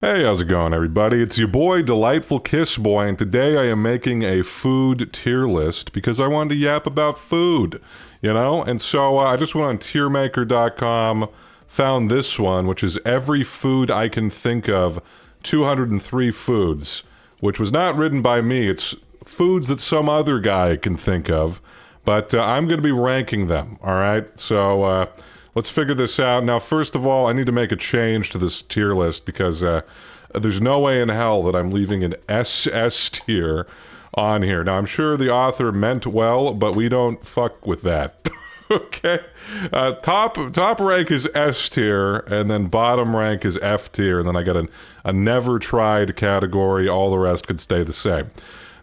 Hey, how's it going, everybody? It's your boy, Delightful Kiss Boy, and today I am making a food tier list because I wanted to yap about food, And so I just went on tiermaker.com, found this one, which is every food I can think of, 203 foods, which was not written by me. It's foods that some other guy can think of, but I'm going to be ranking them, all right? So, let's figure this out. Now, first of all, I need to make a change to this tier list because there's no way in hell that I'm leaving an SS tier on here. Now, I'm sure the author meant well, but we don't fuck with that. Okay? Top rank is S tier, and then bottom rank is F tier, and then I got a never tried category. All the rest could stay the same.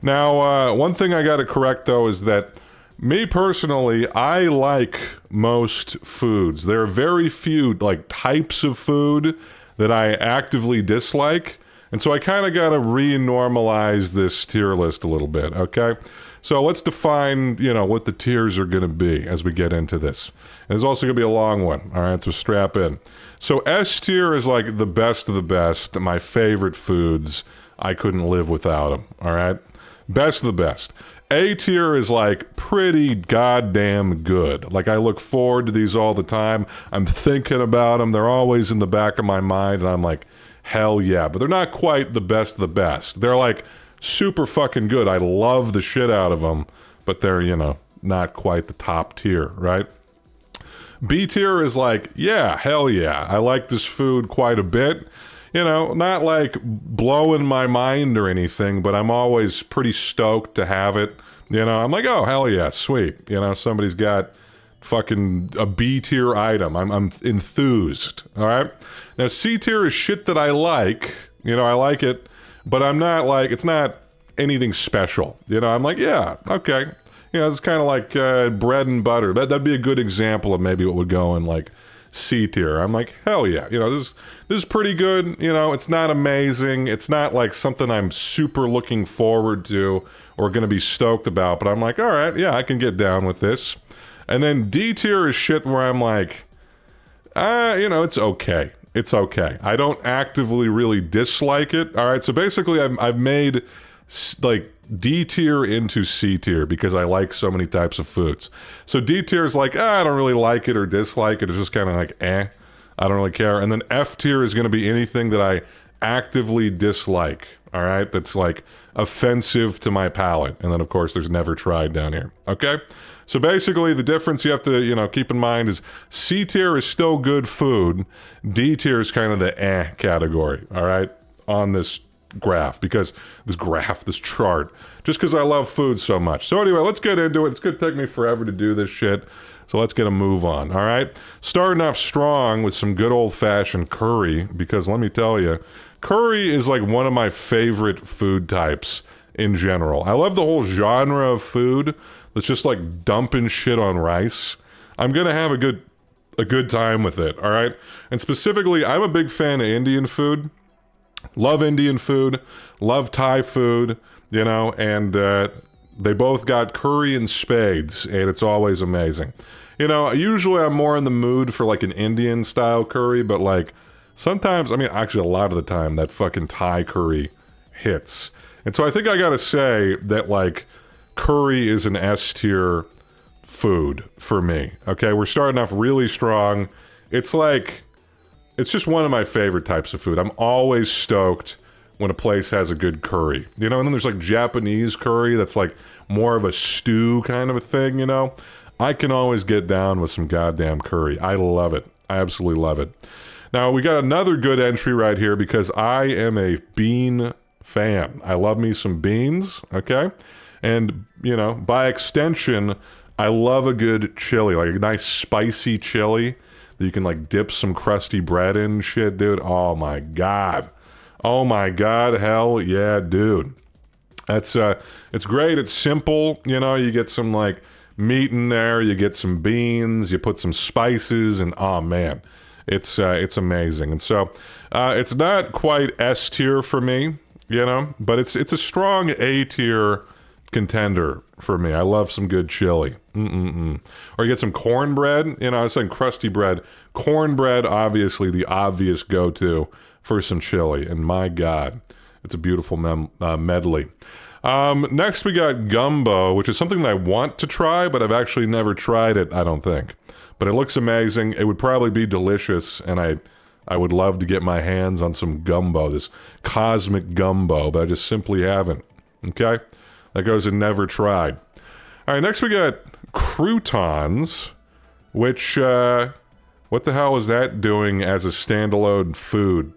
Now, one thing I got to correct, though, is that me personally, I like most foods. There are very few types of food that I actively dislike, and so I kind of got to re-normalize this tier list a little bit, okay? So let's define, what the tiers are going to be as we get into this. And it's also going to be a long one, all right? So strap in. So S tier is like the best of the best, my favorite foods. I couldn't live without them, all right? Best of the best. A tier is like pretty goddamn good. Like I look forward to these all the time. I'm thinking about them. They're always in the back of my mind, and I'm like, hell yeah. But they're not quite the best of the best. They're like super fucking good. I love the shit out of them, but they're, not quite the top tier, right? B tier is like, yeah, hell yeah. I like this food quite a bit. Not like blowing my mind or anything, but I'm always pretty stoked to have it. I'm like, oh, hell yeah, sweet. Somebody's got fucking a B tier item. I'm enthused, all right? Now, C tier is shit that I like. I like it, but I'm not like, it's not anything special. I'm like, yeah, okay. It's kind of like bread and butter. That'd be a good example of maybe what would go in like C tier. I'm like, hell yeah. This is pretty good. It's not amazing. It's not like something I'm super looking forward to or going to be stoked about, but I'm like, all right, yeah, I can get down with this. And then D tier is shit where I'm like, it's okay. It's okay. I don't actively really dislike it. All right, so basically I've made like D tier into C tier because I like so many types of foods. So D tier is like, I don't really like it or dislike it. It's just kind of like, I don't really care. And then F tier is going to be anything that I actively dislike. All right, that's like offensive to my palate. And then of course there's never tried down here. Okay, so basically the difference you have to keep in mind is C tier is still good food. D tier is kind of the category. All right, on this this chart, just because I love food so much. So anyway, let's get into it. It's going to take me forever to do this shit, so let's get a move on, all right? Starting off strong with some good old-fashioned curry, because let me tell you, curry is like one of my favorite food types in general. I love the whole genre of food that's just like dumping shit on rice. I'm going to have a good time with it, all right? And specifically, I'm a big fan of Indian food. Love Indian food, love Thai food, and they both got curry in spades, and it's always amazing. Usually I'm more in the mood for like an Indian style curry, but like sometimes, actually a lot of the time, that fucking Thai curry hits. And so I think I gotta say that like curry is an S tier food for me. Okay, we're starting off really strong. It's just one of my favorite types of food. I'm always stoked when a place has a good curry. And then there's like Japanese curry that's like more of a stew kind of a thing, I can always get down with some goddamn curry. I love it. I absolutely love it. Now, we got another good entry right here because I am a bean fan. I love me some beans, okay? And, by extension, I love a good chili, like a nice spicy chili that you can like dip some crusty bread in and shit, dude. Oh my god, hell yeah, dude. That's it's great. It's simple. You get some like meat in there, you get some beans, you put some spices, and oh man, it's amazing. And so it's not quite S tier for me, but it's a strong A tier contender for me. I love some good chili. Or you get some cornbread. I was saying crusty bread. Cornbread, obviously the obvious go-to for some chili, and my God, it's a beautiful medley. Next we got gumbo, which is something that I want to try, but I've actually never tried it, I don't think. But it looks amazing. It would probably be delicious, and I would love to get my hands on some gumbo, this cosmic gumbo, but I just simply haven't. Okay? That goes in never tried. All right, next we got croutons, which, what the hell is that doing as a standalone food?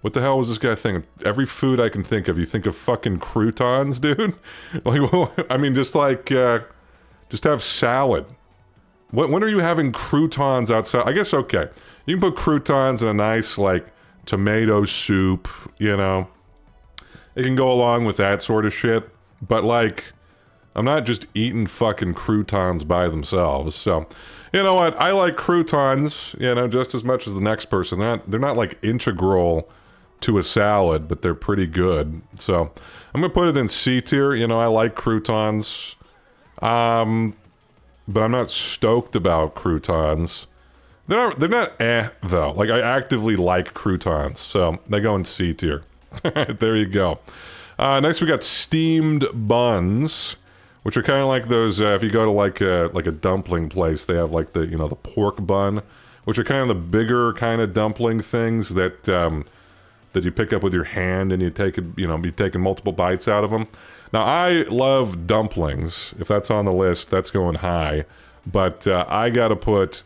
What the hell was this guy thinking? Every food I can think of, you think of fucking croutons, dude? Like, I mean, just have salad. When are you having croutons outside? I guess, okay. You can put croutons in a nice, like, tomato soup, you know? It can go along with that sort of shit. But, like, I'm not just eating fucking croutons by themselves. So, you know what? I like croutons, you know, just as much as the next person. They're not like, integral to a salad, but they're pretty good. So, I'm gonna put it in C tier. You know, I like croutons. But I'm not stoked about croutons. They're not though. Like, I actively like croutons, so they go in C tier. There you go. Next we got steamed buns, which are kind of like those, if you go to like a dumpling place, they have like the, you know, the pork bun, which are kind of the bigger kind of dumpling things that that you pick up with your hand and you take it, you know, be taking multiple bites out of them. Now, I love dumplings. If that's on the list, that's going high. But I gotta put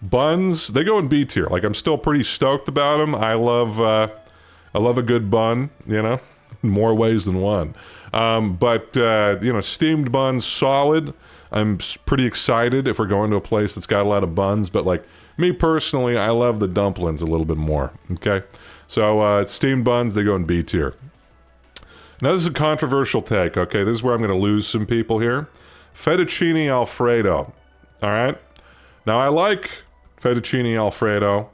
buns. They go in B tier. Like, I'm still pretty stoked about them. I love a good bun. You know, in more ways than one. But you know, steamed buns, solid. I'm pretty excited if we're going to a place that's got a lot of buns. But like me personally, I love the dumplings a little bit more. Okay, so steamed buns, they go in B tier. Now, this is a controversial take, okay? This is where I'm going to lose some people here. Fettuccine Alfredo, all right? Now, I like fettuccine Alfredo,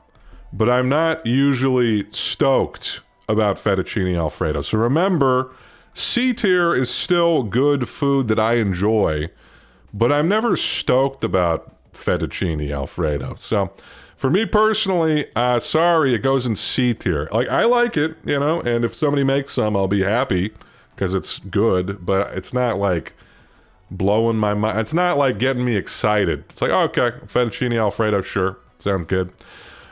but I'm not usually stoked about fettuccine Alfredo. So remember, C tier is still good food that I enjoy, but I'm never stoked about fettuccine Alfredo. So, for me personally, sorry, it goes in C tier. Like, I like it, you know, and if somebody makes some, I'll be happy because it's good, but it's not like blowing my mind. It's not like getting me excited. It's like, oh, okay, fettuccine Alfredo, sure, sounds good.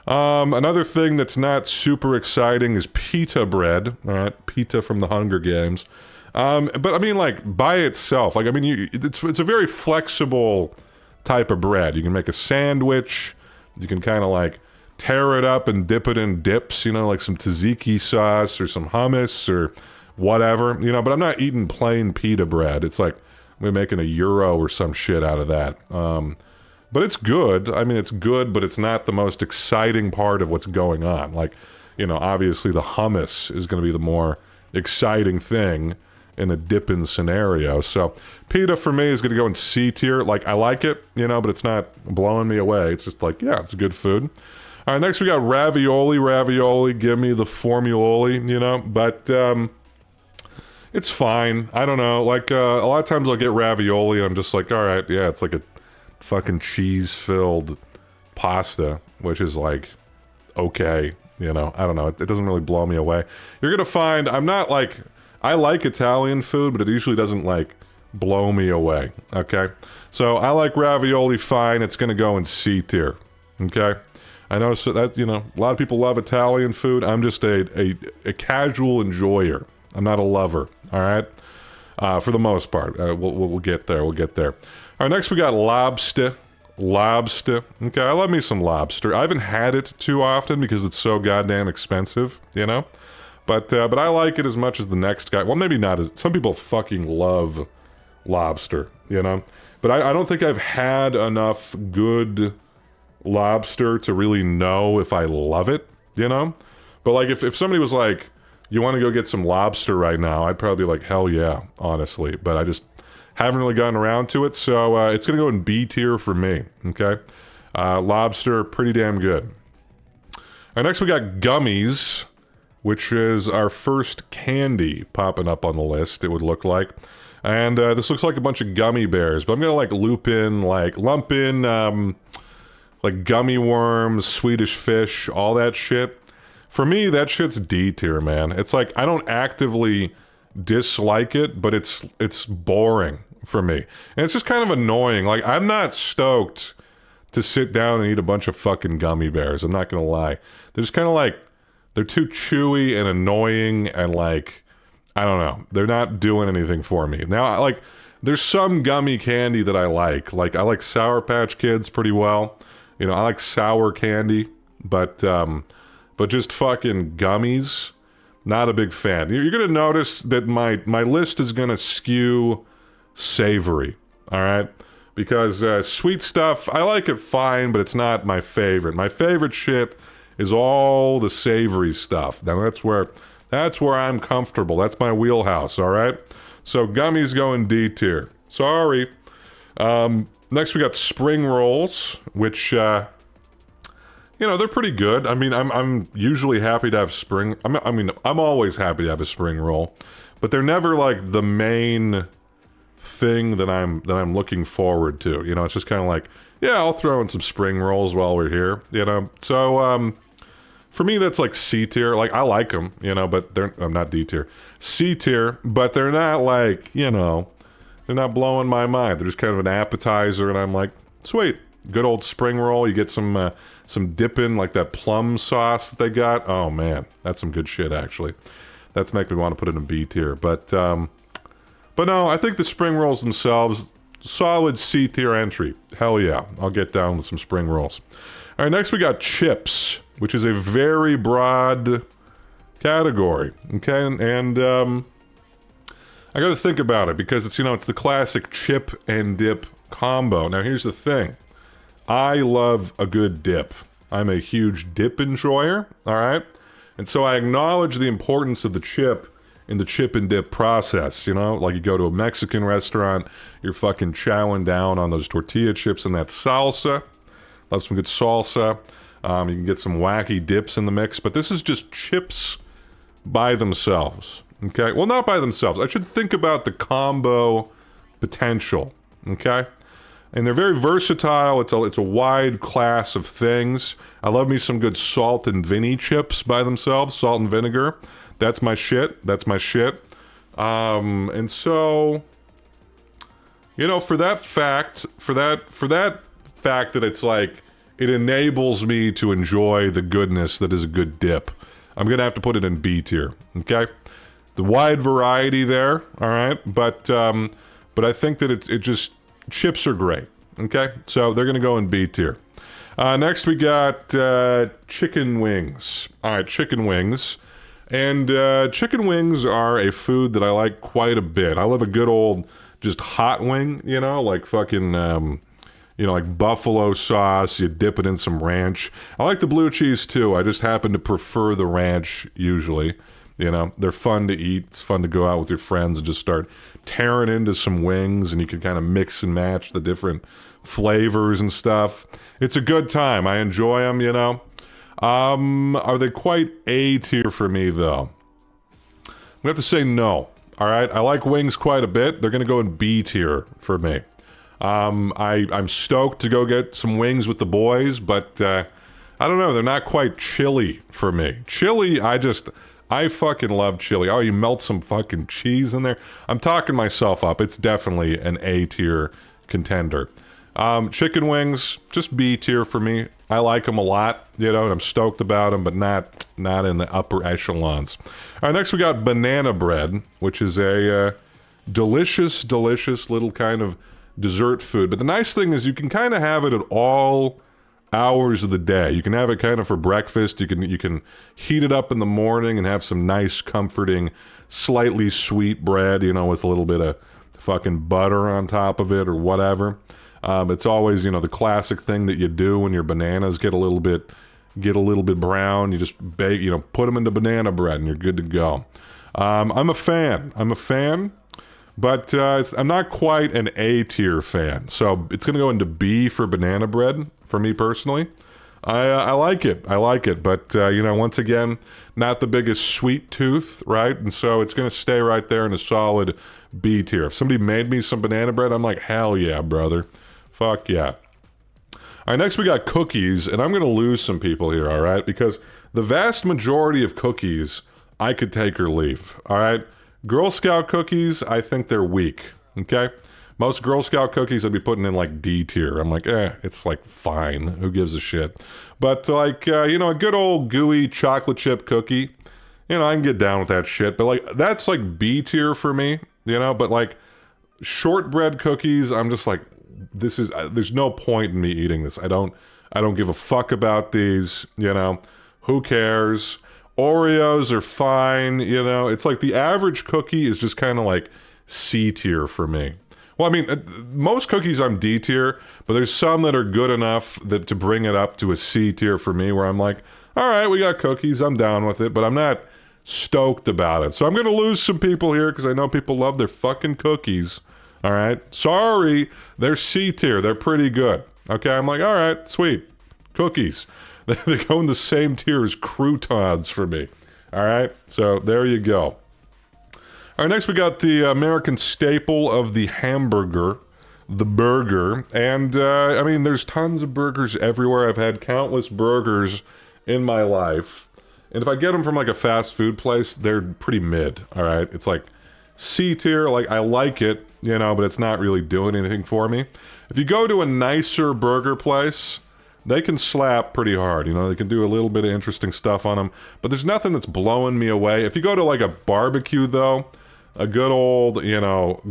Another thing that's not super exciting is pita bread, all right, pita from the Hunger Games. But I mean, like, by itself, like, I mean, it's a very flexible type of bread. You can make a sandwich. You can kind of like tear it up and dip it in dips, you know, like some tzatziki sauce or some hummus or whatever, you know, but I'm not eating plain pita bread. It's like we're making a gyro or some shit out of that. But it's good. I mean, it's good, but it's not the most exciting part of what's going on. Like, you know, obviously the hummus is going to be the more exciting thing in a dipping scenario. So pita for me is going to go in C tier. Like, I like it, you know, but it's not blowing me away. It's just like, yeah, it's good food. All right, next we got ravioli. Give me the formuloli, you know, but it's fine. I don't know. Like, a lot of times I'll get ravioli and I'm just like, all right, yeah, it's like a fucking cheese-filled pasta, which is like, okay, you know, I don't know. It doesn't really blow me away. You're going to find, I'm not like, I like Italian food, but it usually doesn't, like, blow me away, okay? So, I like ravioli fine. It's gonna go in C tier, okay? I know so that, you know, a lot of people love Italian food. I'm just a casual enjoyer. I'm not a lover, all right? For the most part. We'll get there, we'll get there. All right, next we got lobster. Okay, I love me some lobster. I haven't had it too often because it's so goddamn expensive, you know? But I like it as much as the next guy. Well, maybe not as... Some people fucking love lobster, you know? But I don't think I've had enough good lobster to really know if I love it, you know? But, like, if somebody was like, you want to go get some lobster right now, I'd probably be like, hell yeah, honestly. But I just haven't really gotten around to it, so it's going to go in B tier for me, okay? Lobster, pretty damn good. All right, next we got gummies, which is our first candy popping up on the list, it would look like. And this looks like a bunch of gummy bears, but I'm gonna like lump in like gummy worms, Swedish fish, all that shit. For me, that shit's D tier, man. It's like I don't actively dislike it, but it's boring for me. And it's just kind of annoying. Like, I'm not stoked to sit down and eat a bunch of fucking gummy bears. I'm not gonna lie. They're just kind of like, they're too chewy and annoying and like, I don't know. They're not doing anything for me. Now, like, there's some gummy candy that I like. Like, I like Sour Patch Kids pretty well. You know, I like sour candy, but just fucking gummies, not a big fan. You're gonna notice that my list is gonna skew savory, all right? Because sweet stuff, I like it fine, but it's not my favorite. My favorite shit is all the savory stuff. Now that's where I'm comfortable. That's my wheelhouse, all right? So gummies go in D tier. Sorry. Next we got spring rolls, which you know, they're pretty good. I mean, I'm usually happy to have spring. I'm always happy to have a spring roll, but they're never like the main thing that I'm looking forward to. You know, it's just kind of like, yeah, I'll throw in some spring rolls while we're here. You know, so for me that's like C tier. Like, I like them, you know, but I'm not D tier, C tier, but they're not like, you know, they're not blowing my mind. They're just kind of an appetizer, and I'm like, sweet, good old spring roll. You get some dipping, like that plum sauce that they got. Oh man, that's some good shit actually. That's making me want to put it in B tier, but no, I think the spring rolls themselves, solid C tier entry. Hell yeah, I'll get down with some spring rolls. All right, next we got chips, which is a very broad category. Okay, and I got to think about it because it's, you know, it's the classic chip and dip combo. Now here's the thing, I love a good dip. I'm a huge dip enjoyer. All right, and so I acknowledge the importance of the chip in the chip and dip process. You know, like you go to a Mexican restaurant, you're fucking chowing down on those tortilla chips and that salsa. Love some good salsa. You can get some wacky dips in the mix, but this is just chips by themselves. Okay, well, not by themselves. I should think about the combo potential. Okay, and they're very versatile. It's a wide class of things. I love me some good salt and vinny chips by themselves. Salt and vinegar. That's my shit. That's my shit. And so, you know, for that fact that it's like, it enables me to enjoy the goodness that is a good dip, I'm gonna have to put it in B tier. Okay, the wide variety there. All right, but I think that it just, chips are great. Okay, so they're gonna go in B tier. Next we got chicken wings. All right, chicken wings. And chicken wings are a food that I like quite a bit. I love a good old just hot wing, you know, like fucking, you know, like buffalo sauce. You dip it in some ranch. I like the blue cheese too. I just happen to prefer the ranch usually. You know, they're fun to eat. It's fun to go out with your friends and just start tearing into some wings, and you can kind of mix and match the different flavors and stuff. It's a good time. I enjoy them, you know. Are they quite A tier for me though? We have to say no. All right, I like wings quite a bit. They're gonna go in B tier for me. I'm stoked to go get some wings with the boys, but I don't know. They're not quite chili for me. Chili, I fucking love chili. Oh, you melt some fucking cheese in there. I'm talking myself up. It's definitely an A tier contender. Chicken wings, just B tier for me. I like them a lot, you know, and I'm stoked about them, but not in the upper echelons. All right, next we got banana bread, which is a delicious little kind of dessert food. But the nice thing is you can kind of have it at all hours of the day. You can have it kind of for breakfast. You can heat it up in the morning and have some nice, comforting, slightly sweet bread, you know, with a little bit of fucking butter on top of it or whatever. It's always, you know, the classic thing that you do when your bananas get a little bit brown. You just bake, you know, put them into banana bread and you're good to go. I'm a fan, but I'm not quite an A tier fan. So it's gonna go into B for banana bread for me personally. I like it, but you know, once again, not the biggest sweet tooth, right? And so it's gonna stay right there in a solid B tier. If somebody made me some banana bread, I'm like, hell yeah, brother. Fuck yeah. All right, next we got cookies, and I'm going to lose some people here, all right? Because the vast majority of cookies, I could take or leave. All right? Girl Scout cookies, I think they're weak. Okay? Most Girl Scout cookies I'd be putting in like D tier. I'm like, it's like fine. Who gives a shit? But like, a good old gooey chocolate chip cookie, I can get down with that shit. But like, that's like B tier for me, but like shortbread cookies, I'm just like, there's no point in me eating this. I don't give a fuck about these, who cares? Oreos are fine, it's like the average cookie is just kind of like C tier for me. Well, I mean, most cookies I'm D tier, but there's some that are good enough that to bring it up to a C tier for me, where I'm like, all right, we got cookies, I'm down with it, but I'm not stoked about it. So I'm going to lose some people here because I know people love their fucking cookies. All right? Sorry, they're C tier. They're pretty good. Okay? I'm like, all right, sweet. Cookies. They go in the same tier as croutons for me. All right? So there you go. All right, next we got the American staple of the hamburger, the burger. And, I mean, there's tons of burgers everywhere. I've had countless burgers in my life. And if I get them from, like, a fast food place, they're pretty mid, all right? It's, like, C tier. Like, I like it, but it's not really doing anything for me. If you go to a nicer burger place, they can slap pretty hard. They can do a little bit of interesting stuff on them. But there's nothing that's blowing me away. If you go to, like, a barbecue, though, a good old,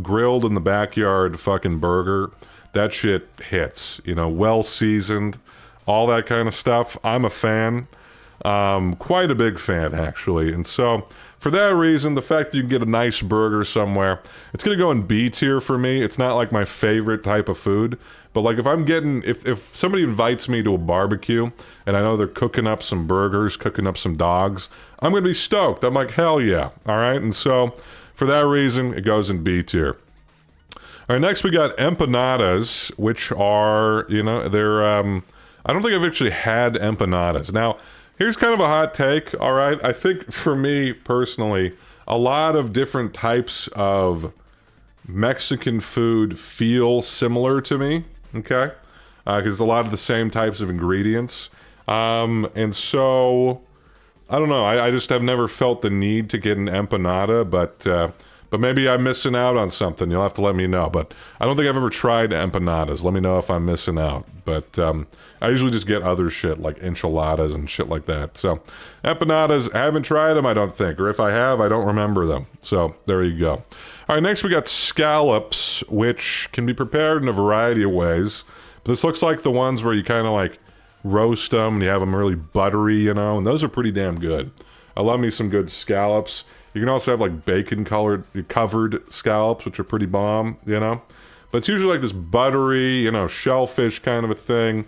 grilled in the backyard fucking burger, that shit hits. Well seasoned, all that kind of stuff. I'm a fan. Quite a big fan, actually. And so, for that reason, the fact that you can get a nice burger somewhere, it's going to go in B tier for me. It's not like my favorite type of food. But like if somebody invites me to a barbecue and I know they're cooking up some burgers, cooking up some dogs, I'm going to be stoked. I'm like, hell yeah. All right. And so for that reason, it goes in B tier. All right. Next we got empanadas, which are, they're, I don't think I've actually had empanadas. Now, here's kind of a hot take. All right. I think for me personally, a lot of different types of Mexican food feel similar to me. Okay, because a lot of the same types of ingredients, and so I don't know. I just have never felt the need to get an empanada, but maybe I'm missing out on something. You'll have to let me know. But I don't think I've ever tried empanadas. Let me know if I'm missing out. But I usually just get other shit like enchiladas and shit like that. So empanadas, I haven't tried them, I don't think, or if I have, I don't remember them. So there you go. All right, next we got scallops, which can be prepared in a variety of ways. But this looks like the ones where you kind of like roast them and you have them really buttery, and those are pretty damn good. I love me some good scallops. You can also have like bacon covered scallops, which are pretty bomb, But it's usually like this buttery, shellfish kind of a thing,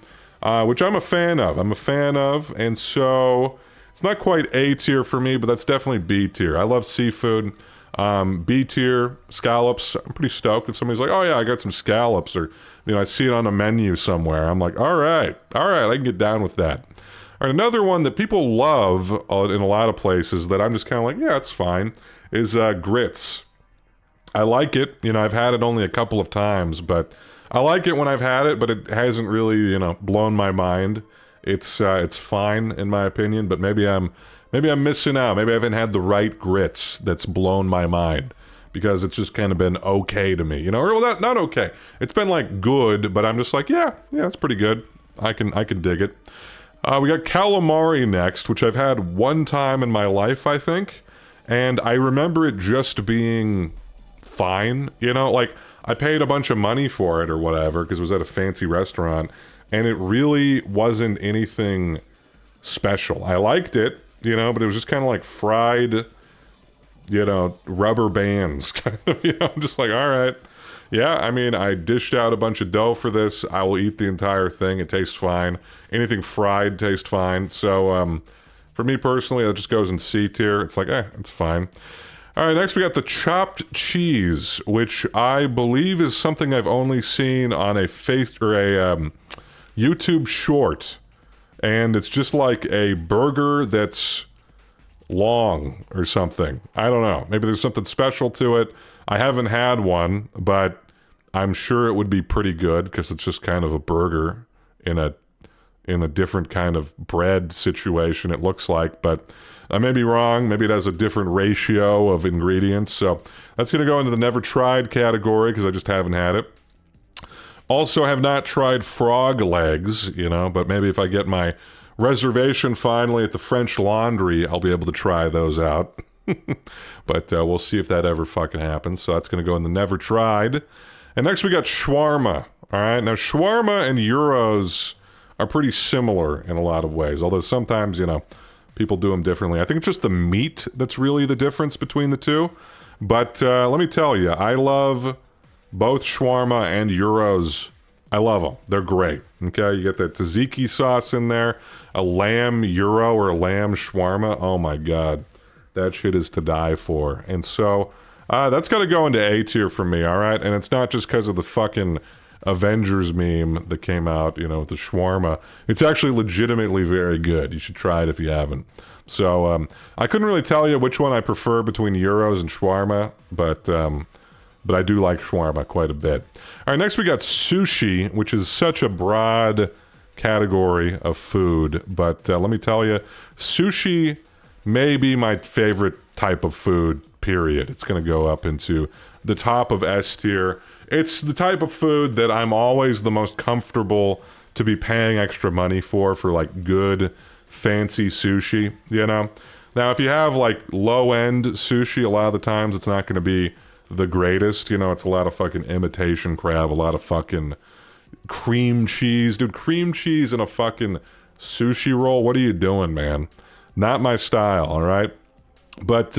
which I'm a fan of. And so it's not quite A tier for me, but that's definitely B tier. I love seafood. B tier scallops, I'm pretty stoked if somebody's like, oh yeah, I got some scallops, or I see it on a menu somewhere. I'm like, all right, I can get down with that. All right, another one that people love in a lot of places that I'm just kind of like, yeah, it's fine, is grits. I like it. I've had it only a couple of times, but I like it when I've had it, but it hasn't really, blown my mind. It's fine in my opinion, but maybe I'm missing out. Maybe I haven't had the right grits that's blown my mind, because it's just kind of been okay to me, or well, not okay. It's been like good, but I'm just like, yeah, it's pretty good. I can dig it. We got calamari next, which I've had one time in my life, I think, and I remember it just being fine. Like I paid a bunch of money for it or whatever because it was at a fancy restaurant, and it really wasn't anything special. I liked it. But it was just kind of like fried, rubber bands. Kind of, I'm just like, all right. Yeah, I mean, I dished out a bunch of dough for this. I will eat the entire thing. It tastes fine. Anything fried tastes fine. So, for me personally, that just goes in C tier. It's like, it's fine. All right, next we got the chopped cheese, which I believe is something I've only seen on a YouTube short. And it's just like a burger that's long or something. I don't know. Maybe there's something special to it. I haven't had one, but I'm sure it would be pretty good because it's just kind of a burger in a in a different kind of bread situation, it looks like, but I may be wrong. Maybe it has a different ratio of ingredients. So that's going to go into the never tried category because I just haven't had it. Also have not tried frog legs, you know, but maybe if I get my reservation finally at the French Laundry, I'll be able to try those out. But we'll see if that ever fucking happens. So that's going to go in the never tried. And next we got shawarma. All right. Now shawarma and gyros are pretty similar in a lot of ways. Although sometimes, you know, people do them differently. I think it's just the meat that's really the difference between the two. But let me tell you, I love both shawarma and gyros. I love them. They're great. Okay, you get that tzatziki sauce in there, a lamb gyro or a lamb shawarma. Oh my god, that shit is to die for. And so that's got to go into A tier for me. All right, and it's not just because of the fucking Avengers meme that came out, you know, with the shawarma. It's actually legitimately very good. You should try it if you haven't. So I couldn't really tell you which one I prefer between gyros and shawarma, but I do like shawarma quite a bit. All right, next we got sushi, which is such a broad category of food. But let me tell you, sushi may be my favorite type of food, period. It's going to go up into the top of S tier. It's the type of food that I'm always the most comfortable to be paying extra money for like good, fancy sushi, you know? Now, if you have like low-end sushi, a lot of the times it's not going to be the greatest, you know, it's a lot of fucking imitation crab, a lot of fucking cream cheese. Dude, cream cheese in a fucking sushi roll? What are you doing, man? Not my style, all right? But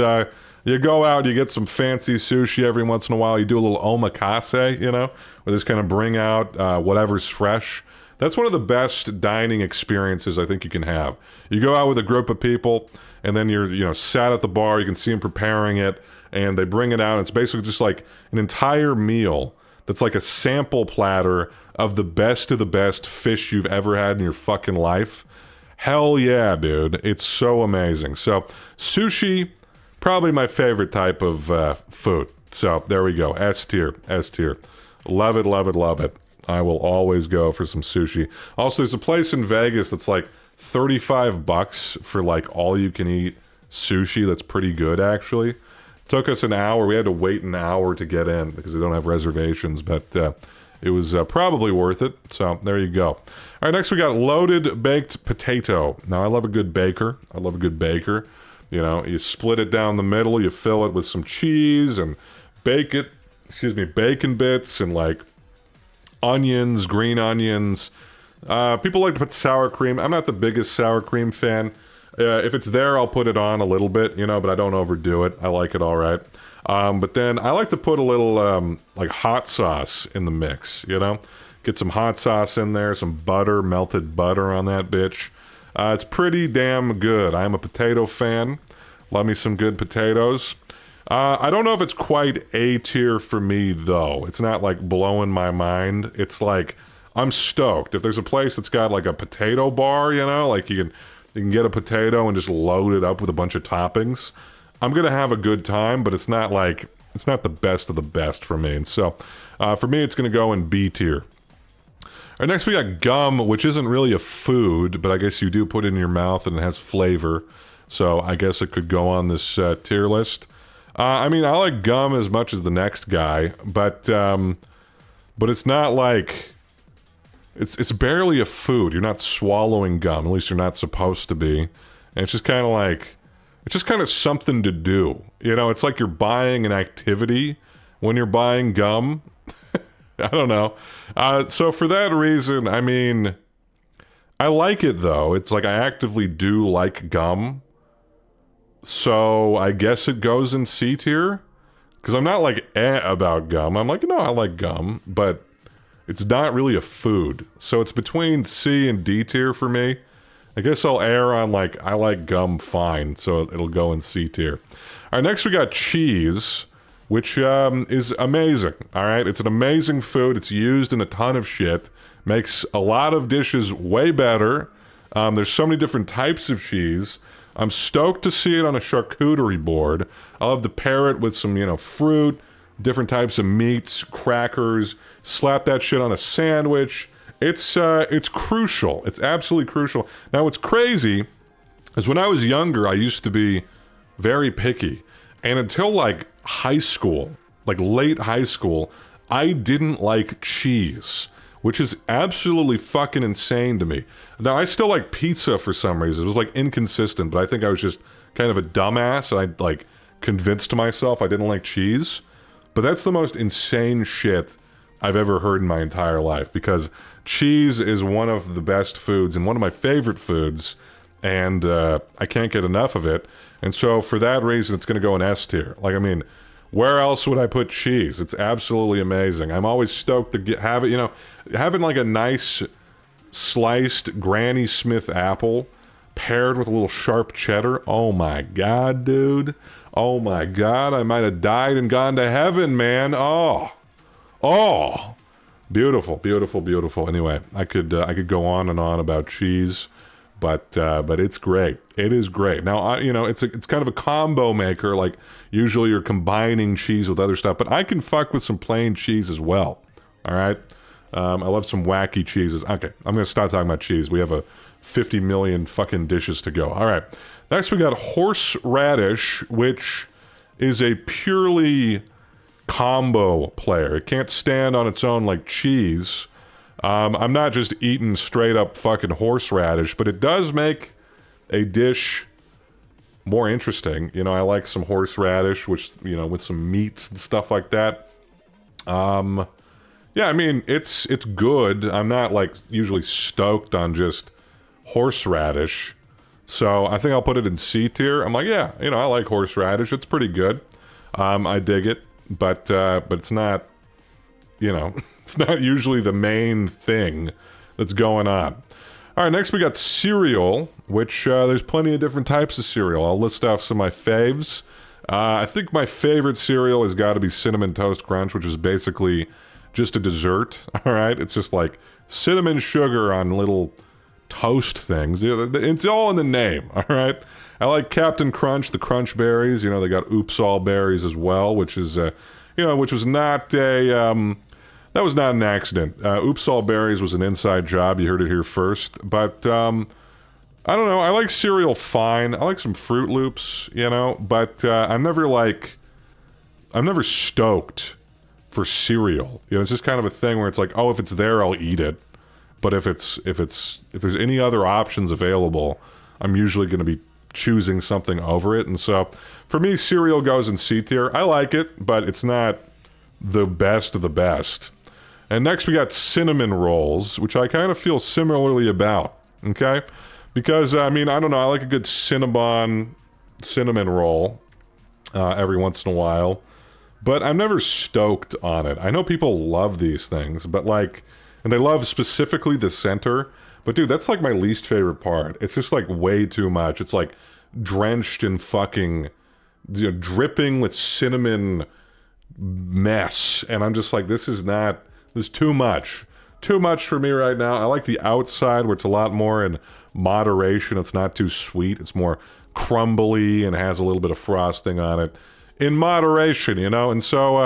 you go out, you get some fancy sushi every once in a while, you do a little omakase, you know, where just kind of bring out whatever's fresh. That's one of the best dining experiences I think you can have. You go out with a group of people, and then you're, you know, sat at the bar, you can see them preparing it, and they bring it out. It's basically just like an entire meal that's like a sample platter of the best fish you've ever had in your fucking life. Hell yeah, dude. It's so amazing. So sushi, probably my favorite type of food. So there we go. S tier. S tier. Love it, love it, love it. I will always go for some sushi. Also, there's a place in Vegas that's like $35 for like all you can eat sushi. That's pretty good, actually. Took us an hour. We had to wait an hour to get in because they don't have reservations, but it was probably worth it. So there you go. All right, next we got loaded baked potato. Now, I love a good baker. I love a good baker. You know, you split it down the middle, you fill it with some cheese and bacon bits and like onions, green onions. People like to put sour cream. I'm not the biggest sour cream fan. If it's there, I'll put it on a little bit, you know, but I don't overdo it. I like it all right. But then I like to put a little like hot sauce in the mix, you know? Get some hot sauce in there, some butter, melted butter on that bitch. It's pretty damn good. I'm a potato fan. Love me some good potatoes. I don't know if it's quite A tier for me, though. It's not like blowing my mind. It's like, I'm stoked. If there's a place that's got like a potato bar, you know, like you can get a potato and just load it up with a bunch of toppings, I'm gonna have a good time, but it's not the best of the best for me. And so, for me, it's gonna go in B tier. All right, next we got gum, which isn't really a food, but I guess you do put it in your mouth and it has flavor. So I guess it could go on this tier list. I mean, I like gum as much as the next guy, but it's not like it's barely a food. You're not swallowing gum, at least you're not supposed to be. And it's just kind of like, it's just kind of something to do. You know, it's like you're buying an activity when you're buying gum. I don't know. So for that reason, I mean, I like it though. It's like I actively do like gum. So I guess it goes in C tier. Because I'm not like about gum. I'm like, no, I like gum, but it's not really a food. So it's between C and D tier for me. I guess I'll err on like, I like gum fine. So it'll go in C tier. All right, next we got cheese, which is amazing. All right, it's an amazing food. It's used in a ton of shit. Makes a lot of dishes way better. There's so many different types of cheese. I'm stoked to see it on a charcuterie board. I'll have to pair it with some, you know, fruit, different types of meats, crackers, slap that shit on a sandwich, It's crucial. It's absolutely crucial. Now, what's crazy is when I was younger, I used to be very picky. And until like high school, like late high school, I didn't like cheese, which is absolutely fucking insane to me. Now, I still like pizza for some reason. It was like inconsistent, but I think I was just kind of a dumbass. And I like convinced myself I didn't like cheese. But that's the most insane shit I've ever heard in my entire life, because cheese is one of the best foods and one of my favorite foods, and I can't get enough of it. And so for that reason, it's going to go in S tier. Like, I mean, where else would I put cheese? It's absolutely amazing. I'm always stoked to have it, you know, having like a nice sliced Granny Smith apple paired with a little sharp cheddar. Oh my God, dude. Oh my God, I might have died and gone to heaven, man. Oh, beautiful, beautiful, beautiful. Anyway, I could go on and on about cheese, but it's great. It is great. Now, you know, it's kind of a combo maker. Like usually you're combining cheese with other stuff, but I can fuck with some plain cheese as well. All right, I love some wacky cheeses. Okay, I'm gonna stop talking about cheese. We have a 50 million fucking dishes to go. All right. Next, we got horseradish, which is a purely combo player. It can't stand on its own like cheese. I'm not just eating straight up fucking horseradish, but it does make a dish more interesting. You know, I like some horseradish, which, you know, with some meats and stuff like that. Yeah, I mean, it's good. I'm not like usually stoked on just horseradish. So I think I'll put it in C tier. I'm like, yeah, you know, I like horseradish. It's pretty good. I dig it, but it's not, you know, it's not usually the main thing that's going on. All right, next we got cereal, which there's plenty of different types of cereal. I'll list off some of my faves. I think my favorite cereal has got to be Cinnamon Toast Crunch, which is basically just a dessert. All right, it's just like cinnamon sugar on little toast things. It's all in the name. All right, I like Captain Crunch, the Crunch Berries. You know, they got Oops All Berries as well, which is you know, which was not a that was not an accident. Oops All Berries was an inside job. You heard it here first. But I don't know, I like cereal fine. I like some Fruit Loops, you know, but I'm never stoked for cereal. You know, it's just kind of a thing where it's like, oh, if it's there, I'll eat it. But if there's any other options available, I'm usually going to be choosing something over it. And so for me, cereal goes in C tier. I like it, but it's not the best of the best. And next we got cinnamon rolls, which I kind of feel similarly about. Okay, because I mean, I don't know, I like a good cinnamon roll every once in a while, but I'm never stoked on it. I know people love these things, but like. And they love specifically the center. But dude, that's like my least favorite part. It's just like way too much. It's like drenched in fucking, you know, dripping with cinnamon mess. And I'm just like, this is too much. Too much for me right now. I like the outside where it's a lot more in moderation. It's not too sweet. It's more crumbly and has a little bit of frosting on it. In moderation, you know? And so,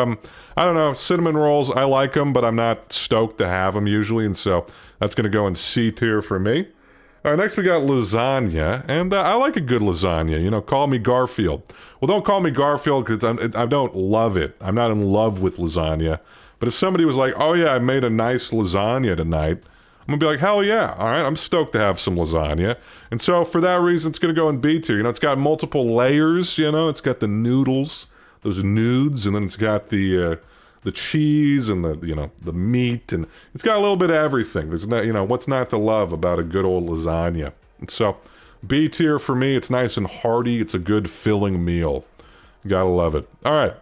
I don't know, cinnamon rolls, I like them, but I'm not stoked to have them usually, and so that's going to go in C tier for me. All right, next we got lasagna, and I like a good lasagna, you know, call me Garfield. Well, don't call me Garfield because I don't love it. I'm not in love with lasagna. But if somebody was like, oh yeah, I made a nice lasagna tonight, I'm gonna be like, hell yeah, all right, I'm stoked to have some lasagna. And so for that reason, it's gonna go in B tier. You know, it's got multiple layers, you know, it's got the noodles, those nudes, and then it's got the cheese and the, you know, the meat, and it's got a little bit of everything. There's not, you know, what's not to love about a good old lasagna. And so B tier for me, it's nice and hearty, it's a good filling meal. Gotta love it. All right.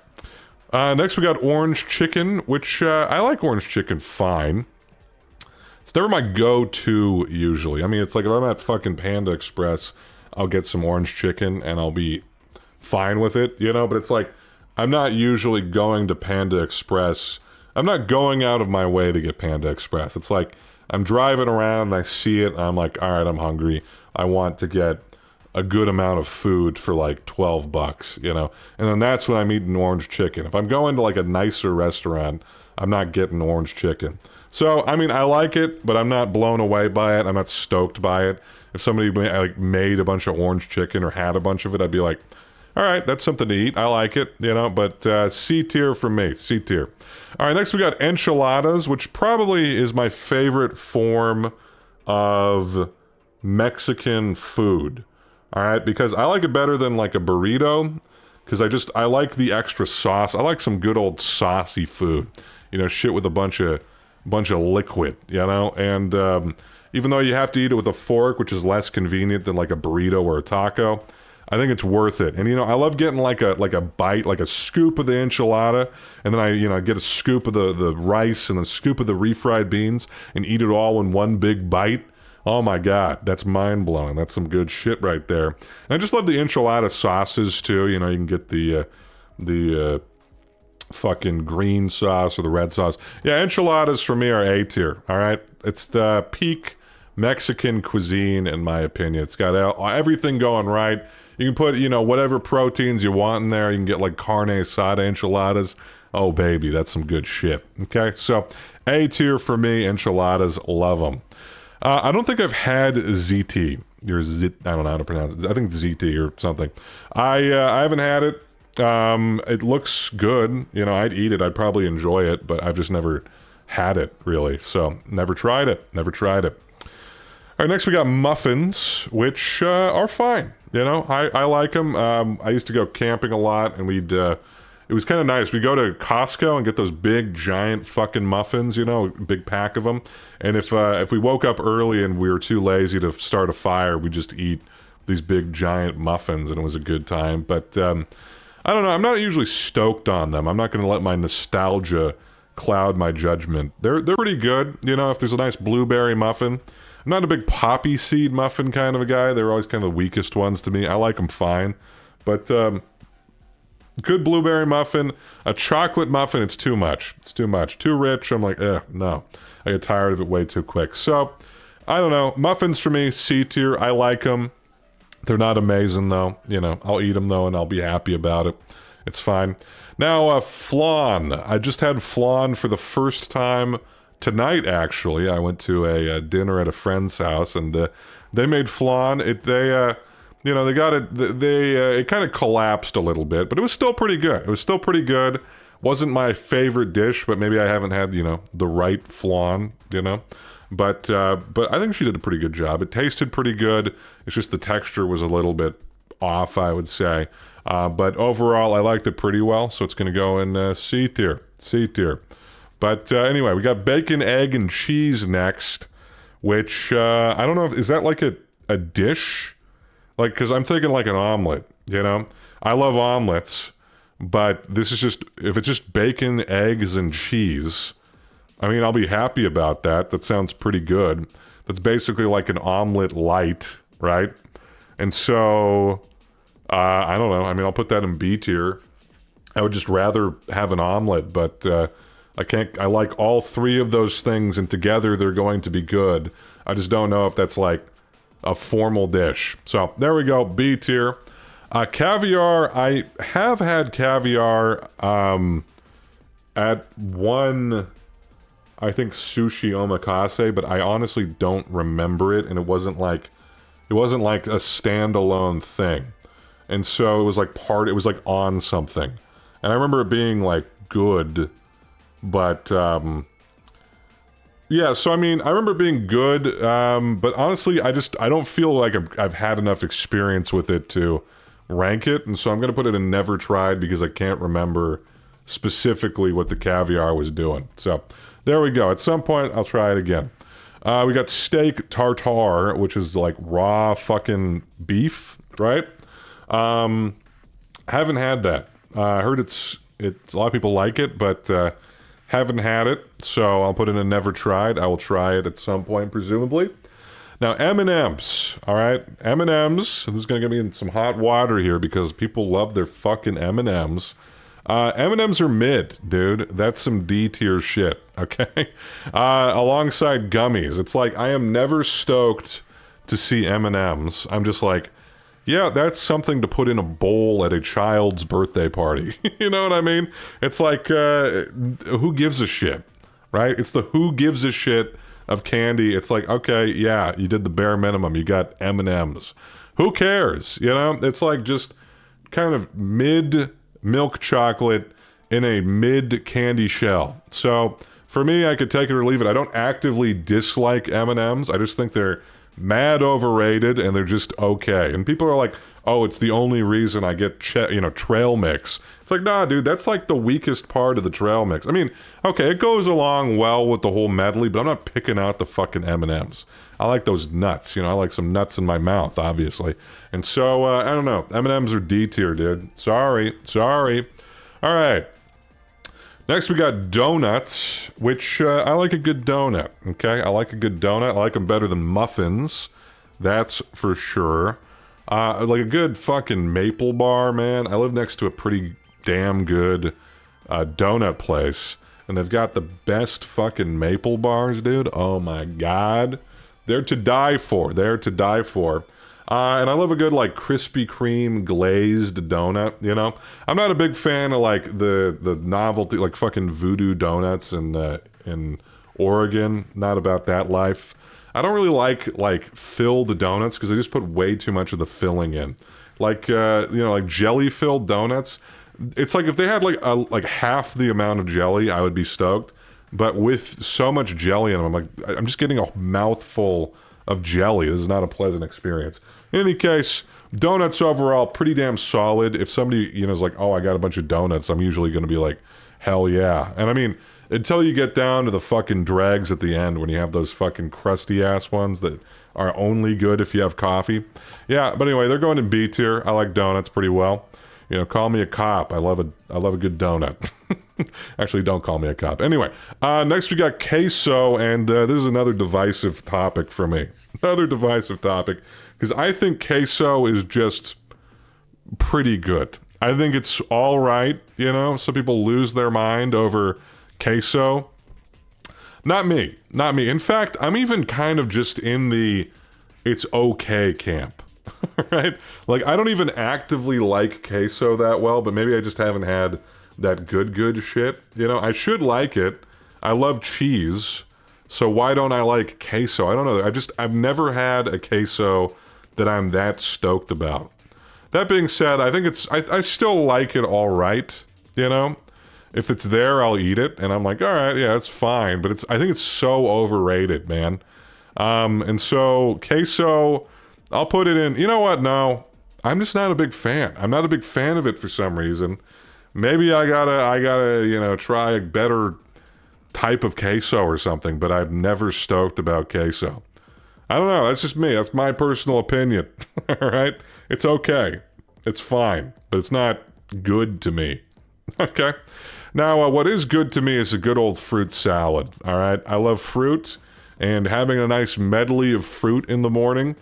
Next we got orange chicken, which I like orange chicken fine. It's never my go-to usually. I mean, it's like if I'm at fucking Panda Express, I'll get some orange chicken and I'll be fine with it, you know? But it's like, I'm not usually going to Panda Express. I'm not going out of my way to get Panda Express. It's like, I'm driving around and I see it and I'm like, all right, I'm hungry. I want to get a good amount of food for like $12, you know? And then that's when I'm eating orange chicken. If I'm going to like a nicer restaurant, I'm not getting orange chicken. So, I mean, I like it, but I'm not blown away by it. I'm not stoked by it. If somebody like made a bunch of orange chicken or had a bunch of it, I'd be like, all right, that's something to eat. I like it, you know, but C tier for me, C tier. All right, next we got enchiladas, which probably is my favorite form of Mexican food. All right, because I like it better than like a burrito, because I like the extra sauce. I like some good old saucy food, you know, shit with a bunch of liquid, you know, and even though you have to eat it with a fork, which is less convenient than like a burrito or a taco, I think it's worth it. And you know, I love getting like a bite, like a scoop of the enchilada, and then I get a scoop of the rice and a scoop of the refried beans and eat it all in one big bite. Oh my god, that's mind-blowing. That's some good shit right there. And I just love the enchilada sauces too. You know, you can get the fucking green sauce or the red sauce. Yeah, enchiladas for me are A tier, all right? It's the peak Mexican cuisine, in my opinion. It's got everything going right. You can put, you know, whatever proteins you want in there. You can get like carne asada enchiladas. Oh, baby, that's some good shit. Okay, so A tier for me, enchiladas, love them. I don't think I've had ZT. I don't know how to pronounce it. I think it's ZT or something. I haven't had it. It looks good. You know, I'd eat it. I'd probably enjoy it, but I've just never had it, really. So, never tried it. Never tried it. All right, next we got muffins, which are fine. You know, I like them. I used to go camping a lot, and it was kind of nice. We'd go to Costco and get those big, giant fucking muffins, you know, big pack of them. And if we woke up early and we were too lazy to start a fire, we'd just eat these big, giant muffins, and it was a good time. But I don't know. I'm not usually stoked on them. I'm not going to let my nostalgia cloud my judgment. They're pretty good, you know, if there's a nice blueberry muffin. I'm not a big poppy seed muffin kind of a guy. They're always kind of the weakest ones to me. I like them fine. But good blueberry muffin. A chocolate muffin, it's too much. It's too much. Too rich. I'm like, no. I get tired of it way too quick. So, I don't know. Muffins for me, C tier. I like them. They're not amazing, though. You know, I'll eat them, though, and I'll be happy about it. It's fine. Now, flan. I just had flan for the first time tonight, actually. I went to a dinner at a friend's house, and they made flan. You know, they got it. It kind of collapsed a little bit, but it was still pretty good. It was still pretty good. Wasn't my favorite dish, but maybe I haven't had, you know, the right flan, you know. But I think she did a pretty good job. It tasted pretty good. It's just the texture was a little bit off, I would say. But overall, I liked it pretty well, so it's going to go in C tier. C tier. But anyway, we got bacon, egg, and cheese next, which I don't know is that like a dish? Like, because I'm thinking like an omelet, you know? I love omelets, but this is just, if it's just bacon, eggs, and cheese, I mean, I'll be happy about that. That sounds pretty good. That's basically like an omelet light, right? And so, I don't know. I mean, I'll put that in B tier. I would just rather have an omelet, but I like all three of those things, and together they're going to be good. I just don't know if that's like a formal dish. So there we go, B tier. Caviar, I have had caviar at one, I think, sushi omakase, but I honestly don't remember it, and it wasn't like a standalone thing. And so it was like on something. And I remember it being like good, but yeah, so I mean, I remember it being good, but honestly, I don't feel like I've had enough experience with it to rank it, and so I'm going to put it in never tried because I can't remember specifically what the caviar was doing. So there we go. At some point, I'll try it again. We got steak tartare, which is like raw fucking beef, right? Haven't had that. I heard it's a lot of people like it, but haven't had it, so I'll put in a never tried. I will try it at some point, presumably. Now, M&M's, all right? M&M's, this is going to get me in some hot water here because people love their fucking M&M's. M&M's are mid, dude. That's some D-tier shit, okay? Alongside gummies. It's like I am never stoked to see M&M's. I'm just like, Yeah, that's something to put in a bowl at a child's birthday party. You know what I mean? It's like, who gives a shit, right? It's the who gives a shit of candy. It's like, okay, yeah, you did the bare minimum. You got M&Ms. Who cares? You know? It's like just kind of mid milk chocolate in a mid candy shell. So for me, I could take it or leave it. I don't actively dislike M&Ms. I just think they're mad overrated and they're just okay. And people are like, oh, it's the only reason I get trail mix. It's like, nah, dude, that's like the weakest part of the trail mix. I mean, okay, it goes along well with the whole medley, but I'm not picking out the fucking M&Ms. I like those nuts. I like some nuts in my mouth, obviously. And so, I don't know. M&Ms are D tier, dude. Sorry. All right. Next, we got donuts, which I like a good donut, okay? I like a good donut. I like them better than muffins. That's for sure. Like a good fucking maple bar, man. I live next to a pretty damn good donut place, and they've got the best fucking maple bars, dude. Oh my god. They're to die for. And I love a good, like, Krispy Kreme glazed donut, I'm not a big fan of, like, the novelty, like, fucking voodoo donuts in Oregon. Not about that life. I don't really like, filled donuts, because they just put way too much of the filling in. Like, like, jelly-filled donuts. It's like, if they had, like half the amount of jelly, I would be stoked. But with so much jelly in them, I'm just getting a mouthful of jelly. This is not a pleasant experience. In any case, donuts overall, pretty damn solid. If somebody, is like, oh, I got a bunch of donuts, I'm usually going to be like, hell yeah. And I mean, until you get down to the fucking dregs at the end, when you have those fucking crusty-ass ones that are only good if you have coffee. Yeah, but anyway, they're going in B tier. I like donuts pretty well. Call me a cop. I love a good donut. Actually, don't call me a cop. Anyway, next we got queso, and this is another divisive topic for me. Another divisive topic, because I think queso is just pretty good. I think it's all right, Some people lose their mind over queso. Not me. In fact, I'm even kind of just in the it's okay camp. Right? Like, I don't even actively like queso that well, but maybe I just haven't had that good shit. I should like it. I love cheese. So why don't I like queso? I don't know. I've never had a queso that I'm that stoked about. That being said, I think I still like it all right. If it's there, I'll eat it. And I'm like, all right, yeah, it's fine. But I think it's so overrated, man. And so queso, I'll put it in. You know what? No, I'm just not a big fan. I'm not a big fan of it for some reason. Maybe I gotta, try a better type of queso or something, but I've never stoked about queso. I don't know. That's just me. That's my personal opinion. All right? It's okay. It's fine, but it's not good to me. Okay? Now, what is good to me is a good old fruit salad. All right? I love fruit, and having a nice medley of fruit in the morning.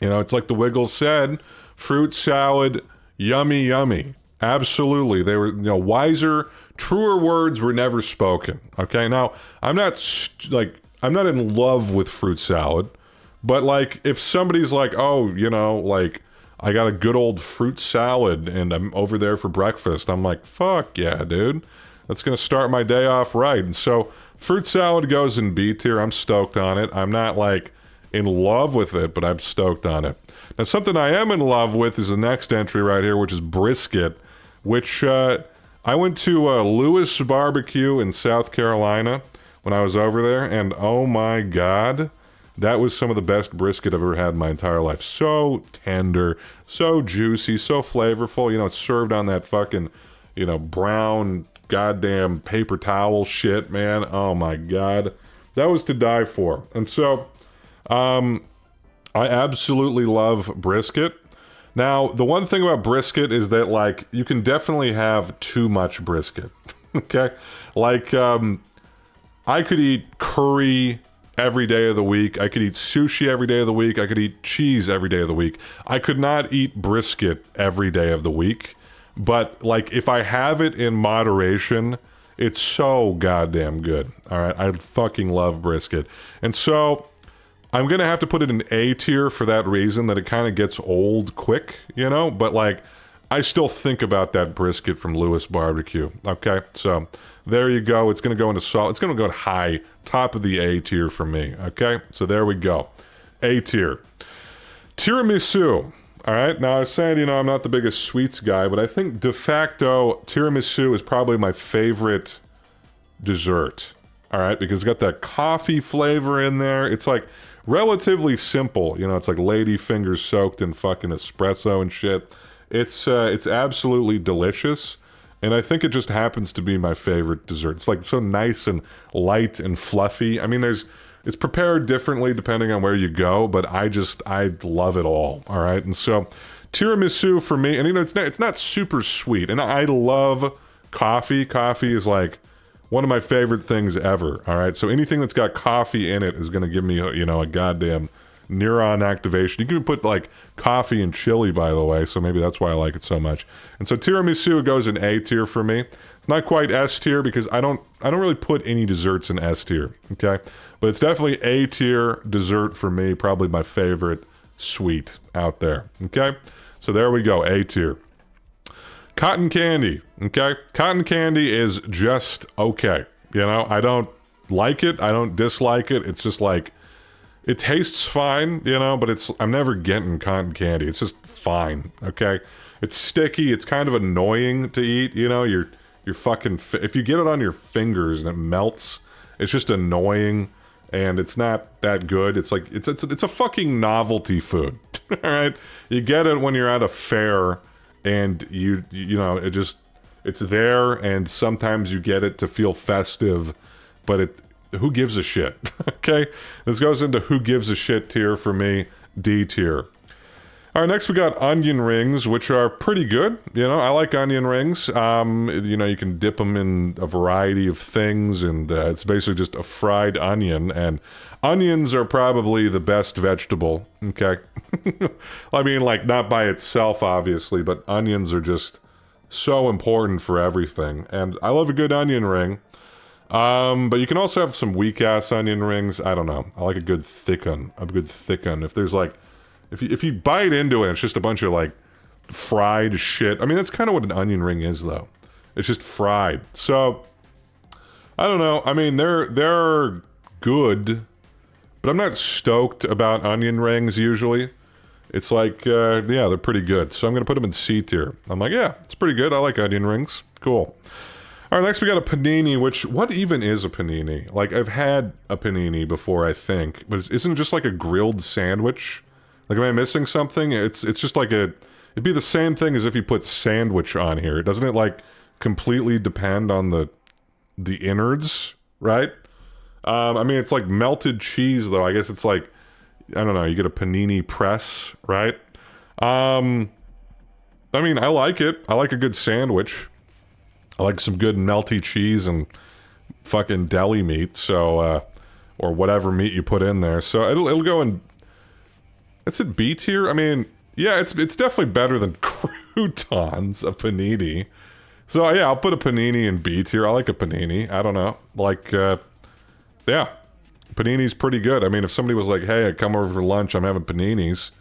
It's like the Wiggles said, fruit salad, yummy, yummy. Absolutely. They were, wiser, truer words were never spoken. Okay? Now, I'm not in love with fruit salad, but, like, if somebody's like, oh, I got a good old fruit salad and I'm over there for breakfast, I'm like, fuck yeah, dude. That's going to start my day off right. And so, fruit salad goes in B tier. I'm stoked on it. I'm not, like, in love with it, but I'm stoked on it. Now, something I am in love with is the next entry right here, which is brisket, which I went to Lewis Barbecue in South Carolina when I was over there, and oh my god, that was some of the best brisket I've ever had in my entire life. So tender, so juicy, so flavorful. It's served on that fucking, brown goddamn paper towel shit, man. Oh my god. That was to die for. And so, I absolutely love brisket. Now, the one thing about brisket is that, like, you can definitely have too much brisket. Okay? Like, I could eat curry every day of the week. I could eat sushi every day of the week. I could eat cheese every day of the week. I could not eat brisket every day of the week. But, like, if I have it in moderation, it's so goddamn good. All right? I fucking love brisket. And so, I'm gonna have to put it in A tier for that reason, that it kind of gets old quick, you know? But like, I still think about that brisket from Lewis Barbecue, okay? So, there you go. It's gonna go into salt. It's gonna go high, top of the A tier for me, okay? So there we go. A tier. Tiramisu. All right, now I was saying, you know, I'm not the biggest sweets guy, but I think de facto tiramisu is probably my favorite dessert. All right, because it's got that coffee flavor in there. It's like relatively simple, you know. It's like lady fingers soaked in fucking espresso and shit. It's absolutely delicious, and I think it just happens to be my favorite dessert. It's like so nice and light and fluffy. I mean, it's prepared differently depending on where you go, but I love it all right? And so tiramisu for me, and you know, it's not super sweet, and I love coffee. Coffee is like one of my favorite things ever, all right? So anything that's got coffee in it is going to give me, you know, a goddamn neuron activation. You can put like coffee and chili, by the way, so maybe that's why I like it so much. And so tiramisu goes in A tier for me. It's not quite S tier because I don't really put any desserts in S tier, okay? But it's definitely A tier dessert for me, probably my favorite sweet out there, okay? So there we go, A tier. Cotton candy, okay? Cotton candy is just okay. You know, I don't like it, I don't dislike it. It's just like, it tastes fine, you know, but I'm never getting cotton candy. It's just fine, okay? It's sticky, it's kind of annoying to eat, you know, you're fucking, if you get it on your fingers and it melts, it's just annoying, and it's not that good. It's like, it's a fucking novelty food, all right? You get it when you're at a fair, and you know, it's there, and sometimes you get it to feel festive, but who gives a shit, okay? This goes into who gives a shit tier for me, D tier. All right, next we got onion rings, which are pretty good. You know, I like onion rings. You know, you can dip them in a variety of things, and it's basically just a fried onion, and onions are probably the best vegetable, okay? I mean, like, not by itself, obviously, but onions are just so important for everything, and I love a good onion ring. But you can also have some weak-ass onion rings. I don't know. I like a good thick one. If there's like, if you bite into it, it's just a bunch of like fried shit. I mean, that's kind of what an onion ring is, though. It's just fried. So, I don't know. I mean, they're good, but I'm not stoked about onion rings usually. It's like, yeah, they're pretty good. So I'm gonna put them in C tier. I'm like, yeah, it's pretty good. I like onion rings. Cool. All right, next we got a panini, which, what even is a panini? Like, I've had a panini before, I think, but isn't it just like a grilled sandwich? Like, am I missing something? It's just like it'd be the same thing as if you put sandwich on here. Doesn't it, like, completely depend on the innards, right? I mean, it's like melted cheese, though. I guess it's like, I don't know, you get a panini press, right? I mean, I like it. I like a good sandwich. I like some good melty cheese and fucking deli meat, so, or whatever meat you put in there. So it'll go in, is it B tier? I mean, yeah, it's definitely better than croutons, a panini. So yeah, I'll put a panini in B tier. I like a panini. I don't know. Like, yeah, panini's pretty good. I mean, if somebody was like, hey, I come over for lunch, I'm having paninis,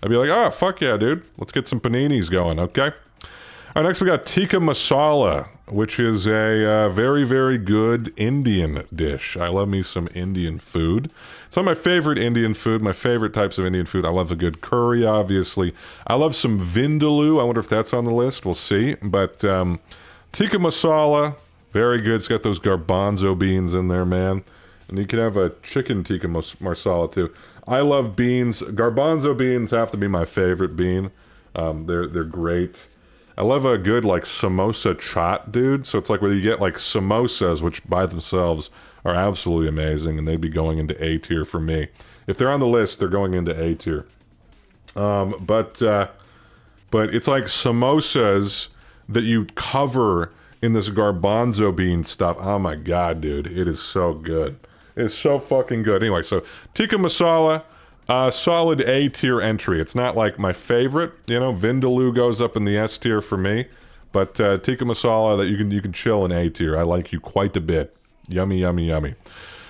I'd be like, oh, fuck yeah, dude. Let's get some paninis going, okay? All right, next we got tikka masala, which is a very, very good Indian dish. I love me some Indian food. It's not my favorite Indian food, my favorite types of Indian food. I love a good curry, obviously. I love some vindaloo. I wonder if that's on the list. We'll see. But tikka masala, very good. It's got those garbanzo beans in there, man. And you can have a chicken tikka masala, too. I love beans. Garbanzo beans have to be my favorite bean. They're great. I love a good, like, samosa chaat, dude. So it's like where you get, like, samosas, which by themselves are absolutely amazing, and they'd be going into A tier for me. If they're on the list, they're going into A tier. But it's like samosas that you cover in this garbanzo bean stuff. Oh my god, dude. It is so good. It's so fucking good. Anyway, so tikka masala, solid A tier entry. It's not like my favorite, you know. Vindaloo goes up in the S tier for me, but tikka masala that you can chill in A tier. I like you quite a bit. Yummy, yummy, yummy.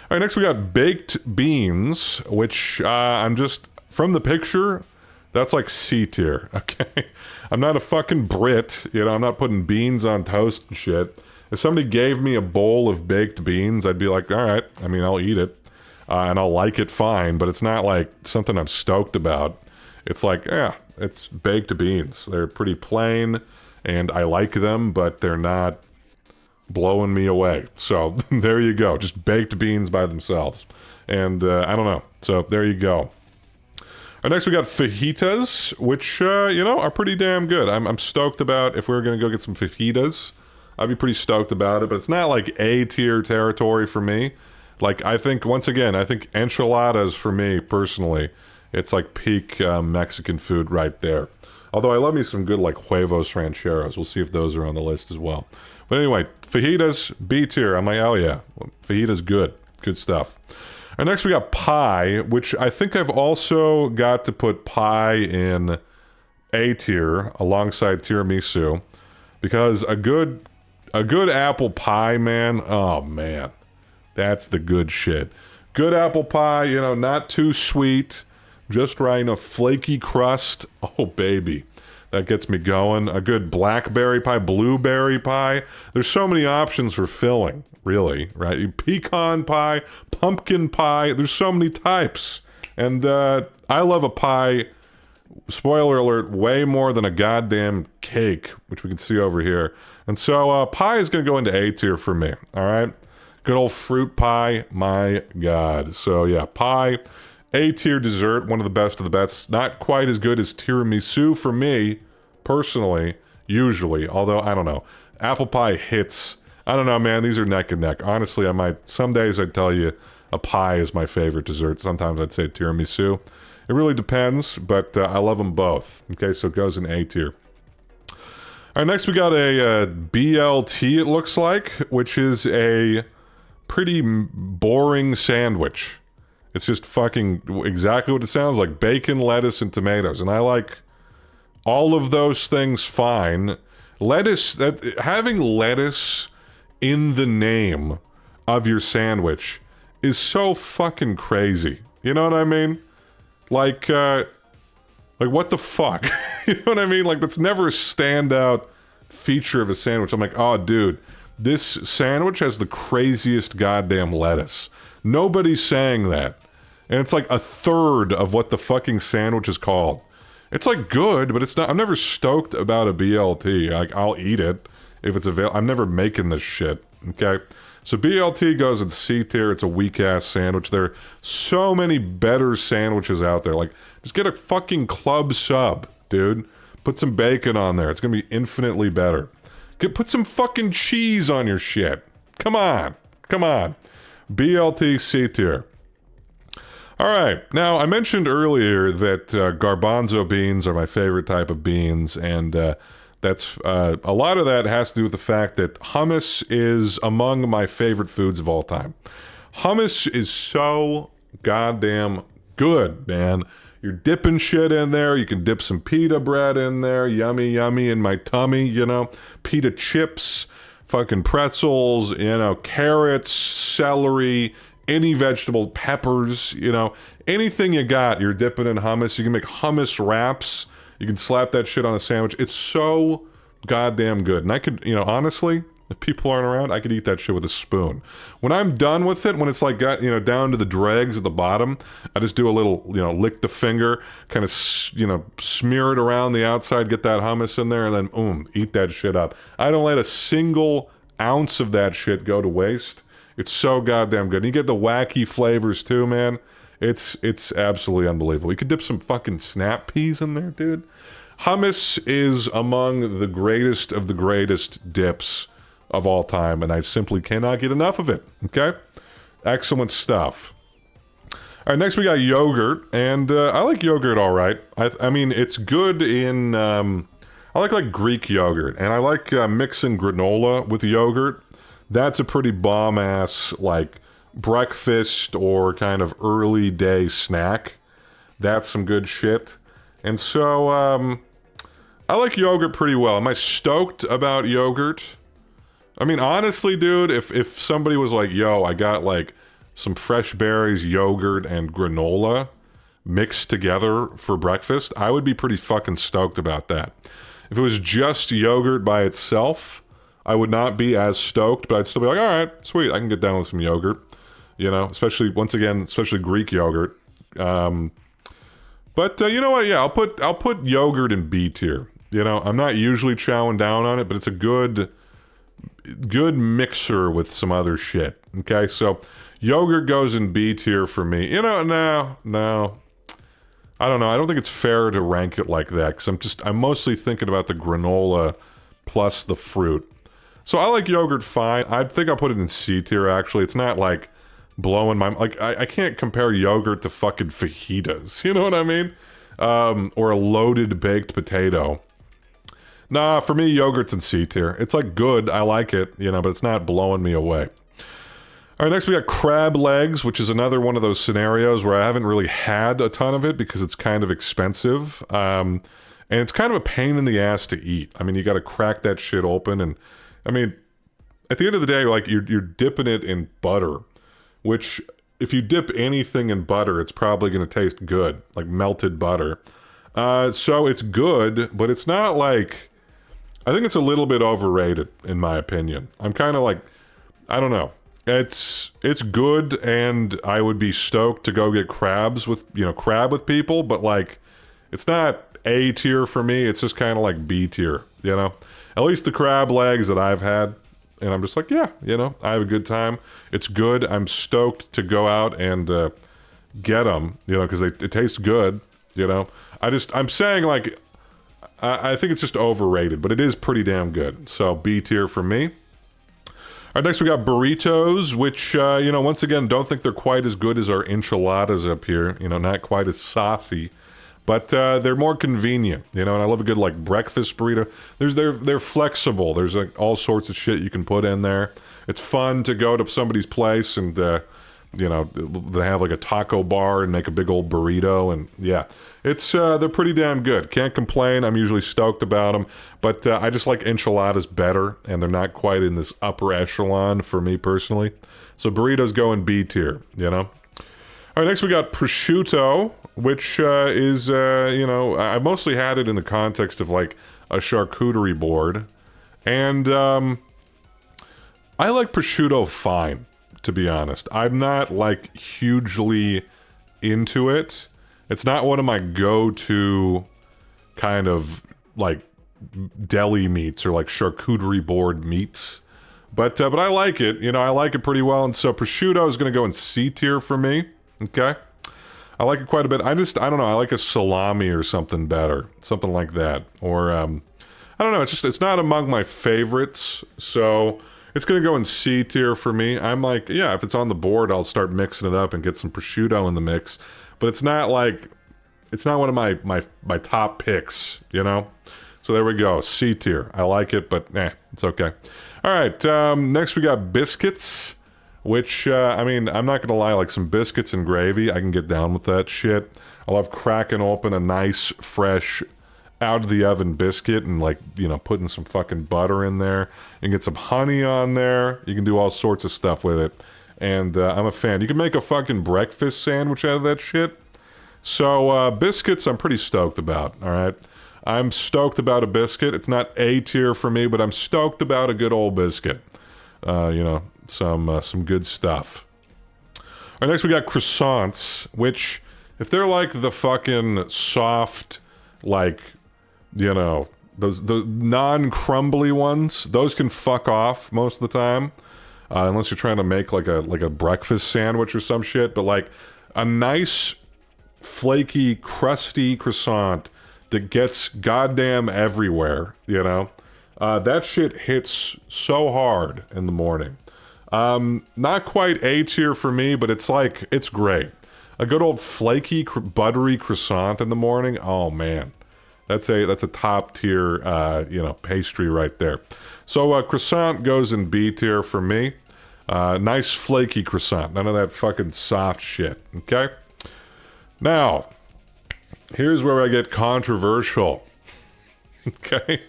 All right, next we got baked beans, which I'm just, from the picture, that's like C tier, okay? I'm not a fucking Brit, you know, I'm not putting beans on toast and shit. If somebody gave me a bowl of baked beans, I'd be like, all right, I mean, I'll eat it, and I'll like it fine, but it's not like something I'm stoked about. It's like, yeah, it's baked beans. They're pretty plain, and I like them, but they're not blowing me away. So there you go, just baked beans by themselves. And I don't know, so there you go. Next we got fajitas, which you know, are pretty damn good. I'm stoked about. If we were gonna go get some fajitas, I'd be pretty stoked about it, but it's not like A tier territory for me. Like, I think, once again, I think enchiladas for me personally, it's like peak Mexican food right there. Although I love me some good like huevos rancheros. We'll see if those are on the list as well. But anyway, fajitas, B tier. I'm like, oh yeah, fajitas good. Good stuff. And next we got pie, which I think I've also got to put pie in A tier alongside tiramisu. Because a good apple pie, man, oh man, that's the good shit. Good apple pie, you know, not too sweet, just right, you know, flaky crust. Oh baby, that gets me going. A good blackberry pie, blueberry pie. There's so many options for filling, really, right? Pecan pie, pumpkin pie. There's so many types, and I love a pie. Spoiler alert, way more than a goddamn cake, which we can see over here. And so pie is going to go into A tier for me, all right? Good old fruit pie, my God. So yeah, pie, A tier dessert, one of the best of the best. Not quite as good as tiramisu for me, personally, usually. Although, I don't know. Apple pie hits. I don't know, man. These are neck and neck. Honestly, I might, some days I'd tell you a pie is my favorite dessert. Sometimes I'd say tiramisu. It really depends, but I love them both. Okay, so it goes in A tier. All right, next we got a BLT, it looks like, which is a pretty boring sandwich. It's just fucking exactly what it sounds like. Bacon, lettuce, and tomatoes. And I like all of those things fine. Having lettuce in the name of your sandwich is so fucking crazy. You know what I mean? Like what the fuck? You know what I mean? Like, that's never a standout feature of a sandwich. I'm like, oh, dude, this sandwich has the craziest goddamn lettuce. Nobody's saying that. And it's like a third of what the fucking sandwich is called. It's like good, but it's not. I'm never stoked about a BLT. Like, I'll eat it if it's available. I'm never making this shit. Okay? So BLT goes in C tier. It's a weak-ass sandwich. There are so many better sandwiches out there. Like, just get a fucking club sub, dude. Put some bacon on there. It's gonna be infinitely better. Put some fucking cheese on your shit. Come on. Come on. BLT C tier. Alright, now I mentioned earlier that garbanzo beans are my favorite type of beans, and that's a lot of that has to do with the fact that hummus is among my favorite foods of all time. Hummus is so goddamn good, man. You're dipping shit in there. You can dip some pita bread in there. Yummy, yummy in my tummy, you know. Pita chips, fucking pretzels, you know, carrots, celery, any vegetable, peppers, you know. Anything you got, you're dipping in hummus. You can make hummus wraps. You can slap that shit on a sandwich. It's so goddamn good. And I could, you know, honestly, if people aren't around, I could eat that shit with a spoon. When I'm done with it, when it's like got, you know, down to the dregs at the bottom, I just do a little, you know, lick the finger, kind of, you know, smear it around the outside, get that hummus in there, and then, eat that shit up. I don't let a single ounce of that shit go to waste. It's so goddamn good. And you get the wacky flavors too, man. It's absolutely unbelievable. You could dip some fucking snap peas in there, dude. Hummus is among the greatest of the greatest dips of all time, and I simply cannot get enough of it. Okay? Excellent stuff. All right, next we got yogurt, and I like yogurt all right. I mean, it's good in... I like Greek yogurt, and I like mixing granola with yogurt. That's a pretty bomb-ass, like, breakfast or kind of early day snack. That's some good shit. And so, I like yogurt pretty well. Am I stoked about yogurt? I mean, honestly, dude, if somebody was like, yo, I got, like, some fresh berries, yogurt, and granola mixed together for breakfast, I would be pretty fucking stoked about that. If it was just yogurt by itself, I would not be as stoked, but I'd still be like, all right, sweet, I can get down with some yogurt. You know, especially Greek yogurt. But you know what? Yeah, I'll put yogurt in B tier. You know, I'm not usually chowing down on it, but it's a good mixer with some other shit. Okay, so yogurt goes in B tier for me. You know, no. I don't know. I don't think it's fair to rank it like that because I'm mostly thinking about the granola plus the fruit. So I like yogurt fine. I think I'll put it in C tier actually. It's not like blowing my... Like, I can't compare yogurt to fucking fajitas. You know what I mean? Or a loaded baked potato. Nah, for me, yogurt's in C tier. It's like good. I like it, you know, but it's not blowing me away. All right, next we got crab legs, which is another one of those scenarios where I haven't really had a ton of it because it's kind of expensive. And it's kind of a pain in the ass to eat. I mean, you got to crack that shit open. And, I mean, at the end of the day, like, you're dipping it in butter, which, if you dip anything in butter, it's probably going to taste good, like melted butter. So it's good, but it's not like... I think it's a little bit overrated, in my opinion. I'm kind of like... I don't know. It's good, and I would be stoked to go get crab with people, but like, it's not A tier for me, it's just kind of like B tier, you know? At least the crab legs that I've had, and I'm just like, yeah, you know, I have a good time. It's good, I'm stoked to go out and get them, you know, because it tastes good, you know? I'm saying, like, I think it's just overrated, but it is pretty damn good. So, B tier for me. All right, next we got burritos, which, you know, once again, don't think they're quite as good as our enchiladas up here. You know, not quite as saucy, but they're more convenient, you know, and I love a good, like, breakfast burrito. They're flexible. There's, like, all sorts of shit you can put in there. It's fun to go to somebody's place and, you know, they have, like, a taco bar and make a big old burrito, and, yeah. They're pretty damn good. Can't complain. I'm usually stoked about them. But I just like enchiladas better, and they're not quite in this upper echelon for me personally. So burritos go in B tier, you know? All right, next we got prosciutto, which is, you know, I mostly had it in the context of, like, a charcuterie board. And I like prosciutto fine, to be honest. I'm not, like, hugely into it. It's not one of my go-to kind of, like, deli meats or, like, charcuterie board meats. But I like it. You know, I like it pretty well. And so prosciutto is going to go in C tier for me. Okay? I like it quite a bit. I don't know. I like a salami or something better. Something like that. Or, I don't know. It's not among my favorites. So it's going to go in C tier for me. I'm like, yeah, if it's on the board, I'll start mixing it up and get some prosciutto in the mix. But it's not like, it's not one of my top picks, you know? So there we go, C tier. I like it, but it's okay. All right, next we got biscuits, which, I mean, I'm not gonna lie, like some biscuits and gravy, I can get down with that shit. I love cracking open a nice, fresh, out of the oven biscuit and, like, you know, putting some fucking butter in there and get some honey on there. You can do all sorts of stuff with it. And I'm a fan. You can make a fucking breakfast sandwich out of that shit. So biscuits I'm pretty stoked about, all right? I'm stoked about a biscuit. It's not A tier for me, but I'm stoked about a good old biscuit. You know, some good stuff. All right, next we got croissants, which, if they're like the fucking soft, like, you know, the non-crumbly ones, those can fuck off most of the time. Unless you're trying to make like a breakfast sandwich or some shit, but like a nice, flaky, crusty croissant that gets goddamn everywhere, you know? That shit hits so hard in the morning. Not quite A tier for me, but it's like, it's great. A good old flaky, buttery croissant in the morning, oh man. That's a top tier, you know, pastry right there. So croissant goes in B tier for me. Nice flaky croissant. None of that fucking soft shit. Okay? Now, here's where I get controversial. Okay?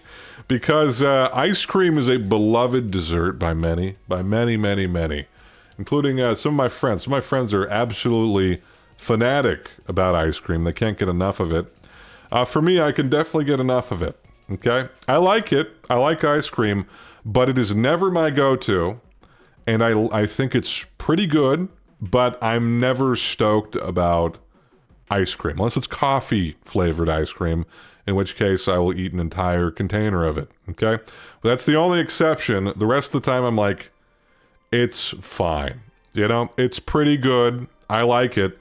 Because ice cream is a beloved dessert by many. including some of my friends. Some of my friends are absolutely fanatic about ice cream. They can't get enough of it. For me, I can definitely get enough of it. Okay? I like it. I like ice cream, but it is never my go-to. And I think it's pretty good, but I'm never stoked about ice cream. Unless it's coffee-flavored ice cream, in which case I will eat an entire container of it. Okay? But that's the only exception. The rest of the time, I'm like, it's fine. You know? It's pretty good. I like it.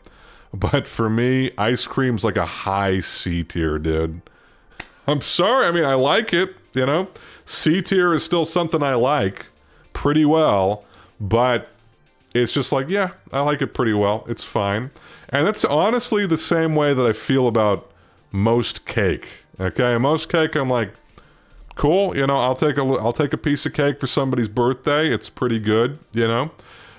But for me, ice cream's like a high C tier, dude. I'm sorry. I mean, I like it, you know? C tier is still something I like pretty well, but it's just like, yeah, I like it pretty well. It's fine. And that's honestly the same way that I feel about most cake. Okay? Most cake, I'm like, cool, you know, I'll take a piece of cake for somebody's birthday. It's pretty good, you know?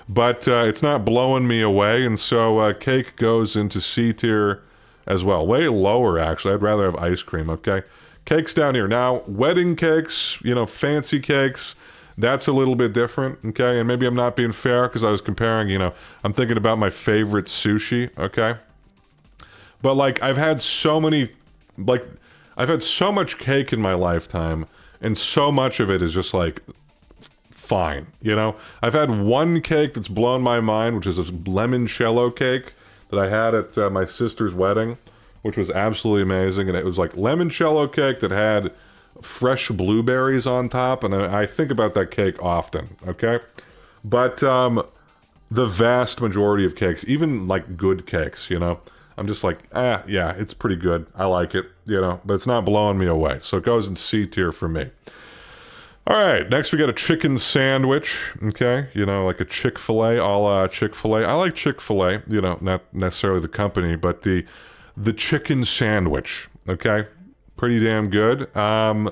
But it's not blowing me away, and so cake goes into C tier as well. Way lower, actually. I'd rather have ice cream, okay? Cake's down here. Now, wedding cakes, you know, fancy cakes, that's a little bit different, okay? And maybe I'm not being fair because I was comparing, you know, I'm thinking about my favorite sushi, okay? But, like, I've had so much cake in my lifetime, and so much of it is just, like, fine, you know? I've had one cake that's blown my mind, which is this limoncello cake that I had at my sister's wedding, which was absolutely amazing. And it was like limoncello cake that had fresh blueberries on top, and I think about that cake often, okay? But the vast majority of cakes, even like good cakes, you know, I'm just like, yeah, it's pretty good. I like it, you know, but it's not blowing me away. So it goes in C tier for me. All right, next we got a chicken sandwich, okay? You know, like a Chick-fil-A, a la Chick-fil-A. I like Chick-fil-A, you know, not necessarily the company, but the chicken sandwich, okay? Pretty damn good. And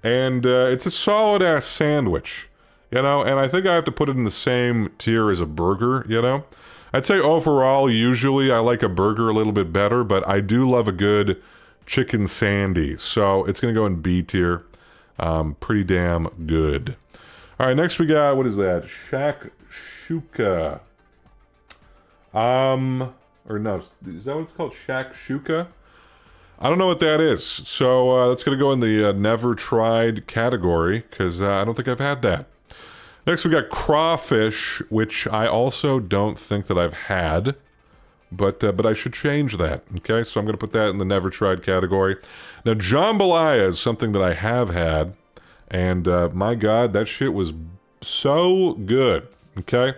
it's a solid-ass sandwich, you know? And I think I have to put it in the same tier as a burger, you know? I'd say overall, usually I like a burger a little bit better, but I do love a good chicken sandy. So it's going to go in B tier. Pretty damn good. All right, next we got, what is that? Shakshuka. Or no, is that what it's called? Shakshuka? I don't know what that is. So that's going to go in the never tried category, because I don't think I've had that. Next we got crawfish, which I also don't think that I've had. But I should change that, okay? So I'm going to put that in the never tried category. Now, jambalaya is something that I have had, and my God, that shit was so good, okay?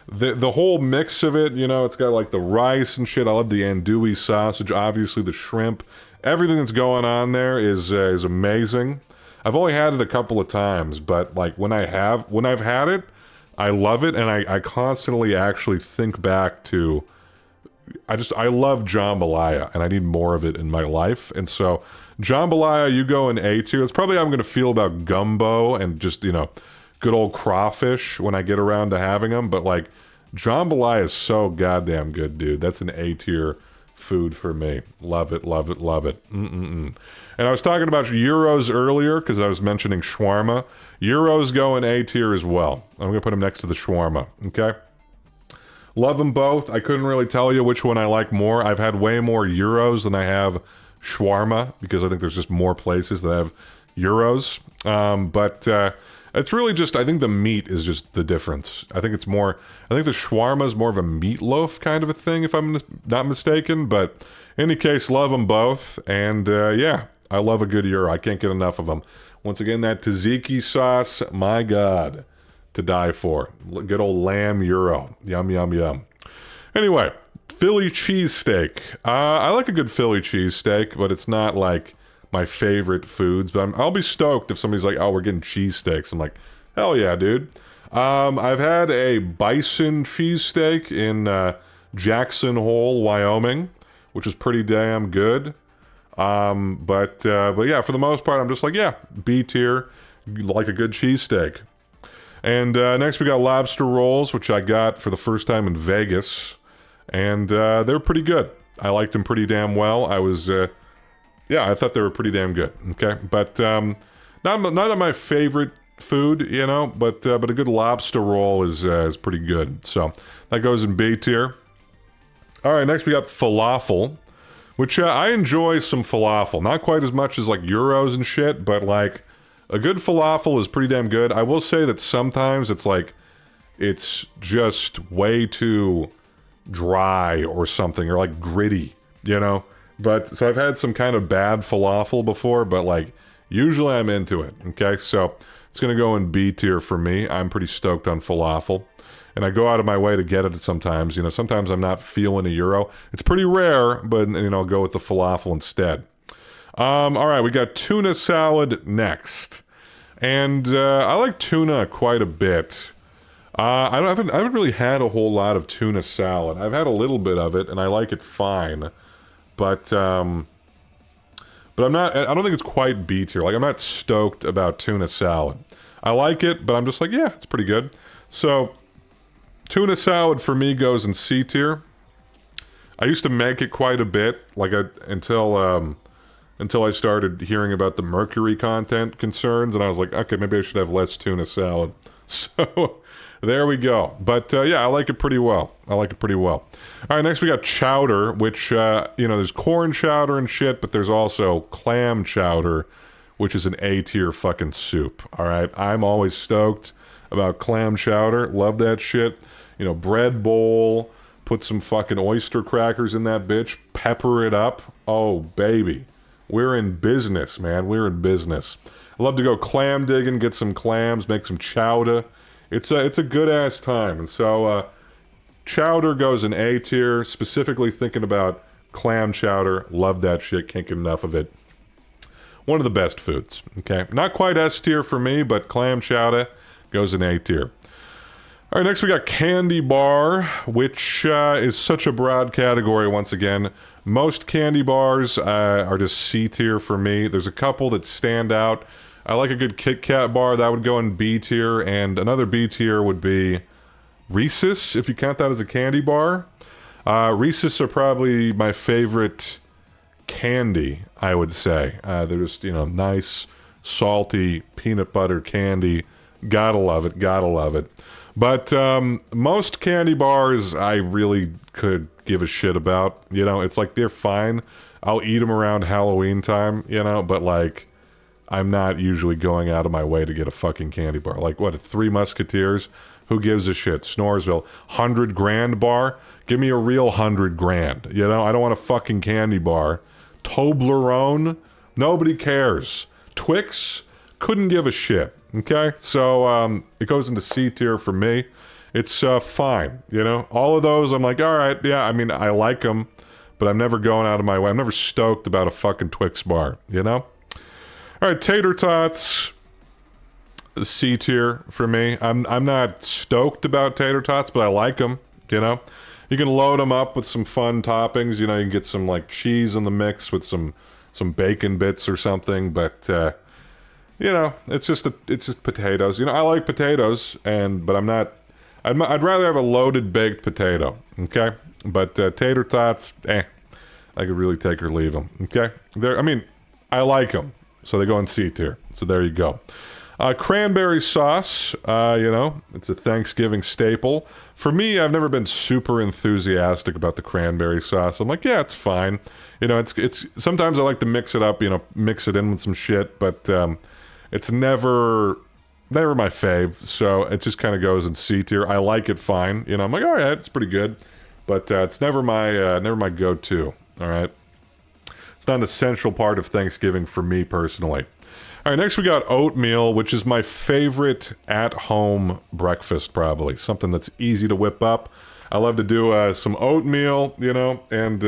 The whole mix of it, you know, it's got like the rice and shit. I love the andouille sausage, obviously the shrimp. Everything that's going on there is amazing. I've only had it a couple of times, but like when I've had it, I love it, and I constantly actually think back to... I love jambalaya, and I need more of it in my life. And so, jambalaya, you go in A tier. That's probably how I'm going to feel about gumbo and just, you know, good old crawfish when I get around to having them. But, like, jambalaya is so goddamn good, dude. That's an A tier food for me. Love it, love it, love it. And I was talking about gyros earlier because I was mentioning shawarma. Gyros go in A tier as well. I'm going to put them next to the shawarma, okay? Love them both. I couldn't really tell you which one I like more. I've had way more gyros than I have shawarma because I think there's just more places that have gyros. But it's really just, I think the meat is just the difference. I think the shawarma is more of a meatloaf kind of a thing, if I'm not mistaken. But in any case, love them both. And yeah, I love a good gyro. I can't get enough of them. Once again, that tzatziki sauce, my God, to die for. Good old lamb gyro. Yum, yum, yum. Anyway, Philly cheesesteak. I like a good Philly cheesesteak, but it's not like my favorite foods. But I'll be stoked if somebody's like, oh, we're getting cheesesteaks. I'm like, hell yeah, dude. I've had a bison cheesesteak in Jackson Hole, Wyoming, which is pretty damn good. But yeah, for the most part, I'm just like, yeah, B tier, like a good cheesesteak. And next we got lobster rolls, which I got for the first time in Vegas. And they're pretty good. I liked them pretty damn well. I thought they were pretty damn good. Okay, but not my favorite food, you know, but a good lobster roll is pretty good. So that goes in B tier. All right, next we got falafel, which I enjoy some falafel. Not quite as much as like gyros and shit, but like a good falafel is pretty damn good. I will say that sometimes it's like it's just way too dry or something, or like gritty, you know. But so I've had some kind of bad falafel before, but like usually I'm into it. Okay, so it's gonna go in B tier for me. I'm pretty stoked on falafel, and I go out of my way to get it sometimes. You know, sometimes I'm not feeling a gyro. It's pretty rare, but you know, I'll go with the falafel instead. All right, we got tuna salad next, and I like tuna quite a bit. I haven't really had a whole lot of tuna salad. I've had a little bit of it, and I like it fine, but I'm not. I don't think it's quite B tier. Like I'm not stoked about tuna salad. I like it, but I'm just like, yeah, it's pretty good. So tuna salad for me goes in C tier. I used to make it quite a bit, like until I started hearing about the mercury content concerns, and I was like, okay, maybe I should have less tuna salad. So there we go. But yeah, I like it pretty well. All right, next we got chowder, which, you know, there's corn chowder and shit, but there's also clam chowder, which is an A tier fucking soup. All right, I'm always stoked about clam chowder. Love that shit. You know, bread bowl, put some fucking oyster crackers in that bitch, pepper it up. Oh, baby. We're in business, man. We're in business. I love to go clam digging, get some clams, make some chowder. It's a good-ass time. And so, chowder goes in A tier, specifically thinking about clam chowder. Love that shit. Can't get enough of it. One of the best foods, okay? Not quite S tier for me, but clam chowder goes in A tier. All right, next we got candy bar, which is such a broad category once again. Most candy bars are just C tier for me. There's a couple that stand out. I like a good Kit Kat bar. That would go in B tier. And another B tier would be Reese's, if you count that as a candy bar. Reese's are probably my favorite candy, I would say. They're just, you know, nice, salty peanut butter candy. Gotta love it, gotta love it. But most candy bars I really could give a shit about. You know, it's like they're fine. I'll eat them around Halloween time, you know, but like I'm not usually going out of my way to get a fucking candy bar. Like, what, Three Musketeers? Who gives a shit? Snoresville. 100 grand bar? Give me a real 100 grand. You know, I don't want a fucking candy bar. Toblerone? Nobody cares. Twix? Couldn't give a shit. Okay? So, it goes into C tier for me. It's fine. You know? All of those, I'm like, alright, yeah, I mean, I like them, but I'm never going out of my way. I'm never stoked about a fucking Twix bar. You know? Alright, tater tots, C tier for me. I'm not stoked about tater tots, but I like them, you know? You can load them up with some fun toppings, you know, you can get some, like, cheese in the mix with some bacon bits or something, but, you know, it's just potatoes. You know, I like potatoes, but I'm not... I'd rather have a loaded baked potato, okay? But tater tots, I could really take or leave them, okay? I mean, I like them. So they go in C tier. So there you go. Cranberry sauce, you know, it's a Thanksgiving staple. For me, I've never been super enthusiastic about the cranberry sauce. I'm like, yeah, it's fine. You know, it's sometimes I like to mix it up, you know, mix it in with some shit, but it's never my fave. So it just kind of goes in C tier. I like it fine. You know, I'm like, all right, it's pretty good, but it's never my go-to. All right. It's not an essential part of Thanksgiving for me personally. All right, next we got oatmeal, which is my favorite at-home breakfast, probably. Something that's easy to whip up. I love to do some oatmeal, you know, and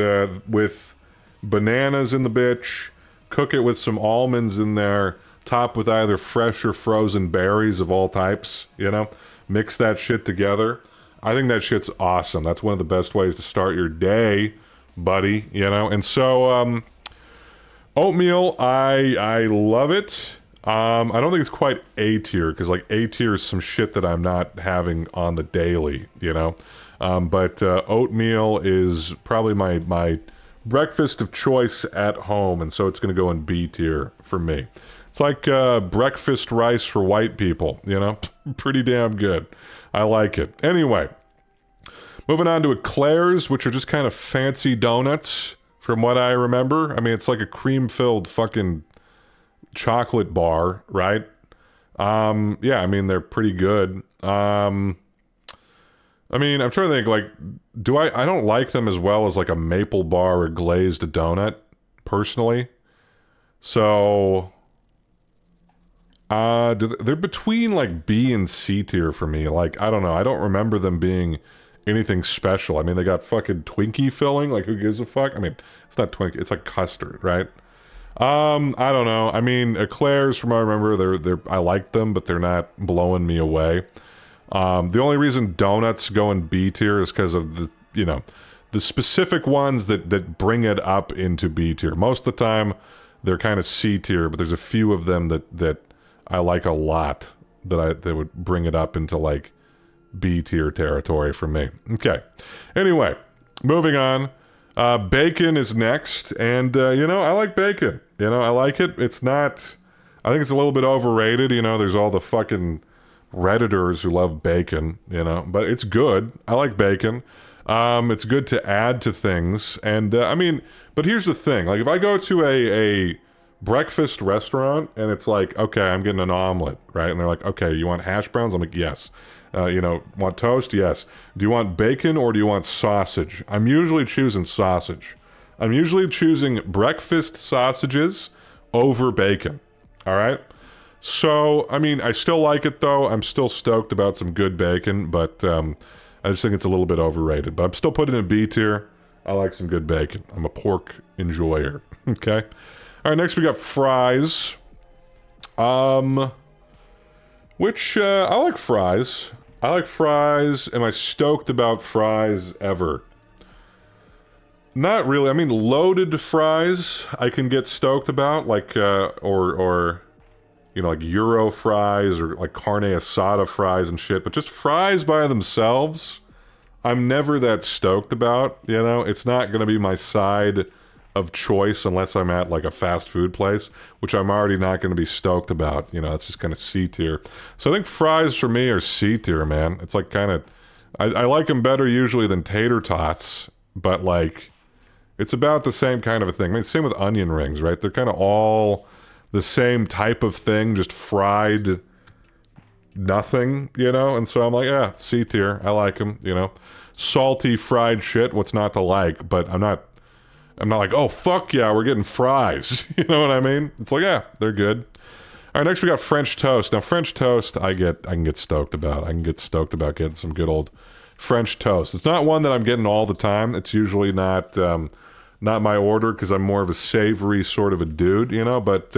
with bananas in the bitch, cook it with some almonds in there, top with either fresh or frozen berries of all types, you know, mix that shit together. I think that shit's awesome. That's one of the best ways to start your day, buddy, you know, and so, oatmeal, I love it. I don't think it's quite A tier, because like A tier is some shit that I'm not having on the daily, you know. But oatmeal is probably my breakfast of choice at home, and so it's going to go in B tier for me. It's like breakfast rice for white people, you know? Pretty damn good. I like it. Anyway, moving on to eclairs, which are just kind of fancy donuts, from what I remember. I mean, it's like a cream-filled fucking chocolate bar, right? Yeah, I mean, they're pretty good. I mean, I'm trying to think, like, I don't like them as well as like a maple bar or glazed donut, personally. So, they're between like B and C tier for me. Like, I don't know. I don't remember them being anything special. I mean, they got fucking Twinkie filling. Like, who gives a fuck? I mean, it's not Twinkie. It's like custard, right? I don't know. I mean, eclairs, from what I remember, I like them, but they're not blowing me away. The only reason donuts go in B tier is because of the specific ones that bring it up into B tier. Most of the time, they're kind of C tier, but there's a few of them that I like a lot that would bring it up into like B tier territory for me. Okay. Anyway, moving on. Bacon is next, and I like bacon. I like it. It's not. I think it's a little bit overrated. There's all the fucking Redditors who love bacon. But it's good. I like bacon. It's good to add to things, and I mean, but here's the thing. Like, if I go to a breakfast restaurant and it's like, okay, I'm getting an omelet, right? And they're like, okay, you want hash browns? I'm like, yes. Want toast? Yes. Do you want bacon or do you want sausage? I'm usually choosing sausage. I'm usually choosing breakfast sausages over bacon. All right? So, I mean, I still like it, though. I'm still stoked about some good bacon, but I just think it's a little bit overrated. But I'm still putting it in B tier. I like some good bacon. I'm a pork enjoyer. Okay? All right, next we got fries. Which, I like fries. I like fries. Am I stoked about fries ever? Not really. I mean, loaded fries I can get stoked about, like, or like Euro fries or like carne asada fries and shit. But just fries by themselves, I'm never that stoked about. It's not going to be my side of choice unless I'm at like a fast food place, which I'm already not going to be stoked about. It's just kind of C tier. So I think fries for me are C tier, man. It's like kind of, I like them better usually than tater tots, but like, it's about the same kind of a thing. I mean, same with onion rings, right? They're kind of all the same type of thing, just fried nothing, and so I'm like, yeah, C tier. I like them, salty fried shit. What's not to like? But I'm not like, oh, fuck yeah, we're getting fries. You know what I mean? It's like, yeah, they're good. All right, next we got French toast. Now, French toast, I can get stoked about. I can get stoked about getting some good old French toast. It's not one that I'm getting all the time. It's usually not my order because I'm more of a savory sort of a dude, but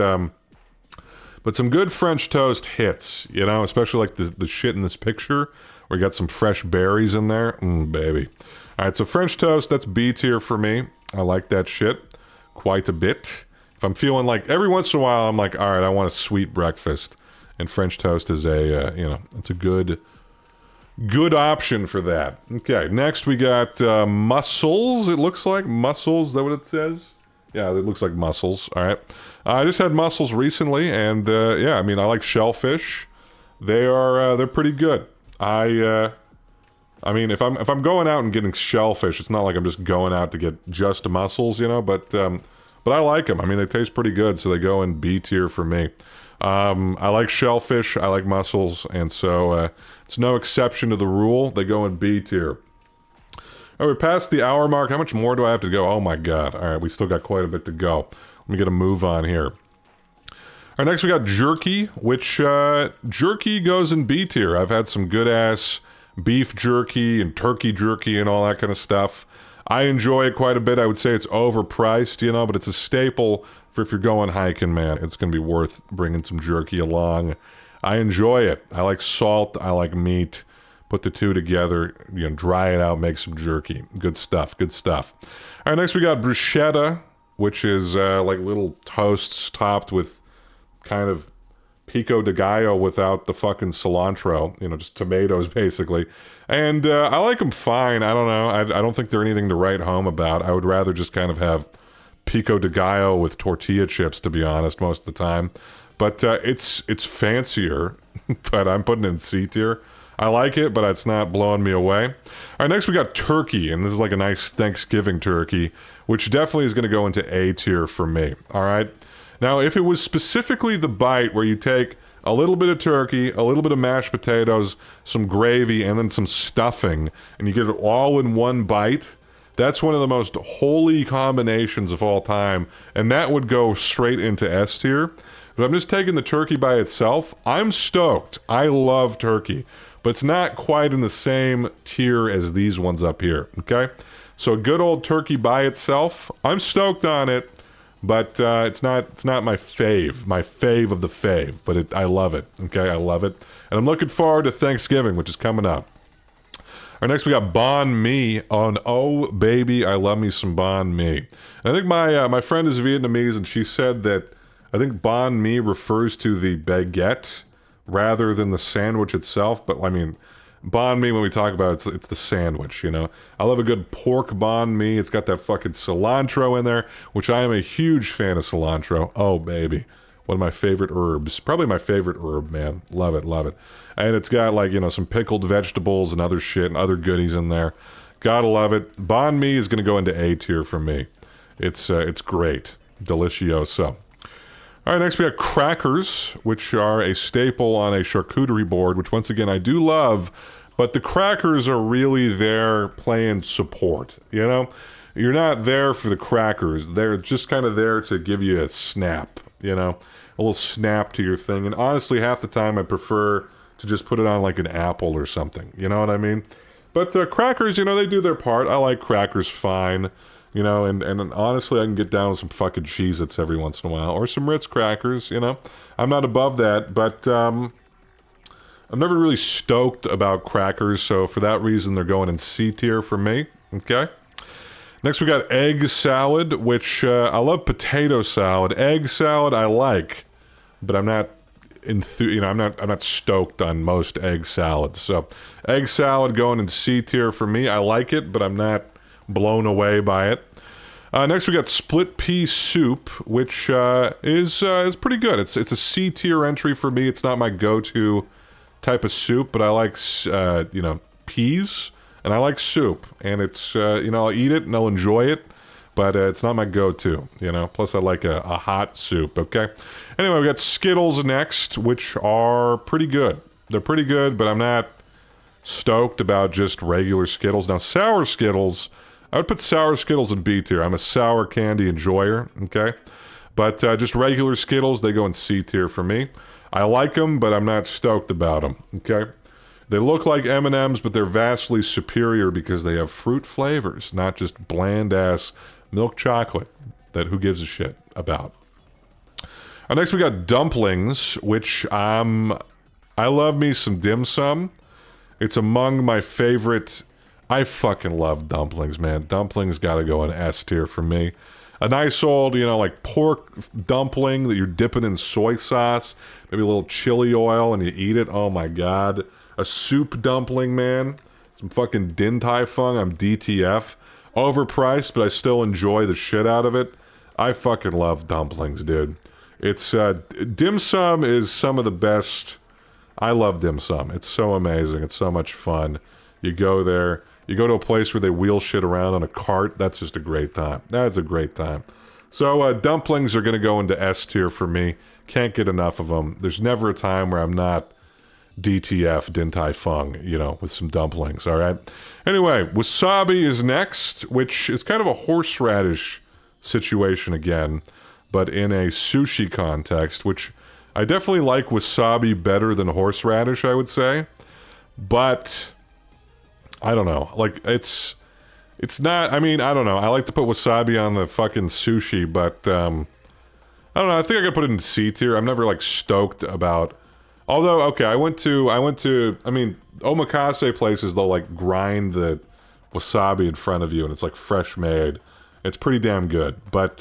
some good French toast hits, especially like the shit in this picture where you got some fresh berries in there. Baby. All right, so French toast, that's B tier for me. I like that shit quite a bit. If I'm feeling like, every once in a while, I'm like, all right, I want a sweet breakfast. And French toast is it's a good option for that. Okay, next we got mussels. It looks like mussels. Is that what it says? Yeah, it looks like mussels. All right. I just had mussels recently, and yeah, I mean, I like shellfish. They're pretty good. I mean, if I'm going out and getting shellfish, it's not like I'm just going out to get just mussels, but I like them. I mean, they taste pretty good, so they go in B tier for me. I like shellfish, I like mussels, and so it's no exception to the rule. They go in B tier. All right, we're past the hour mark. How much more do I have to go? Oh my god. All right, we still got quite a bit to go. Let me get a move on here. All right, next we got jerky, which jerky goes in B tier. I've had some good-ass beef jerky and turkey jerky and all that kind of stuff. I enjoy it quite a bit. I would say it's overpriced, but it's a staple for if you're going hiking, man. It's going to be worth bringing some jerky along. I enjoy it. I like salt. I like meat. Put the two together, dry it out, make some jerky. Good stuff, good stuff. All right, next we got bruschetta, which is like little toasts topped with kind of pico de gallo without the fucking cilantro, just tomatoes basically. And I like them fine. I don't know. I don't think they're anything to write home about. I would rather just kind of have pico de gallo with tortilla chips, to be honest, most of the time. But it's fancier, but I'm putting it in C tier. I like it, but it's not blowing me away. All right, next we got turkey, and this is like a nice Thanksgiving turkey, which definitely is going to go into A tier for me, all right? Now, if it was specifically the bite where you take a little bit of turkey, a little bit of mashed potatoes, some gravy, and then some stuffing, and you get it all in one bite, that's one of the most holy combinations of all time, and that would go straight into S tier. But I'm just taking the turkey by itself. I'm stoked. I love turkey. But it's not quite in the same tier as these ones up here, okay? So a good old turkey by itself, I'm stoked on it, but it's not my fave of the fave, but I love it, okay? I love it. And I'm looking forward to Thanksgiving, which is coming up. All right, next we got banh mi. Oh, baby, I love me some banh mi. And I think my friend is Vietnamese, and she said that I think banh mi refers to the baguette rather than the sandwich itself, but I mean, banh mi, when we talk about it, it's the sandwich, you know? I love a good pork banh mi. It's got that fucking cilantro in there, which I am a huge fan of cilantro. Oh, baby. One of my favorite herbs. Probably my favorite herb, man. Love it, love it. And it's got, like, you know, some pickled vegetables and other shit and other goodies in there. Gotta love it. Banh mi is gonna go into A tier for me. It's great. Delicioso. All right, next we got crackers, which are a staple on a charcuterie board, which once again I do love, but the crackers are really there playing support, you know? You're not there for the crackers. They're just kind of there to give you a snap, you know? A little snap to your thing. And honestly, half the time I prefer to just put it on like an apple or something, you know what I mean? But crackers, you know, they do their part. I like crackers fine. You know, and honestly, I can get down with some fucking Cheez-Its every once in a while. Or some Ritz crackers, you know. I'm not above that, but I'm never really stoked about crackers, so for that reason, they're going in C tier for me, okay? Next, we got egg salad, which I love potato salad. Egg salad, I like, but I'm not I'm not stoked on most egg salads. So, egg salad going in C tier for me. I like it, but I'm not blown away by it. Next we got split pea soup, which is pretty good. It's a C tier entry for me. It's not my go-to type of soup, but I like you know, peas, and I like soup, and it's you know, I'll eat it and I'll enjoy it, but it's not my go-to, you know. Plus I like a hot soup. Okay. Anyway, we got Skittles next, which are pretty good. They're pretty good, but I'm not stoked about just regular Skittles. Now sour Skittles, I would put sour Skittles in B tier. I'm a sour candy enjoyer, okay? But just regular Skittles, they go in C tier for me. I like them, but I'm not stoked about them, okay? They look like M&Ms, but they're vastly superior because they have fruit flavors, not just bland-ass milk chocolate that who gives a shit about. Next, we got dumplings, which I love me some dim sum. It's among my favorite. I fucking love dumplings, man. Dumplings gotta go in S tier for me. A nice old, you know, like pork dumpling that you're dipping in soy sauce, maybe a little chili oil, and you eat it. Oh my god. A soup dumpling, man. Some fucking Din Tai Fung. I'm DTF. Overpriced, but I still enjoy the shit out of it. I fucking love dumplings, dude. It's, dim sum is some of the best. I love dim sum. It's so amazing. It's so much fun. You go there. You go to a place where they wheel shit around on a cart. That's just a great time. That's a great time. So dumplings are going to go into S tier for me. Can't get enough of them. There's never a time where I'm not DTF, Din Tai Fung, you know, with some dumplings, all right? Anyway, wasabi is next, which is kind of a horseradish situation again, but in a sushi context, which I definitely like wasabi better than horseradish, I would say. But I don't know. Like, it's not, I mean, I don't know. I like to put wasabi on the fucking sushi, but I don't know. I think I gotta put it in C tier. I'm never like stoked about. Although, okay, I went to, I mean, omakase places, they'll like grind the wasabi in front of you and it's like fresh made. It's pretty damn good. But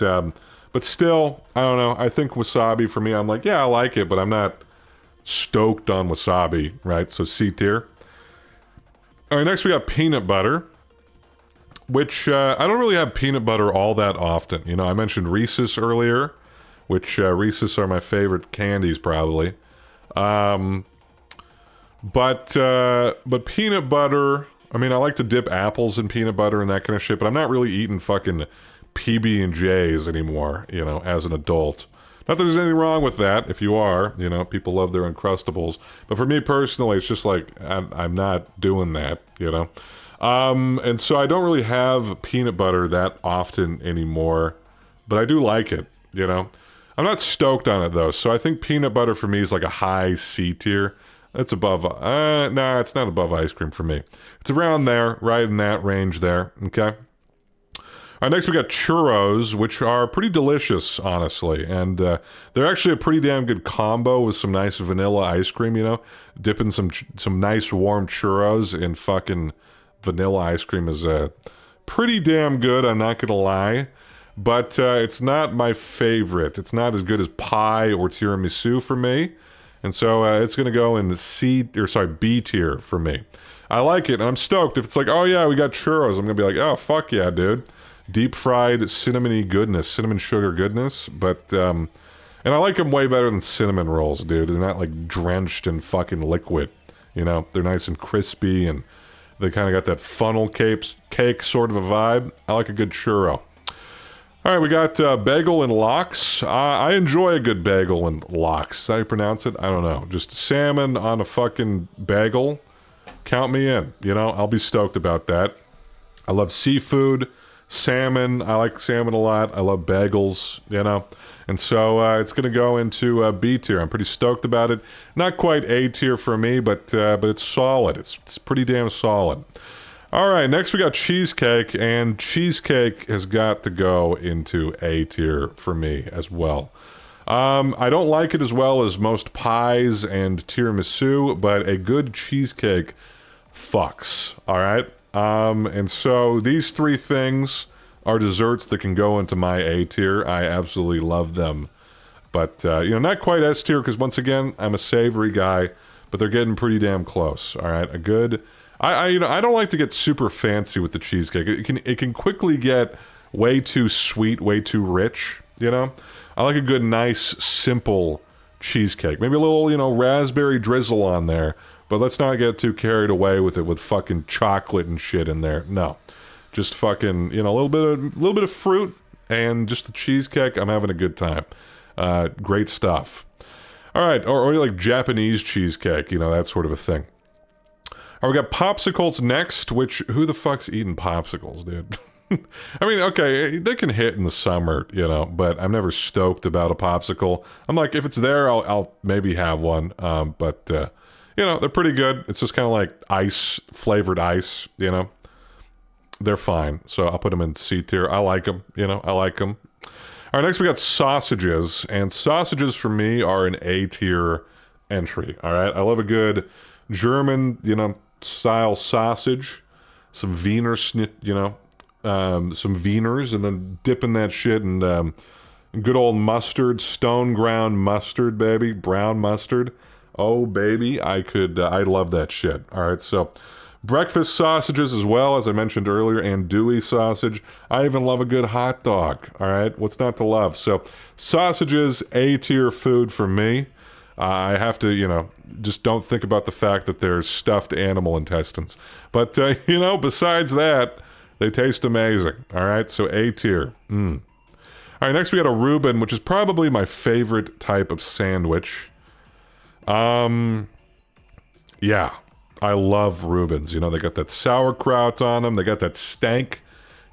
still, I don't know. I think wasabi for me, I'm like, yeah, I like it, but I'm not stoked on wasabi, right? So C tier. All right, next we got peanut butter, which I don't really have peanut butter all that often. You know, I mentioned Reese's earlier, which Reese's are my favorite candies probably. But peanut butter, I mean, I like to dip apples in peanut butter and that kind of shit, but I'm not really eating fucking PB&Js anymore, you know, as an adult. Not that there's anything wrong with that, if you are, you know, people love their Uncrustables. But for me personally, it's just like, I'm not doing that, you know. And so I don't really have peanut butter that often anymore, but I do like it, you know. I'm not stoked on it, though, so I think peanut butter for me is like a high C tier. It's above, nah, it's not above ice cream for me. It's around there, right in that range there, okay? All right, next we got churros, which are pretty delicious, honestly. And they're actually a pretty damn good combo with some nice vanilla ice cream, you know? Dipping some nice warm churros in fucking vanilla ice cream is pretty damn good, I'm not gonna lie. But it's not my favorite. It's not as good as pie or tiramisu for me. And so it's going to go in the B tier for me. I like it, and I'm stoked. If it's like, oh yeah, we got churros, I'm going to be like, oh, fuck yeah, dude. Deep fried cinnamon sugar goodness. But, and I like them way better than cinnamon rolls, dude. They're not like drenched in fucking liquid. You know, they're nice and crispy, and they kind of got that funnel cake sort of a vibe. I like a good churro. All right, we got bagel and lox. I enjoy a good bagel and lox. Is that how you pronounce it? I don't know. Just salmon on a fucking bagel. Count me in. You know, I'll be stoked about that. I love seafood, salmon. I like salmon a lot. I love bagels, you know. And so it's going to go into B tier. I'm pretty stoked about it. Not quite A tier for me, but it's solid. It's pretty damn solid. All right, next we got cheesecake, and cheesecake has got to go into A tier for me as well. I don't like it as well as most pies and tiramisu, but a good cheesecake fucks, all right? And so these three things are desserts that can go into my A tier. I absolutely love them. But, you know, not quite S tier, because once again, I'm a savory guy, but they're getting pretty damn close, all right? A good... you know, I don't like to get super fancy with the cheesecake. It can quickly get way too sweet, way too rich, you know? I like a good, nice, simple cheesecake. Maybe a little, you know, raspberry drizzle on there, but let's not get too carried away with it with fucking chocolate and shit in there. No. Just fucking, you know, a little bit of fruit and just the cheesecake. I'm having a good time. Great stuff. All right, or like Japanese cheesecake, you know, that sort of a thing. All right, we got popsicles next, which, who the fuck's eating popsicles, dude? I mean, okay, they can hit in the summer, you know, but I'm never stoked about a popsicle. I'm like, if it's there, I'll maybe have one, but, you know, they're pretty good. It's just kind of like ice, flavored ice, you know? They're fine, so I'll put them in C tier. I like them, you know, I like them. All right, next we got sausages, and sausages for me are an A tier entry, all right? I love a good German, you know, style sausage, some Wiener snit, you know, some Wieners, and then dipping that shit in good old mustard, stone ground mustard, baby, brown mustard. Oh, baby, I love that shit. All right, so breakfast sausages as well, as I mentioned earlier, andouille sausage. I even love a good hot dog. All right, what's not to love? So sausages, A tier food for me. I have to, you know, just don't think about the fact that there's stuffed animal intestines. But, you know, besides that, they taste amazing. All right, so A tier. All right, next we got a Reuben, which is probably my favorite type of sandwich. Yeah, I love Reubens. You know, they got that sauerkraut on them. They got that stank,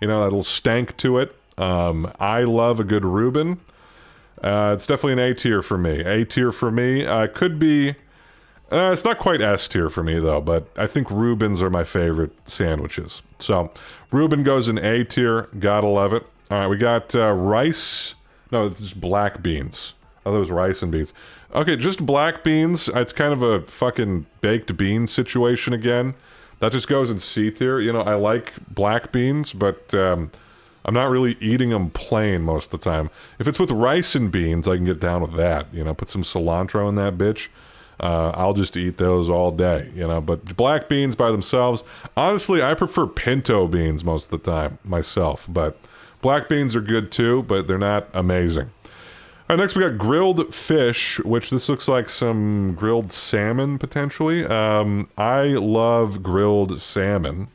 you know, that little stank to it. I love a good Reuben. It's definitely an A tier for me. A tier for me. Could be... it's not quite S tier for me, though, but I think Reubens are my favorite sandwiches. So, Reuben goes in A tier. Gotta love it. All right, we got rice. No, it's just black beans. Oh, that was rice and beans. Okay, just black beans. It's kind of a fucking baked bean situation again. That just goes in C tier. You know, I like black beans, but... I'm not really eating them plain most of the time. If it's with rice and beans, I can get down with that. You know, put some cilantro in that bitch. I'll just eat those all day, you know. But black beans by themselves, honestly, I prefer pinto beans most of the time myself. But black beans are good too, but they're not amazing. All right, next we got grilled fish, which this looks like some grilled salmon, potentially. I love grilled salmon.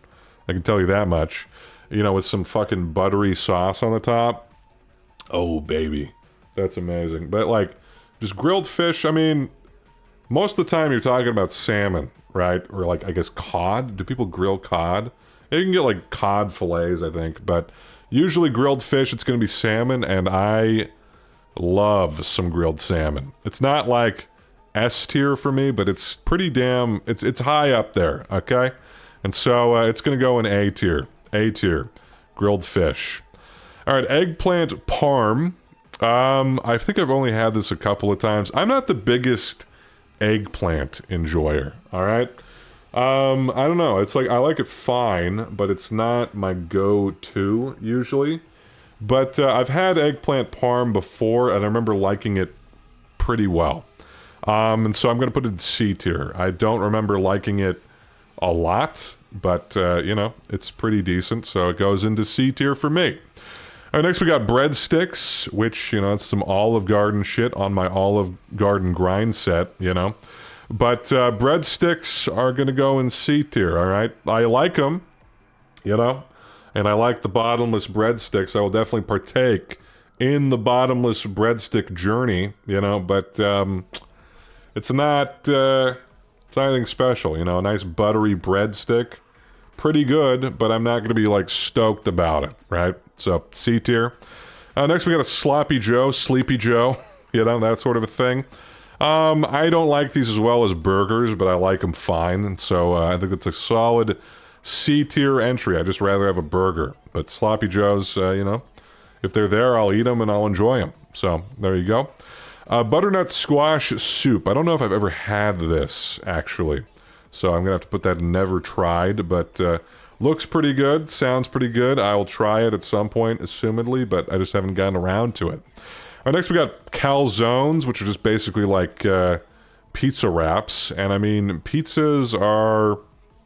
I can tell you that much. You know, with some fucking buttery sauce on the top. Oh, baby. That's amazing. But, like, just grilled fish, I mean, most of the time you're talking about salmon, right? Or, like, I guess cod. Do people grill cod? Yeah, you can get, like, cod fillets, I think. But usually grilled fish, it's going to be salmon, and I love some grilled salmon. It's not like S tier for me, but it's pretty damn, it's high up there, okay? And so it's gonna go in A tier. A tier. Grilled fish. Alright, eggplant parm. I think I've only had this a couple of times. I'm not the biggest eggplant enjoyer, alright? I don't know, it's like, I like it fine, but it's not my go-to, usually. But I've had eggplant parm before, and I remember liking it pretty well. And so I'm going to put it in C tier. I don't remember liking it a lot, but, you know, it's pretty decent, so it goes into C tier for me. All right, next we got breadsticks, which, you know, it's some Olive Garden shit on my Olive Garden grind set, you know. But breadsticks are going to go in C tier, all right? I like them, you know. And I like the bottomless breadsticks. I will definitely partake in the bottomless breadstick journey, you know, but it's not anything special, you know. A nice buttery breadstick, pretty good, but I'm not going to be, like, stoked about it, right? So, C tier. Next we got a Sloppy Joe, Sleepy Joe, you know, that sort of a thing. I don't like these as well as burgers, but I like them fine, and so I think it's a solid C tier entry. I just rather have a burger. But Sloppy Joes, you know, if they're there, I'll eat them and I'll enjoy them. So, there you go. Butternut squash soup. I don't know if I've ever had this, actually. So, I'm going to have to put that in never tried, but looks pretty good, sounds pretty good. I will try it at some point, assumedly, but I just haven't gotten around to it. All right, next we got calzones, which are just basically like pizza wraps. And I mean, pizzas are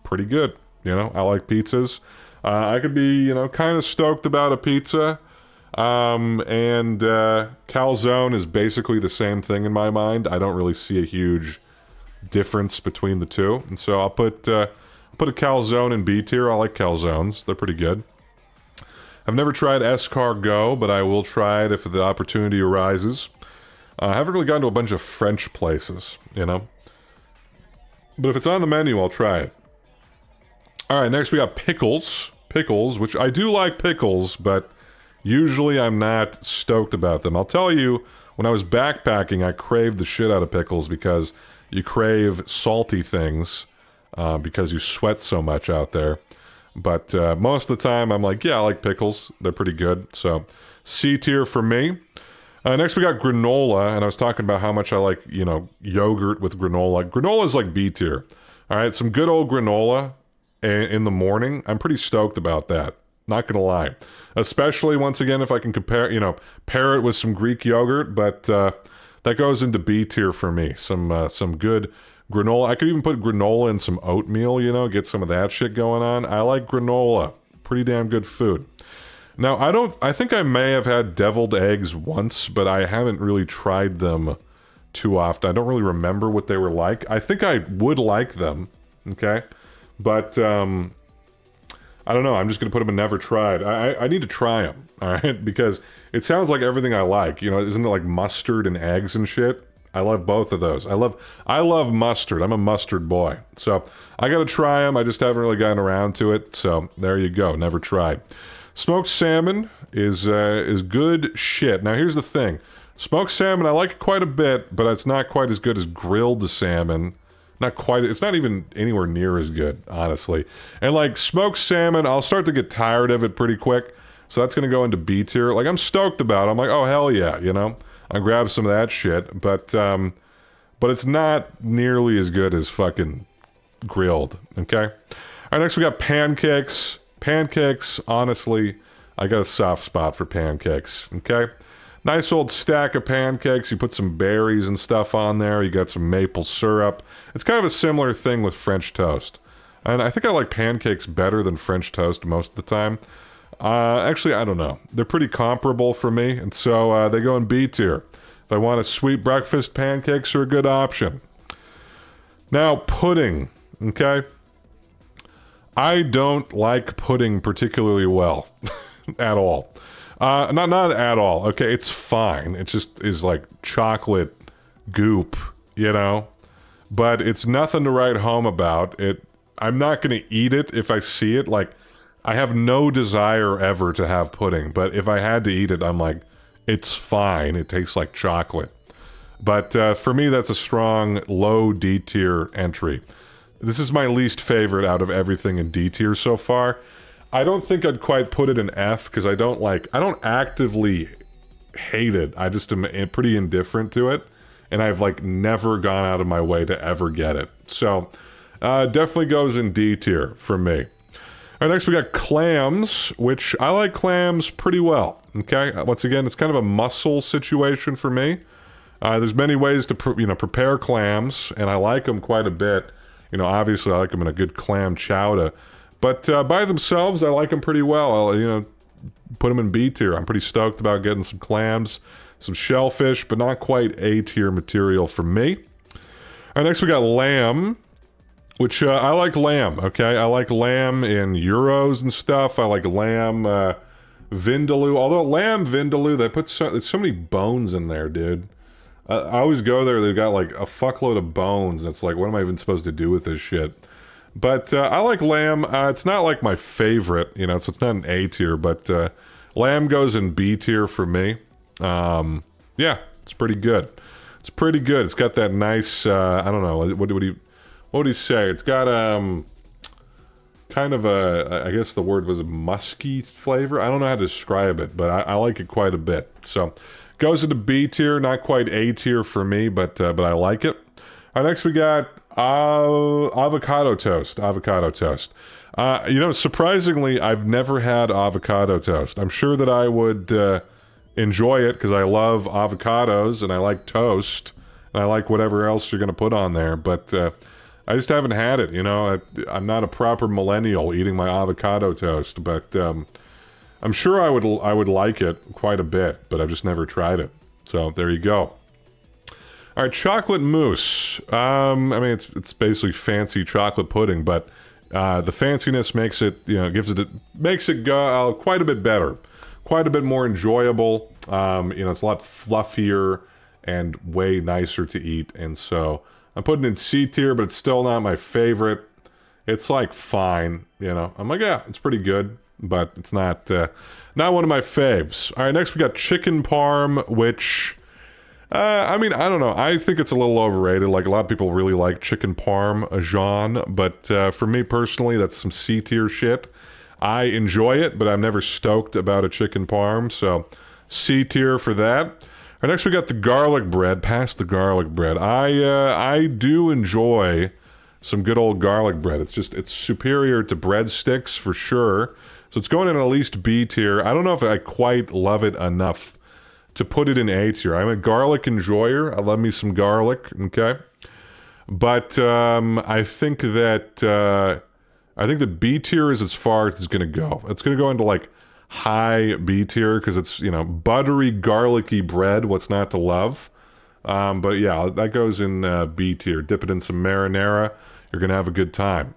pretty good. You know, I like pizzas. I could be, you know, kind of stoked about a pizza. And calzone is basically the same thing in my mind. I don't really see a huge difference between the two. And so I'll put a calzone in B tier. I like calzones. They're pretty good. I've never tried escargot, but I will try it if the opportunity arises. I haven't really gone to a bunch of French places, you know. But if it's on the menu, I'll try it. Alright, next we got pickles. Pickles, which I do like pickles, but usually I'm not stoked about them. I'll tell you, when I was backpacking, I craved the shit out of pickles because you crave salty things because you sweat so much out there. But most of the time, I'm like, yeah, I like pickles. They're pretty good. So, C tier for me. Next, we got granola, and I was talking about how much I like, you know, yogurt with granola. Granola is like B tier. All right, some good old granola in the morning. I'm pretty stoked about that. Not gonna lie. Especially, once again, if I can compare, you know, pair it with some Greek yogurt, but that goes into B tier for me. Some good granola. I could even put granola in some oatmeal, you know, get some of that shit going on. I like granola. Pretty damn good food. Now, I think I may have had deviled eggs once, but I haven't really tried them too often. I don't really remember what they were like. I think I would like them, okay? But, I don't know. I'm just going to put them in never tried. I need to try them, all right? Because it sounds like everything I like. You know, isn't it like mustard and eggs and shit? I love both of those. I love mustard. I'm a mustard boy. So, I got to try them. I just haven't really gotten around to it. So, there you go. Never tried. Smoked salmon is good shit. Now, here's the thing. Smoked salmon, I like it quite a bit, but it's not quite as good as grilled salmon. Not quite. It's not even anywhere near as good, honestly. And, like, smoked salmon, I'll start to get tired of it pretty quick. So that's going to go into B tier. Like, I'm stoked about it. I'm like, oh, hell yeah, you know? I'll grab some of that shit. But it's not nearly as good as fucking grilled, okay? All right, next we got pancakes. Pancakes, honestly, I got a soft spot for pancakes, okay? Nice old stack of pancakes. You put some berries and stuff on there. You got some maple syrup. It's kind of a similar thing with French toast. And I think I like pancakes better than French toast most of the time. Actually, I don't know. They're pretty comparable for me, and so they go in B tier. If I want a sweet breakfast, pancakes are a good option. Now, pudding, okay? I don't like pudding particularly well at all. Not at all, okay? It's fine. It just is like chocolate goop, you know? But it's nothing to write home about. I'm not going to eat it if I see it. Like, I have no desire ever to have pudding, but if I had to eat it, I'm like, it's fine. It tastes like chocolate. But for me, that's a strong low D tier entry. This is my least favorite out of everything in D tier so far. I don't think I'd quite put it in F because I don't actively hate it. I just am pretty indifferent to it. And I've like never gone out of my way to ever get it. So definitely goes in D tier for me. All right, next we got clams, which I like clams pretty well. Okay, once again, it's kind of a muscle situation for me. There's many ways to prepare clams, and I like them quite a bit. You know, obviously I like them in a good clam chowder, but by themselves I like them pretty well. I'll, put them in B tier. I'm pretty stoked about getting some clams, some shellfish, but not quite A tier material for me. All right, next we got lamb, which I like lamb. Okay, I like lamb in euros and stuff. I like lamb vindaloo. Although lamb vindaloo, they put there's so many bones in there, dude. I always go there, they've got like a fuckload of bones. It's like, what am I even supposed to do with this shit? But I like lamb. It's not like my favorite, so it's not an A tier, but lamb goes in B tier for me. Yeah, it's pretty good. It's pretty good. It's got that nice, I don't know, what would he say? It's got kind of I guess the word was a musky flavor. I don't know how to describe it, but I like it quite a bit. So goes into B tier, not quite A tier for me, but I like it. All right, next we got avocado toast. Avocado toast. Surprisingly, I've never had avocado toast. I'm sure that I would enjoy it because I love avocados and I like toast and I like whatever else you're going to put on there, but I just haven't had it. I'm not a proper millennial eating my avocado toast, but I'm sure I would like it quite a bit, but I've just never tried it. So there you go. All right, chocolate mousse. It's basically fancy chocolate pudding, but the fanciness makes it, makes it go quite a bit better, quite a bit more enjoyable. It's a lot fluffier and way nicer to eat, and so I'm putting it in C tier, but it's still not my favorite. It's like fine, I'm like, yeah, it's pretty good, but it's not one of my faves. All right, next we got chicken parm, which I don't know. I think it's a little overrated. Like, a lot of people really like chicken parmesan, but for me personally, that's some C tier shit. I enjoy it, but I'm never stoked about a chicken parm, so C tier for that. All right, next we got the garlic bread. Past the garlic bread. I do enjoy some good old garlic bread. It's superior to breadsticks for sure. So it's going in at least B tier. I don't know if I quite love it enough to put it in A tier. I'm a garlic enjoyer. I love me some garlic, okay? But I think that B tier is as far as it's going to go. It's going to go into like high B tier because it's, buttery, garlicky bread. What's not to love? But yeah, that goes in B tier. Dip it in some marinara. You're going to have a good time.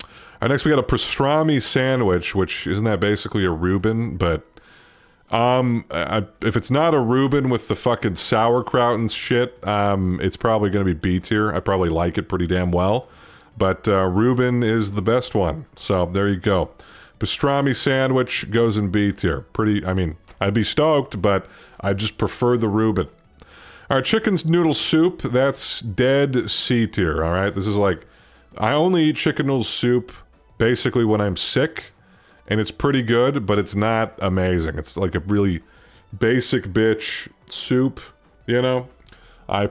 All right, next we got a pastrami sandwich, which isn't that basically a Reuben, but if it's not a Reuben with the fucking sauerkraut and shit, it's probably going to be B tier. I probably like it pretty damn well, but Reuben is the best one. So there you go. Pastrami sandwich goes in B tier. I'd be stoked, but I just prefer the Reuben. All right, chicken noodle soup, that's dead C tier, all right? This is like, I only eat chicken noodle soup basically when I'm sick, and it's pretty good, but it's not amazing. It's like a really basic bitch soup, I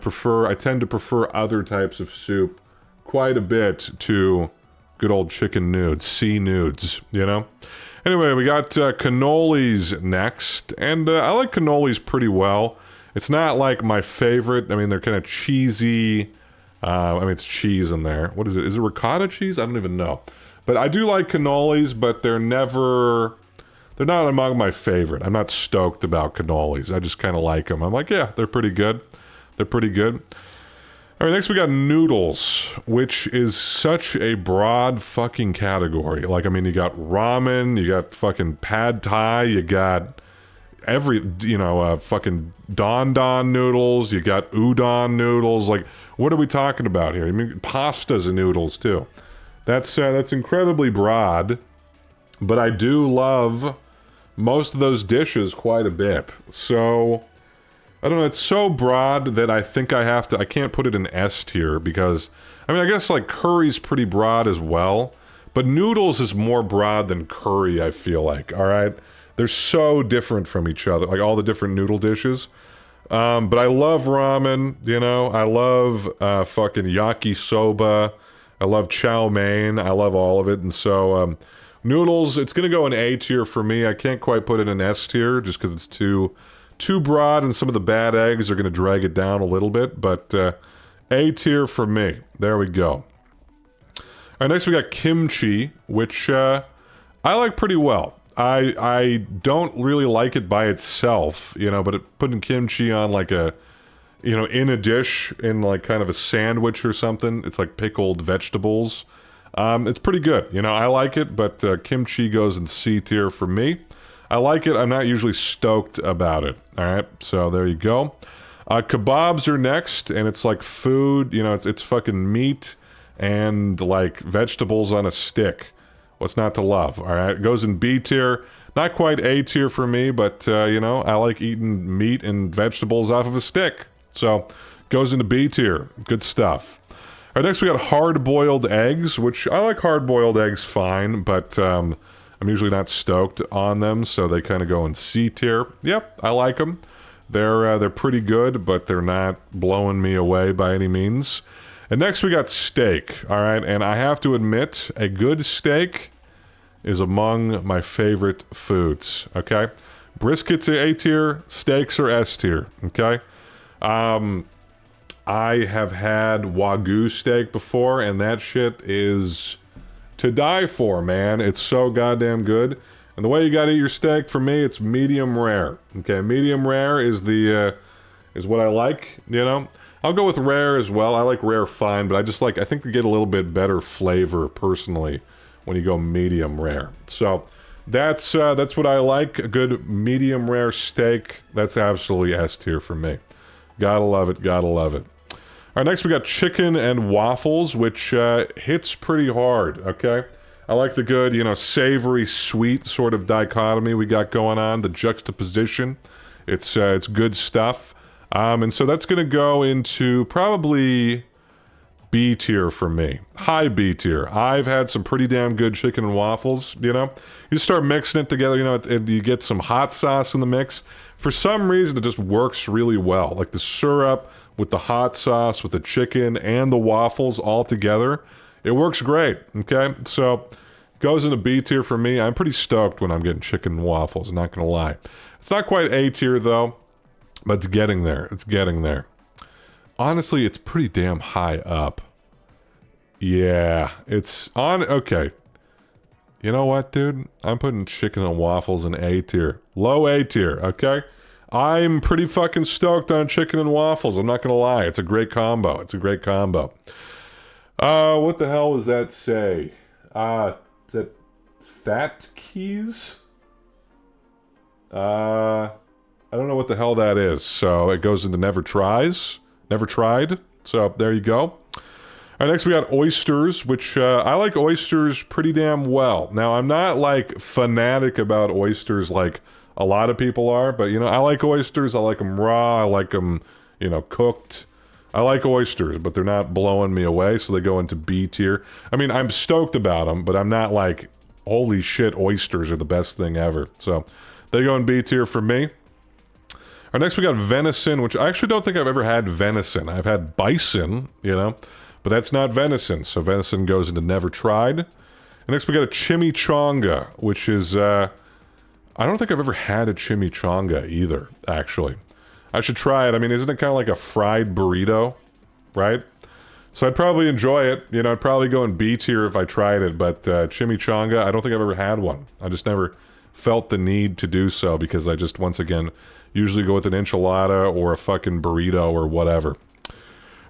tend to prefer other types of soup quite a bit to good old chicken nudes, sea nudes, Anyway, we got cannolis next, and I like cannolis pretty well. It's not like my favorite. They're kind of cheesy. It's cheese in there. What is it? Is it ricotta cheese? I don't even know. But I do like cannolis, but they're never they're not among my favorite. I'm not stoked about cannolis. I just kind of like them. I'm like, yeah, they're pretty good. They're pretty good. All right, next we got noodles, which is such a broad fucking category. Like, I mean, you got ramen, you got fucking pad thai, you got fucking don noodles, you got udon noodles. Like, what are we talking about here? I mean, pastas and noodles too. That's incredibly broad, but I do love most of those dishes quite a bit. So I don't know, it's so broad that I think I can't put it in S tier because, I mean, I guess like curry's pretty broad as well, but noodles is more broad than curry, I feel like, all right? They're so different from each other, like all the different noodle dishes. But I love ramen, you know, I love fucking yakisoba, I love chow mein, I love all of it, and so noodles, it's gonna go in A tier for me. I can't quite put it in S tier just because it's too broad, and some of the bad eggs are going to drag it down a little bit, but A tier for me. There we go. All right, next we got kimchi, which I like pretty well. I don't really like it by itself, you know, but putting kimchi on like a, you know, in a dish, in like kind of a sandwich or something, it's like pickled vegetables. It's pretty good, you know, I like it, but kimchi goes in C tier for me. I like it. I'm not usually stoked about it. All right, so there you go. Kebabs are next, and it's like food. You know, it's fucking meat and like vegetables on a stick. What's not to love? All right, it goes in B tier. Not quite A tier for me, but you know, I like eating meat and vegetables off of a stick. So goes into B tier. Good stuff. All right, next we got hard-boiled eggs, which I like hard-boiled eggs fine, but I'm usually not stoked on them, so they kind of go in C tier. Yep, I like them. They're pretty good, but they're not blowing me away by any means. And next we got steak, all right? And I have to admit, a good steak is among my favorite foods, okay? Briskets are A tier, steaks are S tier, okay? I have had Wagyu steak before, and that shit is to die for, man. It's so goddamn good. And the way you gotta eat your steak, for me, it's medium rare. Okay, medium rare is is what I like, you know? I'll go with rare as well. I like rare fine, but I think you get a little bit better flavor, personally, when you go medium rare. So, that's what I like. A good medium rare steak, that's absolutely S tier for me. Gotta love it, gotta love it. All right, next we got chicken and waffles, which hits pretty hard, okay? I like the good, you know, savory, sweet sort of dichotomy we got going on, the juxtaposition. It's good stuff. And so that's going to go into probably B tier for me. High B tier. I've had some pretty damn good chicken and waffles, you know? You start mixing it together, you know, and you get some hot sauce in the mix. For some reason, it just works really well. Like the syrup with the hot sauce, with the chicken, and the waffles all together. It works great, okay? So, goes into B tier for me. I'm pretty stoked when I'm getting chicken and waffles, not gonna lie. It's not quite A tier, though, but it's getting there. It's getting there. Honestly, it's pretty damn high up. Yeah, it's on... Okay. You know what, dude? I'm putting chicken and waffles in A tier. Low A tier, okay? I'm pretty fucking stoked on chicken and waffles. I'm not gonna lie. It's a great combo. It's a great combo. What the hell does that say? Is that Fat Keys? I don't know what the hell that is. So it goes into Never Tries. Never Tried. So there you go. All right, next we got oysters, which I like oysters pretty damn well. Now, I'm not like fanatic about oysters like a lot of people are, but you know, I like oysters. I like them raw. I like them, you know, cooked. I like oysters, but they're not blowing me away, so they go into B tier. I mean, I'm stoked about them, but I'm not like, holy shit, oysters are the best thing ever. So they go in B tier for me. Our next we got venison, which I actually don't think I've ever had venison. I've had bison, you know, but that's not venison. So venison goes into Never Tried. And next we got a chimichanga, which is, I don't think I've ever had a chimichanga either, actually. I should try it. I mean, isn't it kind of like a fried burrito, right? So I'd probably enjoy it. You know, I'd probably go in B tier if I tried it, but chimichanga, I don't think I've ever had one. I just never felt the need to do so because I just, once again, usually go with an enchilada or a fucking burrito or whatever.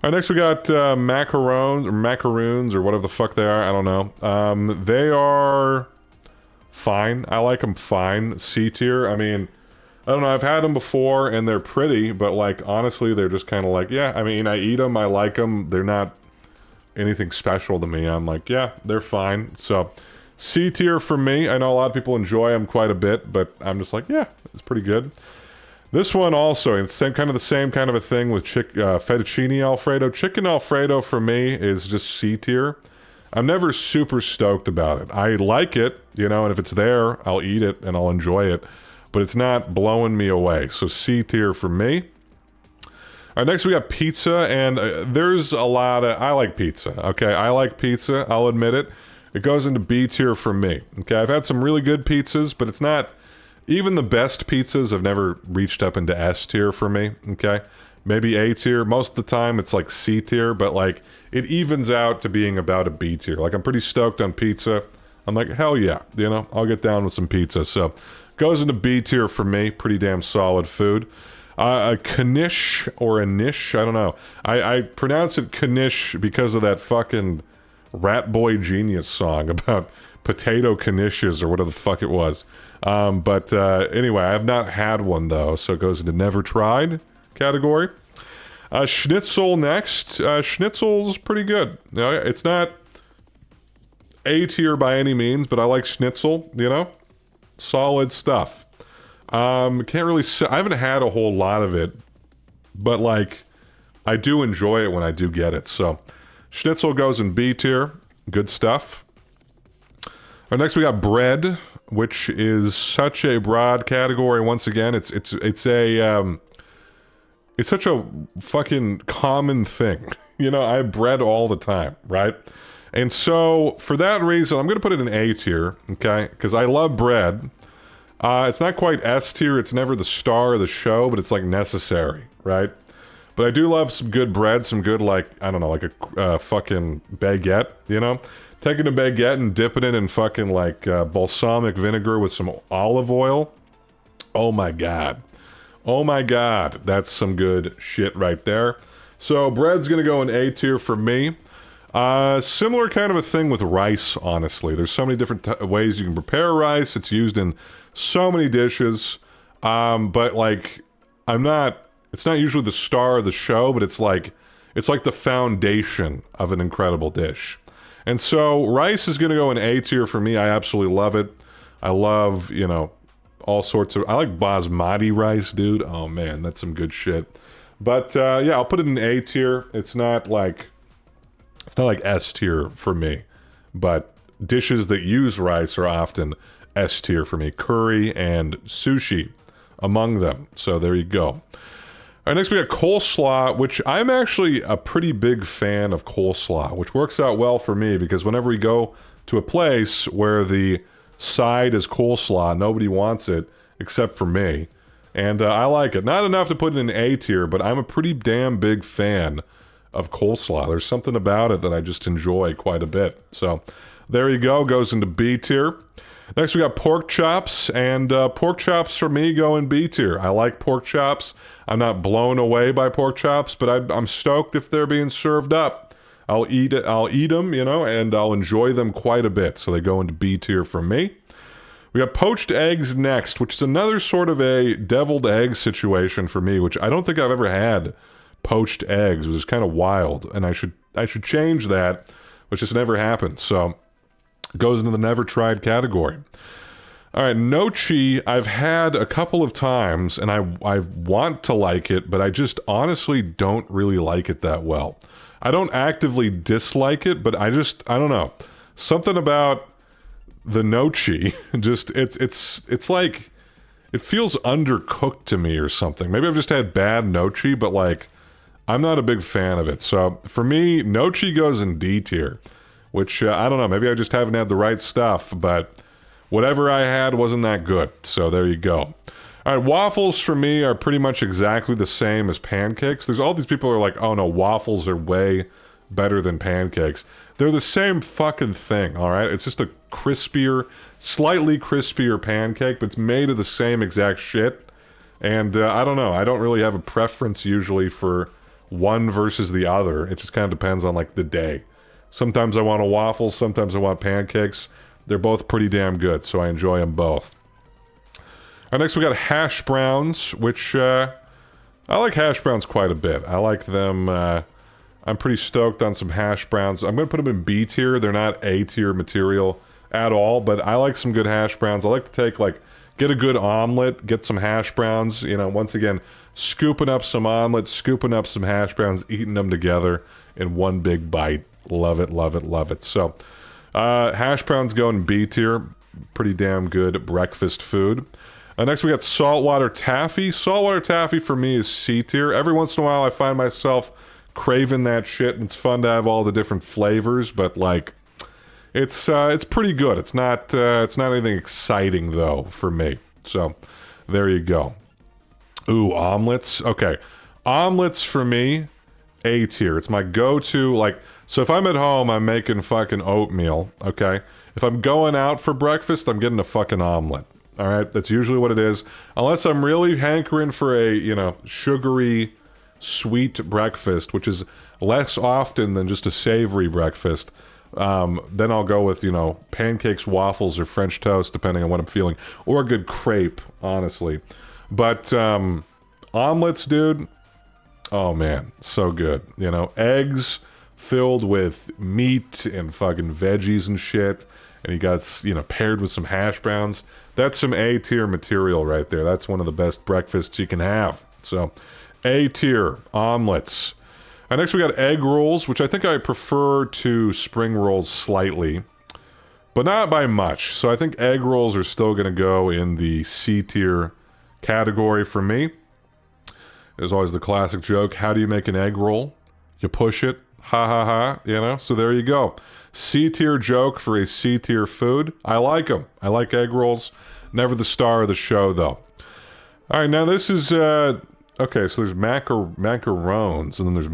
All right, next we got macaroons or whatever the fuck they are. I don't know. They are fine. I like them fine. C tier. I mean, I don't know. I've had them before and they're pretty, but like honestly, they're just kind of like, yeah. I mean, I eat them. I like them. They're not anything special to me. I'm like, yeah, they're fine. So C tier for me. I know a lot of people enjoy them quite a bit, but I'm just like, yeah, it's pretty good. This one also, it's kind of the same kind of a thing with fettuccine Alfredo. Chicken Alfredo for me is just C tier. I'm never super stoked about it. I like it, you know, and if it's there, I'll eat it and I'll enjoy it. But it's not blowing me away. So C tier for me. All right, next we got pizza, and there's a lot of... I like pizza, okay? I like pizza, I'll admit it. It goes into B tier for me, okay? I've had some really good pizzas, but it's not... Even the best pizzas have never reached up into S tier for me, okay? Maybe A tier. Most of the time it's like C tier, but like it evens out to being about a B tier. Like I'm pretty stoked on pizza. I'm like, hell yeah, you know, I'll get down with some pizza. So goes into B tier for me. Pretty damn solid food. A knish or a niche, I don't know. I pronounce it knish because of that fucking Rat Boy Genius song about potato knishes or whatever the fuck it was. Anyway, I have not had one though, so it goes into never tried category. Schnitzel next. Schnitzel's pretty good. You know, it's not A tier by any means, but I like schnitzel, you know? Solid stuff. Can't really say, I haven't had a whole lot of it, but like, I do enjoy it when I do get it, so. Schnitzel goes in B tier. Good stuff. All right, next we got bread, which is such a broad category. Once again, it's such a fucking common thing. You know, I have bread all the time, right? And so, for that reason, I'm going to put it in A tier, okay? Because I love bread. It's not quite S tier. It's never the star of the show, but it's like necessary, right? But I do love some good bread, some good, like, I don't know, like a fucking baguette, you know? Taking a baguette and dipping it in fucking, like, balsamic vinegar with some olive oil. Oh my god. Oh my god. That's some good shit right there. So, bread's gonna go in A tier for me. Similar kind of a thing with rice, honestly. There's so many different ways you can prepare rice. It's used in so many dishes. But, like, it's not usually the star of the show, but it's like the foundation of an incredible dish. And so, rice is going to go in A tier for me. I absolutely love it. I love, you know, all sorts of... I like basmati rice, dude. Oh, man, that's some good shit. But, yeah, I'll put it in A tier. It's not like S tier for me. But dishes that use rice are often S tier for me. Curry and sushi among them. So, there you go. All right, next we got coleslaw, which I'm actually a pretty big fan of coleslaw, which works out well for me because whenever we go to a place where the side is coleslaw, nobody wants it except for me. And I like it. Not enough to put it in A tier, but I'm a pretty damn big fan of coleslaw. There's something about it that I just enjoy quite a bit. So there you go, goes into B tier. Next we got pork chops, and pork chops for me go in B tier. I like pork chops. I'm not blown away by pork chops, but I'm stoked if they're being served up. I'll eat them, you know, and I'll enjoy them quite a bit. So they go into B tier for me. We got poached eggs next, which is another sort of a deviled egg situation for me, which I don't think I've ever had poached eggs, which is kind of wild, and I should change that, which just never happened. So goes into the never tried category. All right, nochi, I've had a couple of times, and I want to like it, but I just honestly don't really like it that well. I don't actively dislike it, but I don't know. Something about the nochi, just, it's like, it feels undercooked to me or something. Maybe I've just had bad nochi, but like, I'm not a big fan of it. So for me, nochi goes in D tier. Which, I don't know, maybe I just haven't had the right stuff, but whatever I had wasn't that good, so there you go. All right, waffles for me are pretty much exactly the same as pancakes. There's all these people who are like, oh no, waffles are way better than pancakes. They're the same fucking thing, all right? It's just a crispier, slightly crispier pancake, but it's made of the same exact shit. And I don't know. I don't really have a preference usually for one versus the other. It just kind of depends on, like, the day. Sometimes I want a waffle, sometimes I want pancakes. They're both pretty damn good, so I enjoy them both. All right, next we got hash browns, which I like hash browns quite a bit. I like them. I'm pretty stoked on some hash browns. I'm going to put them in B tier. They're not A tier material at all, but I like some good hash browns. I like to take, like, get a good omelet, get some hash browns, you know, once again, scooping up some omelets, scooping up some hash browns, eating them together in one big bite. Love it, love it, love it. So, hash browns go in B tier. Pretty damn good breakfast food. Next we got saltwater taffy. Saltwater taffy for me is C tier. Every once in a while I find myself craving that shit, and it's fun to have all the different flavors, but, like, it's pretty good. It's not anything exciting though for me. So there you go. Ooh, omelets. Okay, omelets for me, A tier. It's my go-to. Like, so if I'm at home, I'm making fucking oatmeal. Okay, if I'm going out for breakfast, I'm getting a fucking omelet. All right, that's usually what it is. Unless I'm really hankering for a, you know, sugary, sweet breakfast, which is less often than just a savory breakfast. Then I'll go with, you know, pancakes, waffles, or French toast, depending on what I'm feeling. Or a good crepe, honestly. But, omelets, dude, oh man, so good. You know, eggs filled with meat and fucking veggies and shit. And you got, you know, paired with some hash browns. That's some A-tier material right there. That's one of the best breakfasts you can have. So, A-tier, omelets. And next we got egg rolls, which I think I prefer to spring rolls slightly, but not by much. So I think egg rolls are still going to go in the C tier category for me. There's always the classic joke, how do you make an egg roll? You push it, ha ha ha, you know? So there you go. C tier joke for a C tier food. I like them. I like egg rolls. Never the star of the show, though. All right, now this is... okay, so there's macarons, and then there's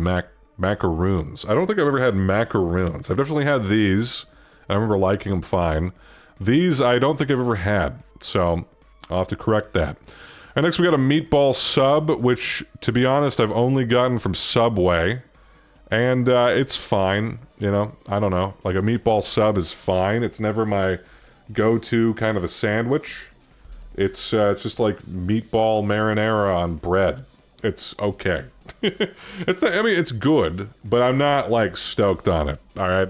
macaroons. I don't think I've ever had macaroons. I've definitely had these. I remember liking them fine. These I don't think I've ever had, so I'll have to correct that. And next we got a meatball sub, which, to be honest, I've only gotten from Subway. And it's fine, you know? I don't know. Like, a meatball sub is fine. It's never my go-to kind of a sandwich. It's just like meatball marinara on bread. It's okay. It's not, I mean, it's good, but I'm not, like, stoked on it, alright?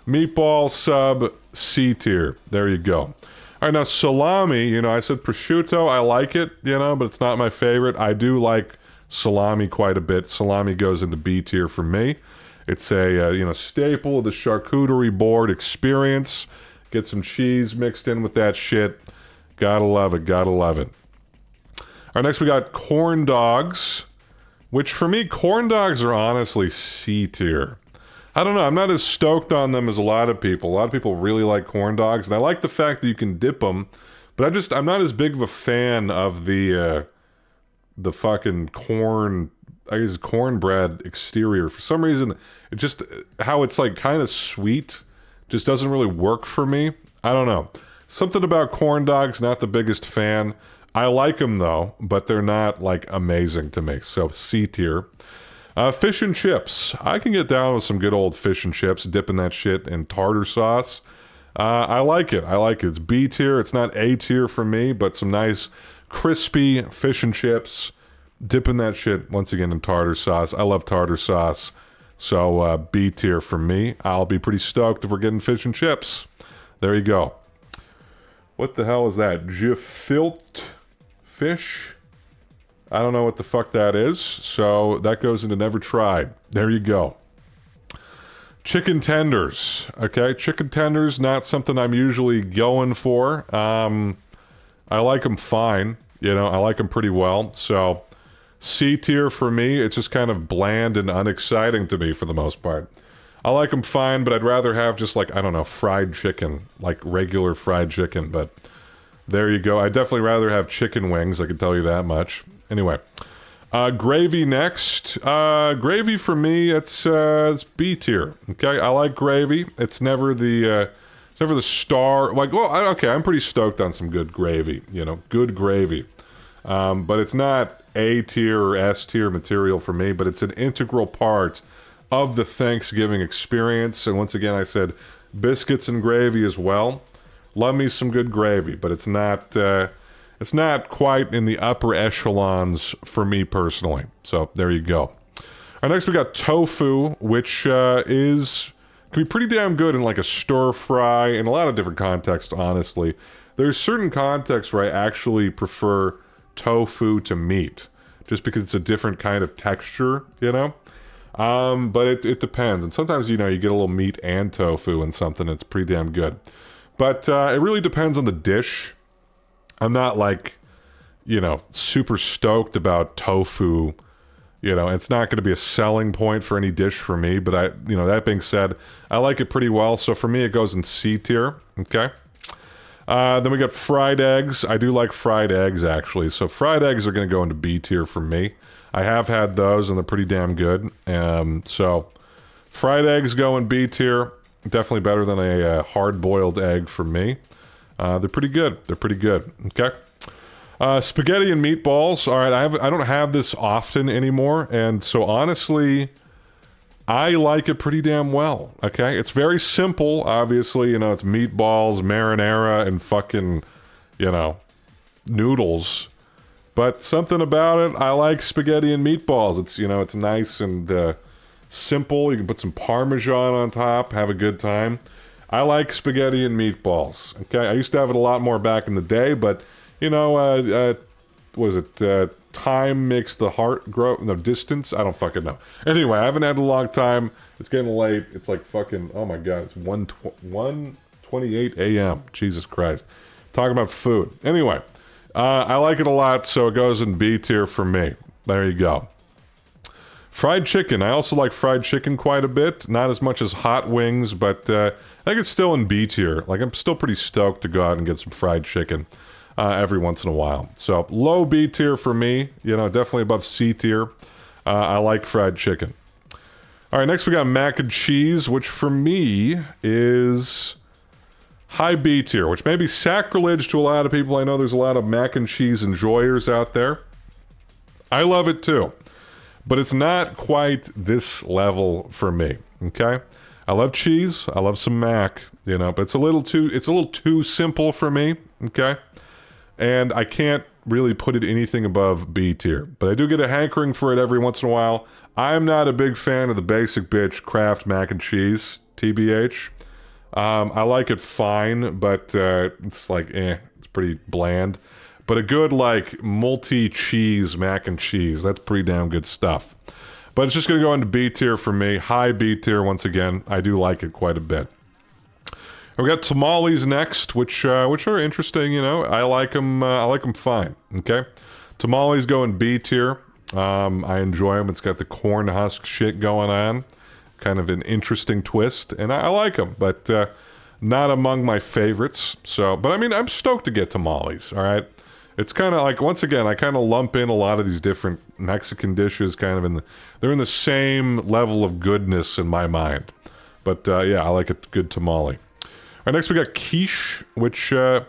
Meatball sub C tier. There you go. Alright, now salami, you know, I said prosciutto, I like it, you know, but it's not my favorite. I do like salami quite a bit. Salami goes into B tier for me. It's a, you know, staple of the charcuterie board experience. Get some cheese mixed in with that shit. Gotta love it, gotta love it. Alright, next we got corn dogs, which for me, corn dogs are honestly C tier. I don't know, I'm not as stoked on them as a lot of people. A lot of people really like corn dogs, and I like the fact that you can dip them, but I'm not as big of a fan of the fucking corn, I guess cornbread exterior. For some reason, it just, how it's like kind of sweet, just doesn't really work for me. I don't know. Something about corn dogs, not the biggest fan. I like them though, but they're not like amazing to me. So C tier. Fish and chips. I can get down with some good old fish and chips, dipping that shit in tartar sauce. I like it. I like it. It's B tier. It's not A tier for me, but some nice crispy fish and chips, dipping that shit once again in tartar sauce. I love tartar sauce. So B tier for me. I'll be pretty stoked if we're getting fish and chips. There you go. What the hell is that? Gefilte fish? I don't know what the fuck that is, so that goes into never tried. There you go. Chicken tenders. Okay, chicken tenders, not something I'm usually going for. I like them fine. You know, I like them pretty well. So, C tier for me. It's just kind of bland and unexciting to me for the most part. I like them fine, but I'd rather have just like, I don't know, fried chicken. Like regular fried chicken, but there you go. I'd definitely rather have chicken wings, I can tell you that much. Anyway. Gravy next. Gravy for me, it's B tier. Okay, I like gravy. It's never the star. Like, well, okay, I'm pretty stoked on some good gravy. You know, good gravy. But it's not A tier or S tier material for me. But it's an integral part of the Thanksgiving experience. And once again, I said biscuits and gravy as well. Love me some good gravy, but it's not. It's not quite in the upper echelons for me personally. So there you go. All right, next we got tofu, which can be pretty damn good in like a stir fry in a lot of different contexts, honestly. There's certain contexts where I actually prefer tofu to meat, just because it's a different kind of texture, you know? But it depends. And sometimes, you know, you get a little meat and tofu in something, it's pretty damn good. But it really depends on the dish. I'm not like, you know, super stoked about tofu. You know, it's not going to be a selling point for any dish for me. But you know, that being said, I like it pretty well. So for me, it goes in C tier. Okay. Then we got fried eggs. I do like fried eggs, actually. So fried eggs are going to go into B tier for me. I have had those, and they're pretty damn good. So fried eggs go in B tier. Definitely better than a hard-boiled egg for me. They're pretty good. They're pretty good. Okay. Spaghetti and meatballs. All right, I don't have this often anymore, and so honestly, I like it pretty damn well. Okay, it's very simple. Obviously, you know, it's meatballs, marinara, and fucking, you know, noodles. But something about it, I like spaghetti and meatballs. It's, you know, it's nice and simple. You can put some Parmesan on top, have a good time. I like spaghetti and meatballs. Okay, I used to have it a lot more back in the day, but you know, was it time makes the heart grow? No, distance? I don't fucking know. Anyway, I haven't had it a long time. It's getting late. It's like fucking, oh my god, it's 1:28 a.m. Jesus Christ. Talking about food. Anyway, I like it a lot, so it goes in B tier for me. There you go. Fried chicken. I also like fried chicken quite a bit. Not as much as hot wings, but I think it's still in B tier. Like, I'm still pretty stoked to go out and get some fried chicken every once in a while. So, low B tier for me. You know, definitely above C tier. I like fried chicken. All right, next we got mac and cheese, which for me is high B tier, which may be sacrilege to a lot of people. I know there's a lot of mac and cheese enjoyers out there. I love it too. But it's not quite this level for me, okay? I love cheese, I love some mac, you know, but it's a little too simple for me, okay? And I can't really put it anything above B tier. But I do get a hankering for it every once in a while. I'm not a big fan of the basic bitch Kraft mac and cheese, TBH. I like it fine, but it's like, it's pretty bland. But a good, like, multi-cheese mac and cheese, that's pretty damn good stuff. But it's just going to go into B tier for me. High B tier, once again. I do like it quite a bit. And we got tamales next, which are interesting, you know. I like them fine, okay? Tamales go in B tier. I enjoy them. It's got the corn husk shit going on. Kind of an interesting twist. And I like them, but not among my favorites. So, but I mean, I'm stoked to get tamales, all right? It's kind of like, once again, I kind of lump in a lot of these different Mexican dishes kind of they're in the same level of goodness in my mind. But yeah, I like a good tamale. All right, next we got quiche, which I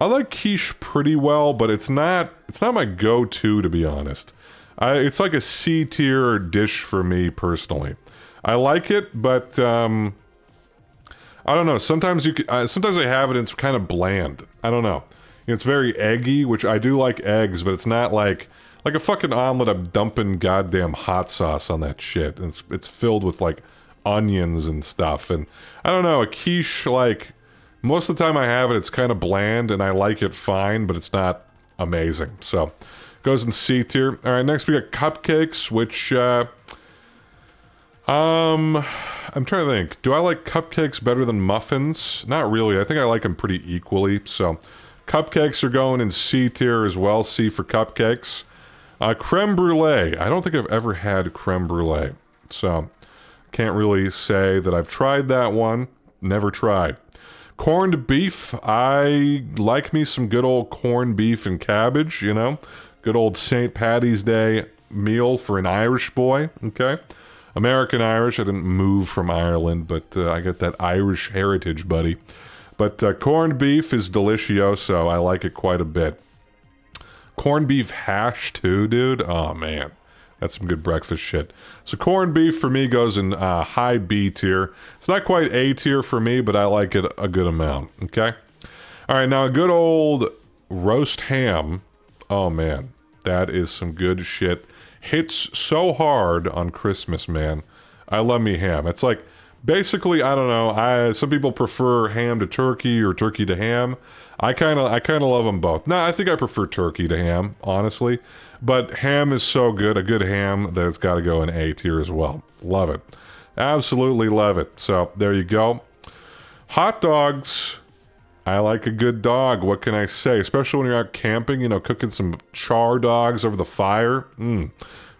like quiche pretty well, but it's not my go-to, to be honest. It's like a C tier dish for me personally. I like it, but I don't know. Sometimes sometimes I have it and it's kind of bland. I don't know. It's very eggy, which I do like eggs, but it's not like a fucking omelet. I'm dumping goddamn hot sauce on that shit. And it's filled with like onions and stuff. And I don't know, a quiche, like most of the time I have it, it's kind of bland and I like it fine, but it's not amazing. So goes in C tier. All right, next we got cupcakes, which I'm trying to think. Do I like cupcakes better than muffins? Not really. I think I like them pretty equally. So cupcakes are going in C tier as well. C for cupcakes. Creme brulee. I don't think I've ever had creme brulee. So, can't really say that I've tried that one. Never tried. Corned beef. I like me some good old corned beef and cabbage, you know. Good old St. Patty's Day meal for an Irish boy, okay? American Irish. I didn't move from Ireland, but I get that Irish heritage, buddy. But corned beef is delicioso. I like it quite a bit. Corned beef hash too, dude. Oh, man. That's some good breakfast shit. So corned beef for me goes in high B tier. It's not quite A tier for me, but I like it a good amount, okay? All right, now a good old roast ham. Oh, man. That is some good shit. Hits so hard on Christmas, man. I love me ham. It's like, basically, I don't know. Some people prefer ham to turkey or turkey to ham. I kind of love them both. No, I think I prefer turkey to ham, honestly. But ham is so good, a good ham, that it's got to go in A tier as well. Love it. Absolutely love it. So, there you go. Hot dogs. I like a good dog. What can I say? Especially when you're out camping, you know, cooking some char dogs over the fire.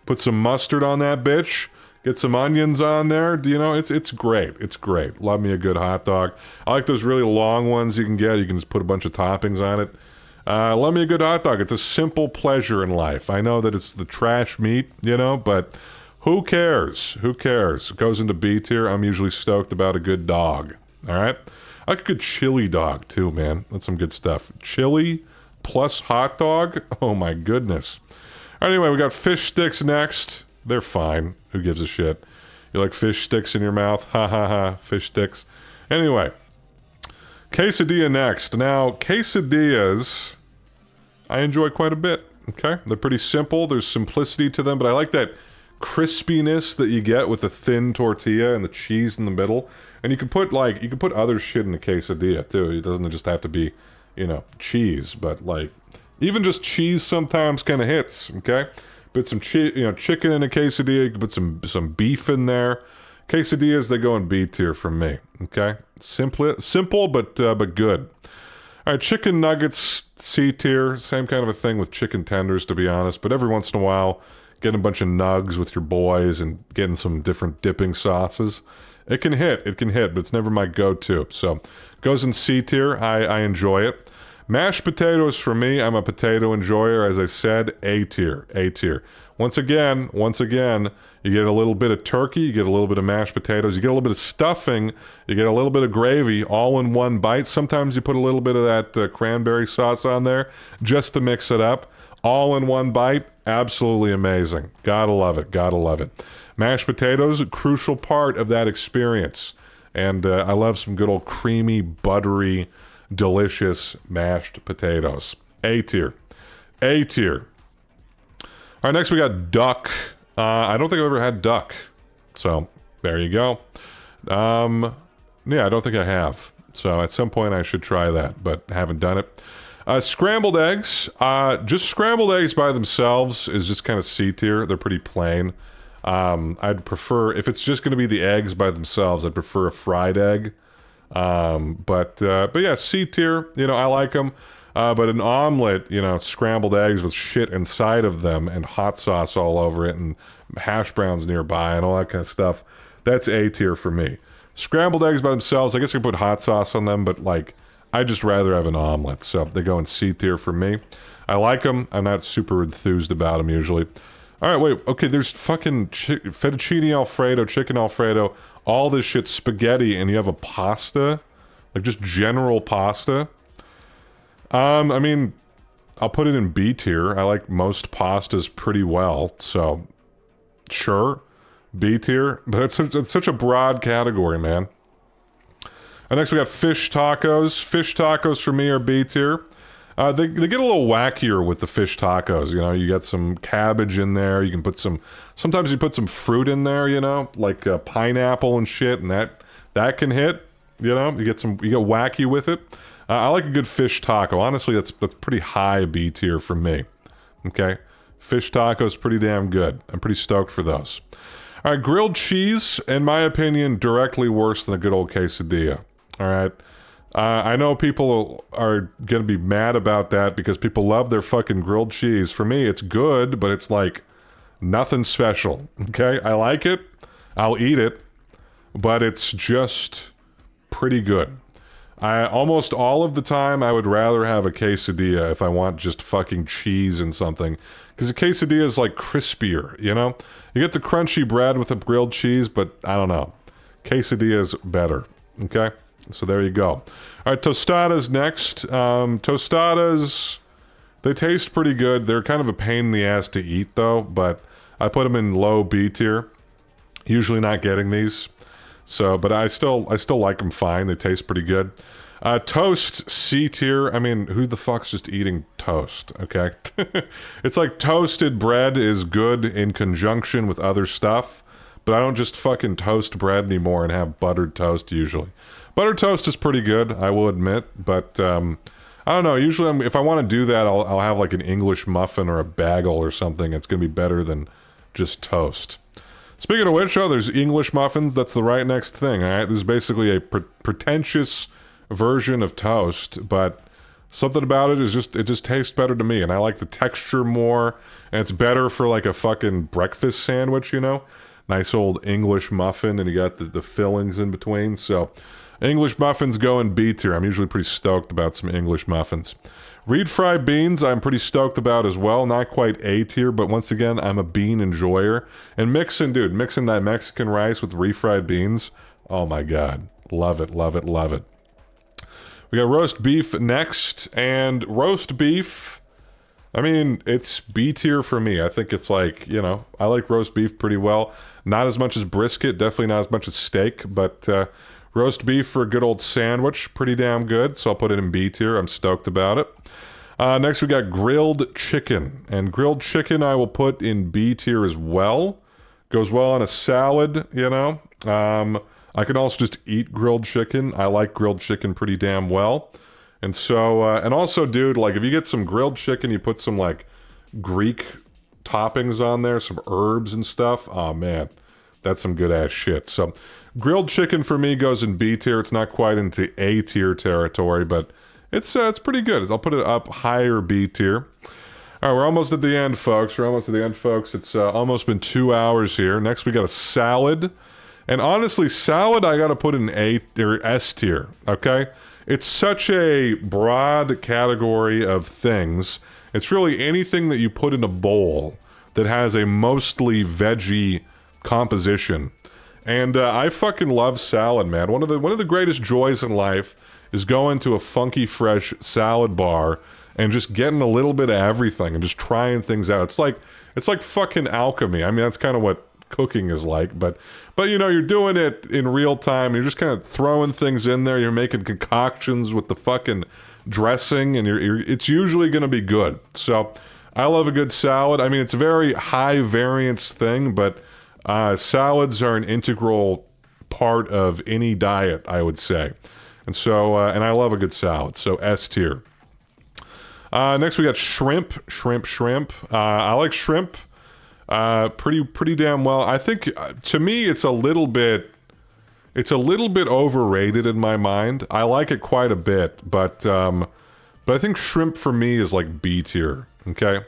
Put some mustard on that bitch. Get some onions on there. You know, it's great. It's great. Love me a good hot dog. I like those really long ones you can get. You can just put a bunch of toppings on it. Love me a good hot dog. It's a simple pleasure in life. I know that it's the trash meat, you know, but who cares? Who cares? It goes into B tier. I'm usually stoked about a good dog. All right? I like a good chili dog, too, man. That's some good stuff. Chili plus hot dog? Oh, my goodness. Anyway, we got fish sticks next. They're fine. Who gives a shit? You like fish sticks in your mouth? Ha ha ha. Fish sticks. Anyway. Quesadilla next. Now, quesadillas, I enjoy quite a bit. Okay? They're pretty simple. There's simplicity to them, but I like that crispiness that you get with the thin tortilla and the cheese in the middle. And you can put other shit in a quesadilla too. It doesn't just have to be, you know, cheese, but like even just cheese sometimes kind of hits. Okay, put some chicken in a quesadilla. You can put some beef in there. Quesadillas, they go in B tier for me. Okay, simple but good. All right, chicken nuggets C tier. Same kind of a thing with chicken tenders, to be honest. But every once in a while, getting a bunch of nugs with your boys and getting some different dipping sauces. It can hit, but it's never my go-to. So, goes in C tier. I enjoy it. Mashed potatoes for me. I'm a potato enjoyer. As I said, A tier. A tier. Once again, you get a little bit of turkey, you get a little bit of mashed potatoes, you get a little bit of stuffing, you get a little bit of gravy, all in one bite. Sometimes you put a little bit of that cranberry sauce on there just to mix it up. All in one bite. Absolutely amazing. Gotta love it. Gotta love it. Mashed potatoes, a crucial part of that experience. And I love some good old creamy, buttery, delicious mashed potatoes. A tier. A tier. All right, next we got duck. I don't think I've ever had duck. So, there you go. Yeah, I don't think I have. So, at some point I should try that, but haven't done it. Scrambled eggs. Just scrambled eggs by themselves is just kind of C tier. They're pretty plain. I'd prefer, if it's just going to be the eggs by themselves, I'd prefer a fried egg. But yeah, C tier, you know, I like them. But an omelet, you know, scrambled eggs with shit inside of them and hot sauce all over it and hash browns nearby and all that kind of stuff, that's A tier for me. Scrambled eggs by themselves, I guess I could put hot sauce on them, but like, I'd just rather have an omelet. So they go in C tier for me. I like them. I'm not super enthused about them usually. All right, wait. Okay, there's fucking fettuccine Alfredo, chicken Alfredo, all this shit, spaghetti, and you have a pasta? Like just general pasta? I mean, I'll put it in B tier. I like most pastas pretty well, so sure. B tier. But it's such a broad category, man. And next we got fish tacos. Fish tacos for me are B tier. They get a little wackier with the fish tacos, you know. You got some cabbage in there. You can put sometimes you put some fruit in there, you know, like pineapple and shit, and that can hit, you know. You get wacky with it. I like a good fish taco. Honestly, that's pretty high B tier for me. Okay, fish tacos pretty damn good. I'm pretty stoked for those. All right, grilled cheese, in my opinion, directly worse than a good old quesadilla. All right. I know people are going to be mad about that because people love their fucking grilled cheese. For me, it's good, but it's like nothing special. Okay? I like it. I'll eat it. But it's just pretty good. I almost all of the time I would rather have a quesadilla if I want just fucking cheese and something, because a quesadilla is like crispier, you know. You get the crunchy bread with the grilled cheese, but I don't know. Quesadilla is better. Okay, so there you go. All right, tostadas next. Tostadas, they taste pretty good. They're kind of a pain in the ass to eat though, but I put them in low B tier. Usually not getting these. So, but I still like them fine. They taste pretty good. Toast, C tier. I mean, who the fuck's just eating toast, okay? It's like toasted bread is good in conjunction with other stuff, but I don't just fucking toast bread anymore and have buttered toast usually. Buttered toast is pretty good, I will admit, but I don't know. Usually if I want to do that, I'll have like an English muffin or a bagel or something. It's going to be better than just toast. Speaking of which, there's English muffins. That's the right next thing, all right? This is basically a pretentious version of toast, but something about it just tastes better to me, and I like the texture more, and it's better for like a fucking breakfast sandwich, you know? Nice old English muffin, and you got the fillings in between, so English muffins go in B tier. I'm usually pretty stoked about some English muffins. Refried beans, I'm pretty stoked about as well. Not quite A tier, but once again, I'm a bean enjoyer. And mixing that Mexican rice with refried beans, oh my god. Love it, love it, love it. We got roast beef next, and roast beef, I mean, it's B tier for me. I think it's like, you know, I like roast beef pretty well. Not as much as brisket, definitely not as much as steak, but roast beef for a good old sandwich, pretty damn good, so I'll put it in B tier. I'm stoked about it. Next we got grilled chicken, and grilled chicken I will put in B tier as well. Goes well on a salad, you know. I can also just eat grilled chicken. I like grilled chicken pretty damn well. And so, and also, dude, like if you get some grilled chicken, you put some like Greek toppings on there, some herbs and stuff. Oh man, that's some good ass shit. So grilled chicken for me goes in B tier. It's not quite into A tier territory, but it's pretty good. I'll put it up higher B tier. All right, we're almost at the end, folks. It's almost been 2 hours here. Next, we got a salad. And honestly, salad I got to put in A or S tier, okay? It's such a broad category of things. It's really anything that you put in a bowl that has a mostly veggie composition. And I fucking love salad, man. One of the greatest joys in life is going to a funky fresh salad bar and just getting a little bit of everything and just trying things out. It's like fucking alchemy. I mean, that's kind of what cooking is like, but you know, you're doing it in real time. You're just kind of throwing things in there. You're making concoctions with the fucking dressing, and it's usually going to be good. So I love a good salad. I mean, it's a very high variance thing, but salads are an integral part of any diet, I would say. And so, and I love a good salad, so S tier. Next we got shrimp. I like shrimp pretty damn well. I think, to me, it's a little bit overrated in my mind. I like it quite a bit, but I think shrimp for me is like B tier, okay?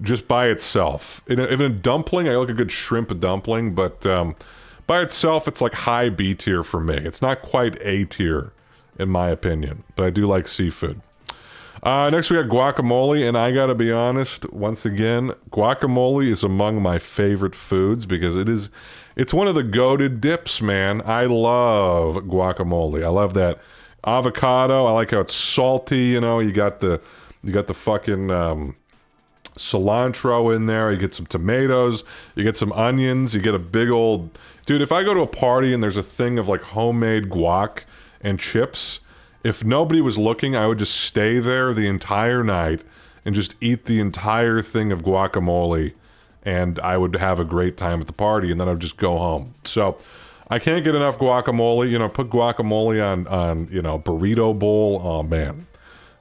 Just by itself. In a dumpling, I like a good shrimp dumpling, but by itself, it's like high B tier for me. It's not quite A tier, in my opinion, but I do like seafood. Next we got guacamole, and I gotta be honest, once again, guacamole is among my favorite foods because it's one of the goated dips, man. I love guacamole. I love that avocado. I like how it's salty, you know. You got the fucking cilantro in there. You get some tomatoes. You get some onions. You get a big old... Dude, if I go to a party and there's a thing of like homemade guac and chips, if nobody was looking, I would just stay there the entire night and just eat the entire thing of guacamole, and I would have a great time at the party, and then I'd just go home. So I can't get enough guacamole. You know, put guacamole on you know, burrito bowl. Oh man,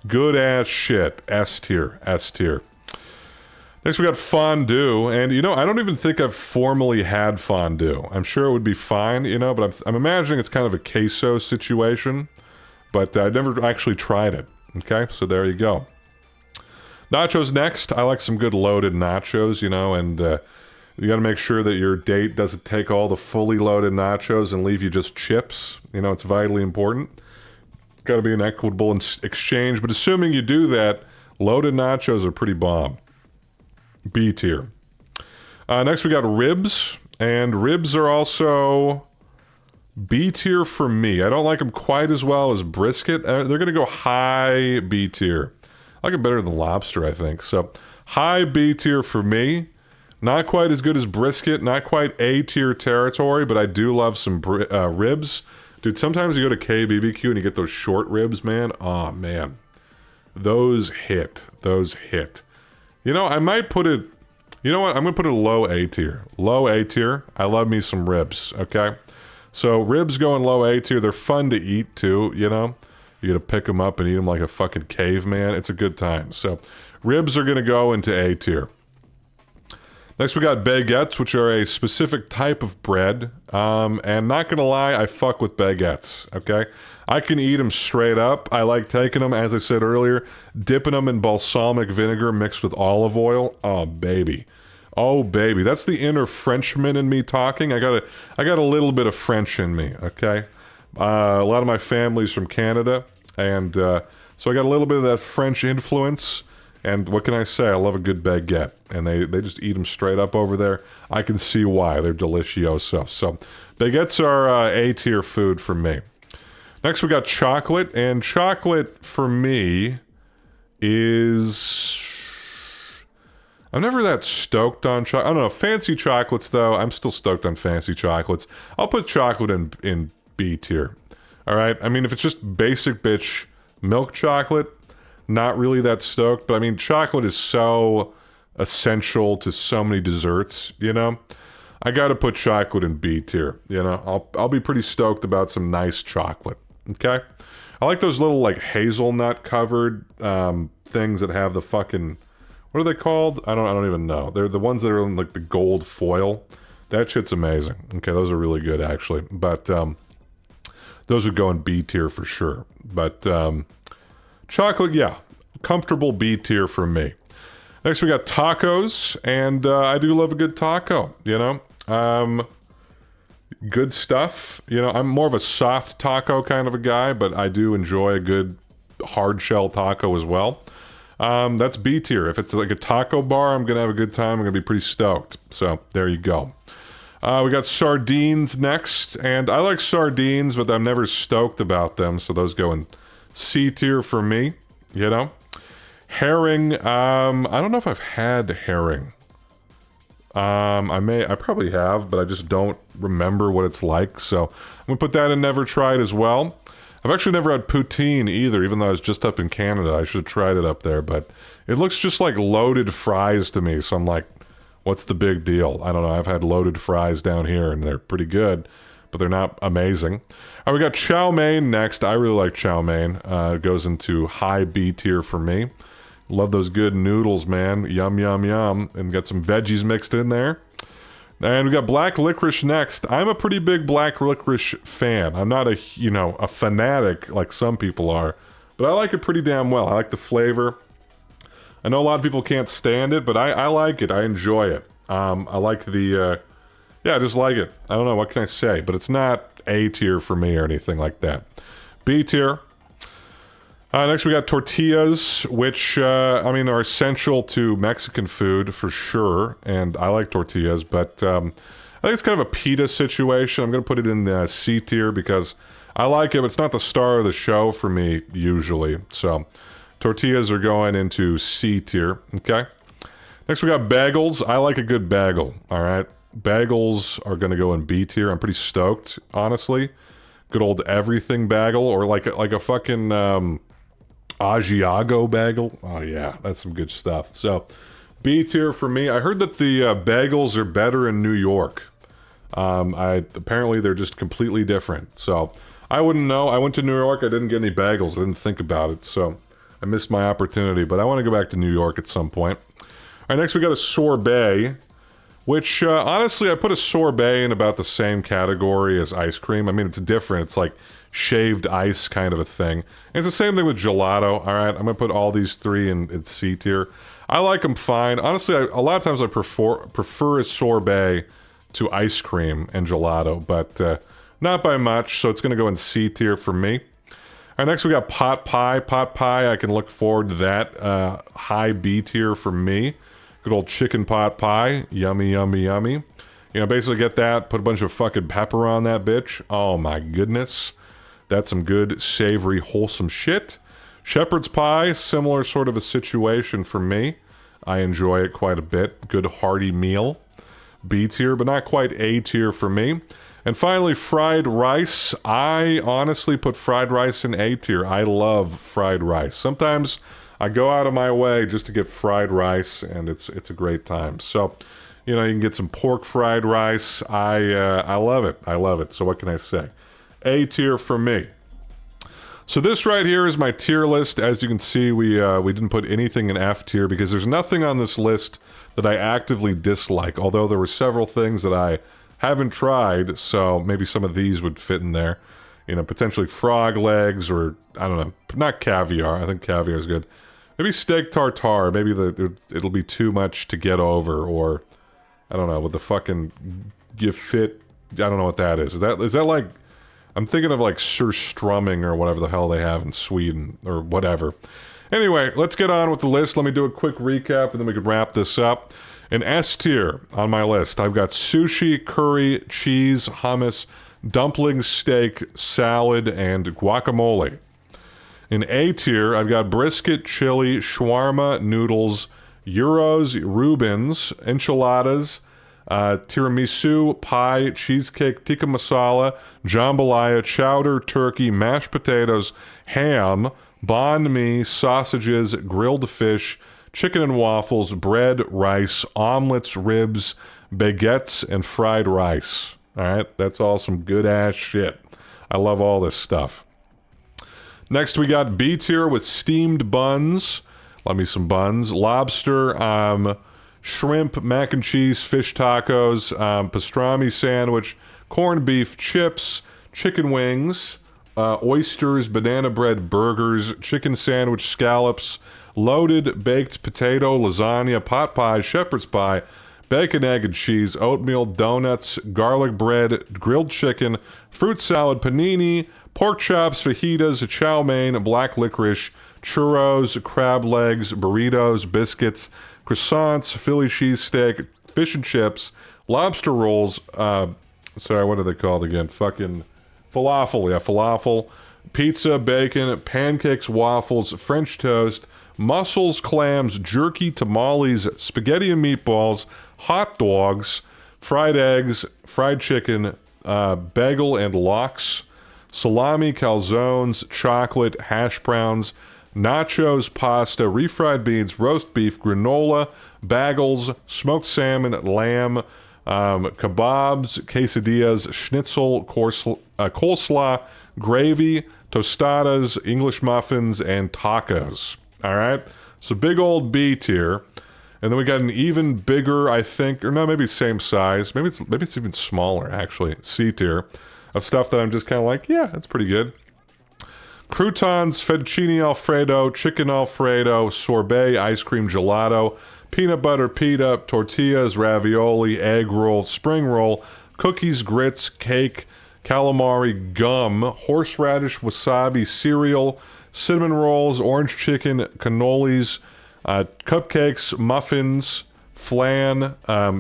good ass shit. S tier. Next we got fondue, and you know, I don't even think I've formally had fondue. I'm sure it would be fine, you know, but I'm imagining it's kind of a queso situation, but I never actually tried it. Okay, so there you go. Nachos next. I like some good loaded nachos, you know, and you got to make sure that your date doesn't take all the fully loaded nachos and leave you just chips. You know, it's vitally important. Got to be an equitable exchange. But assuming you do that, loaded nachos are pretty bomb. B tier. Next we got ribs. And ribs are also B tier for me. I don't like them quite as well as brisket. They're going to go high B tier. I like it better than lobster, I think. So high B tier for me. Not quite as good as brisket. Not quite A tier territory, but I do love some ribs. Dude, sometimes you go to KBBQ and you get those short ribs, man. Oh, man. Those hit. Those hit. You know, I might put it... You know what? I'm going to put it low A tier. Low A tier. I love me some ribs, okay? So ribs going low A tier. They're fun to eat, too, you know? You got to pick them up and eat them like a fucking caveman. It's a good time. So ribs are going to go into A tier. Next, we got baguettes, which are a specific type of bread. And not gonna lie, I fuck with baguettes, okay? I can eat them straight up. I like taking them, as I said earlier, dipping them in balsamic vinegar mixed with olive oil. Oh, baby. Oh, baby. That's the inner Frenchman in me talking. I got a little bit of French in me, okay? A lot of my family's from Canada, and so I got a little bit of that French influence. And what can I say? I love a good baguette. And they just eat them straight up over there. I can see why. They're delicioso. So baguettes are A-tier food for me. Next we got chocolate. And chocolate for me is... I'm never that stoked on chocolate. I don't know. Fancy chocolates, though. I'm still stoked on fancy chocolates. I'll put chocolate in B tier. All right? I mean, if it's just basic bitch milk chocolate, not really that stoked, but I mean, chocolate is so essential to so many desserts, you know? I gotta put chocolate in B tier, you know? I'll be pretty stoked about some nice chocolate, okay? I like those little, like, hazelnut covered things that have the fucking... What are they called? I don't even know. They're the ones that are in, like, the gold foil. That shit's amazing. Okay, those are really good, actually. But, those would go in B tier for sure. But, chocolate, yeah. Comfortable B tier for me. Next, we got tacos, and I do love a good taco, you know? Good stuff. You know, I'm more of a soft taco kind of a guy, but I do enjoy a good hard shell taco as well. That's B tier. If it's like a taco bar, I'm going to have a good time. I'm going to be pretty stoked. So, there you go. We got sardines next, and I like sardines, but I'm never stoked about them, so those go in C tier for me, you know? Herring, I don't know if I've had herring. I probably have, but I just don't remember what it's like, so I'm gonna put that in never tried as well. I've actually never had poutine either, even though I was just up in Canada. I should have tried it up there, but it looks just like loaded fries to me, so I'm like, what's the big deal? I don't know. I've had loaded fries down here, and they're pretty good, but they're not amazing. All right, we got chow mein next. I really like chow mein. It goes into high B tier for me. Love those good noodles, man. Yum, yum, yum. And got some veggies mixed in there. And we got black licorice next. I'm a pretty big black licorice fan. I'm not a fanatic like some people are, but I like it pretty damn well. I like the flavor. I know a lot of people can't stand it, but I like it. I enjoy it. I like the, I just like it. I don't know, what can I say? But it's not A tier for me or anything like that. B tier. Next we got tortillas, which, are essential to Mexican food for sure, and I like tortillas, but I think it's kind of a pita situation. I'm going to put it in the C tier because I like it, but it's not the star of the show for me, usually. So, tortillas are going into C tier, okay? Next we got bagels. I like a good bagel, all right? Bagels are going to go in B tier. I'm pretty stoked, honestly. Good old everything bagel, or like a fucking... Asiago bagel. Oh yeah, that's some good stuff. So, B tier for me. I heard that the bagels are better in New York. Apparently they're just completely different. So, I wouldn't know. I went to New York. I didn't get any bagels. I didn't think about it. So, I missed my opportunity. But I want to go back to New York at some point. All right, next we got a sorbet, which honestly I put a sorbet in about the same category as ice cream. I mean, it's different. It's like shaved ice kind of a thing. And it's the same thing with gelato. All right, I'm gonna put all these three in C tier. I like them fine. Honestly, a lot of times I prefer a sorbet to ice cream and gelato, but not by much. So it's gonna go in C tier for me. All right, next we got pot pie. Pot pie, I can look forward to that. High B tier for me. Good old chicken pot pie. Yummy, yummy, yummy. You know, basically get that, put a bunch of fucking pepper on that bitch. Oh my goodness. That's some good, savory, wholesome shit. Shepherd's pie, similar sort of a situation for me. I enjoy it quite a bit. Good hearty meal. B tier, but not quite A tier for me. And finally, fried rice. I honestly put fried rice in A tier. I love fried rice. Sometimes I go out of my way just to get fried rice, and it's a great time. So, you know, you can get some pork fried rice. I love it. I love it. So what can I say? A tier for me. So this right here is my tier list. As you can see, we didn't put anything in F tier because there's nothing on this list that I actively dislike. Although there were several things that I haven't tried, so maybe some of these would fit in there. You know, potentially frog legs or, I don't know, not caviar. I think caviar is good. Maybe steak tartare. Maybe it'll be too much to get over, or I don't know, with the fucking fit. I don't know what that is. Is that like, I'm thinking of like surströmming or whatever the hell they have in Sweden or whatever. Anyway, let's get on with the list. Let me do a quick recap and then we can wrap this up. In S tier on my list, I've got sushi, curry, cheese, hummus, dumplings, steak, salad, and guacamole. In A tier, I've got brisket, chili, shawarma, noodles, gyros, Reubens, enchiladas, tiramisu, pie, cheesecake, tikka masala, jambalaya, chowder, turkey, mashed potatoes, ham, banh mi, sausages, grilled fish, chicken and waffles, bread, rice, omelets, ribs, baguettes, and fried rice. All right, that's all some good-ass shit. I love all this stuff. Next, we got B tier with steamed buns. Love me some buns. Lobster, shrimp, mac and cheese, fish tacos, pastrami sandwich, corned beef, chips, chicken wings, oysters, banana bread burgers, chicken sandwich, scallops, loaded baked potato, lasagna, pot pie, shepherd's pie, bacon, egg, and cheese, oatmeal, donuts, garlic bread, grilled chicken, fruit salad, panini, pork chops, fajitas, chow mein, black licorice, churros, crab legs, burritos, biscuits, croissants, Philly cheesesteak, fish and chips, lobster rolls, sorry, what are they called again? Fucking falafel, yeah, falafel, pizza, bacon, pancakes, waffles, French toast, mussels, clams, jerky, tamales, spaghetti and meatballs, hot dogs, fried eggs, fried chicken, bagel and lox, salami, calzones, chocolate, hash browns, nachos, pasta, refried beans, roast beef, granola, bagels, smoked salmon, lamb, kebabs, quesadillas, schnitzel, coleslaw, gravy, tostadas, English muffins, and tacos. All right, so big old B tier, and then we got an even bigger, I think, or no, maybe same size, maybe it's even smaller actually, C tier of stuff that I'm just kind of like, yeah, that's pretty good. Croutons, fettuccine alfredo, chicken alfredo, sorbet, ice cream gelato, peanut butter pita, tortillas, ravioli, egg roll, spring roll, cookies, grits, cake, calamari, gum, horseradish, wasabi, cereal, cinnamon rolls, orange chicken, cannolis, cupcakes, muffins, flan,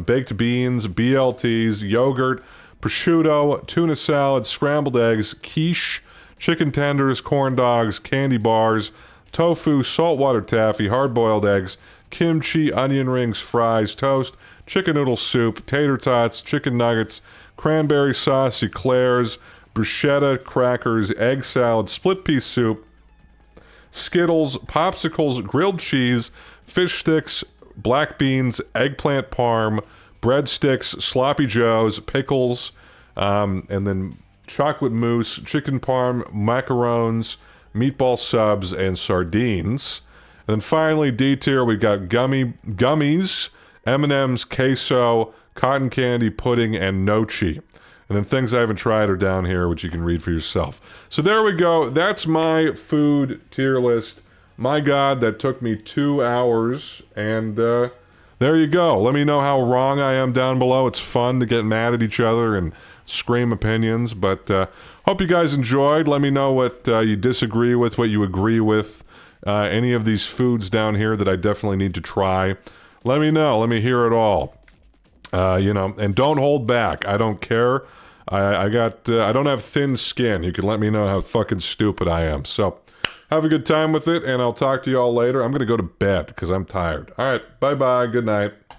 baked beans, BLTs, yogurt, prosciutto, tuna salad, scrambled eggs, quiche, chicken tenders, corn dogs, candy bars, tofu, saltwater taffy, hard-boiled eggs, kimchi, onion rings, fries, toast, chicken noodle soup, tater tots, chicken nuggets, cranberry sauce, eclairs, bruschetta, crackers, egg salad, split pea soup, Skittles, popsicles, grilled cheese, fish sticks, black beans, eggplant parm, breadsticks, sloppy joes, pickles, and then chocolate mousse, chicken parm, macarons, meatball subs, and sardines. And then finally, D tier, we've got gummies, M&M's, queso, cotton candy, pudding, and nochi. And then things I haven't tried are down here, which you can read for yourself. So there we go. That's my food tier list. My God, that took me 2 hours. And there you go. Let me know how wrong I am down below. It's fun to get mad at each other and scream opinions. But hope you guys enjoyed. Let me know what you disagree with, what you agree with. Any of these foods down here that I definitely need to try. Let me know. Let me hear it all. And don't hold back. I don't care. I don't have thin skin. You can let me know how fucking stupid I am. So, have a good time with it, and I'll talk to you all later. I'm gonna go to bed, because I'm tired. Alright, bye-bye, good night.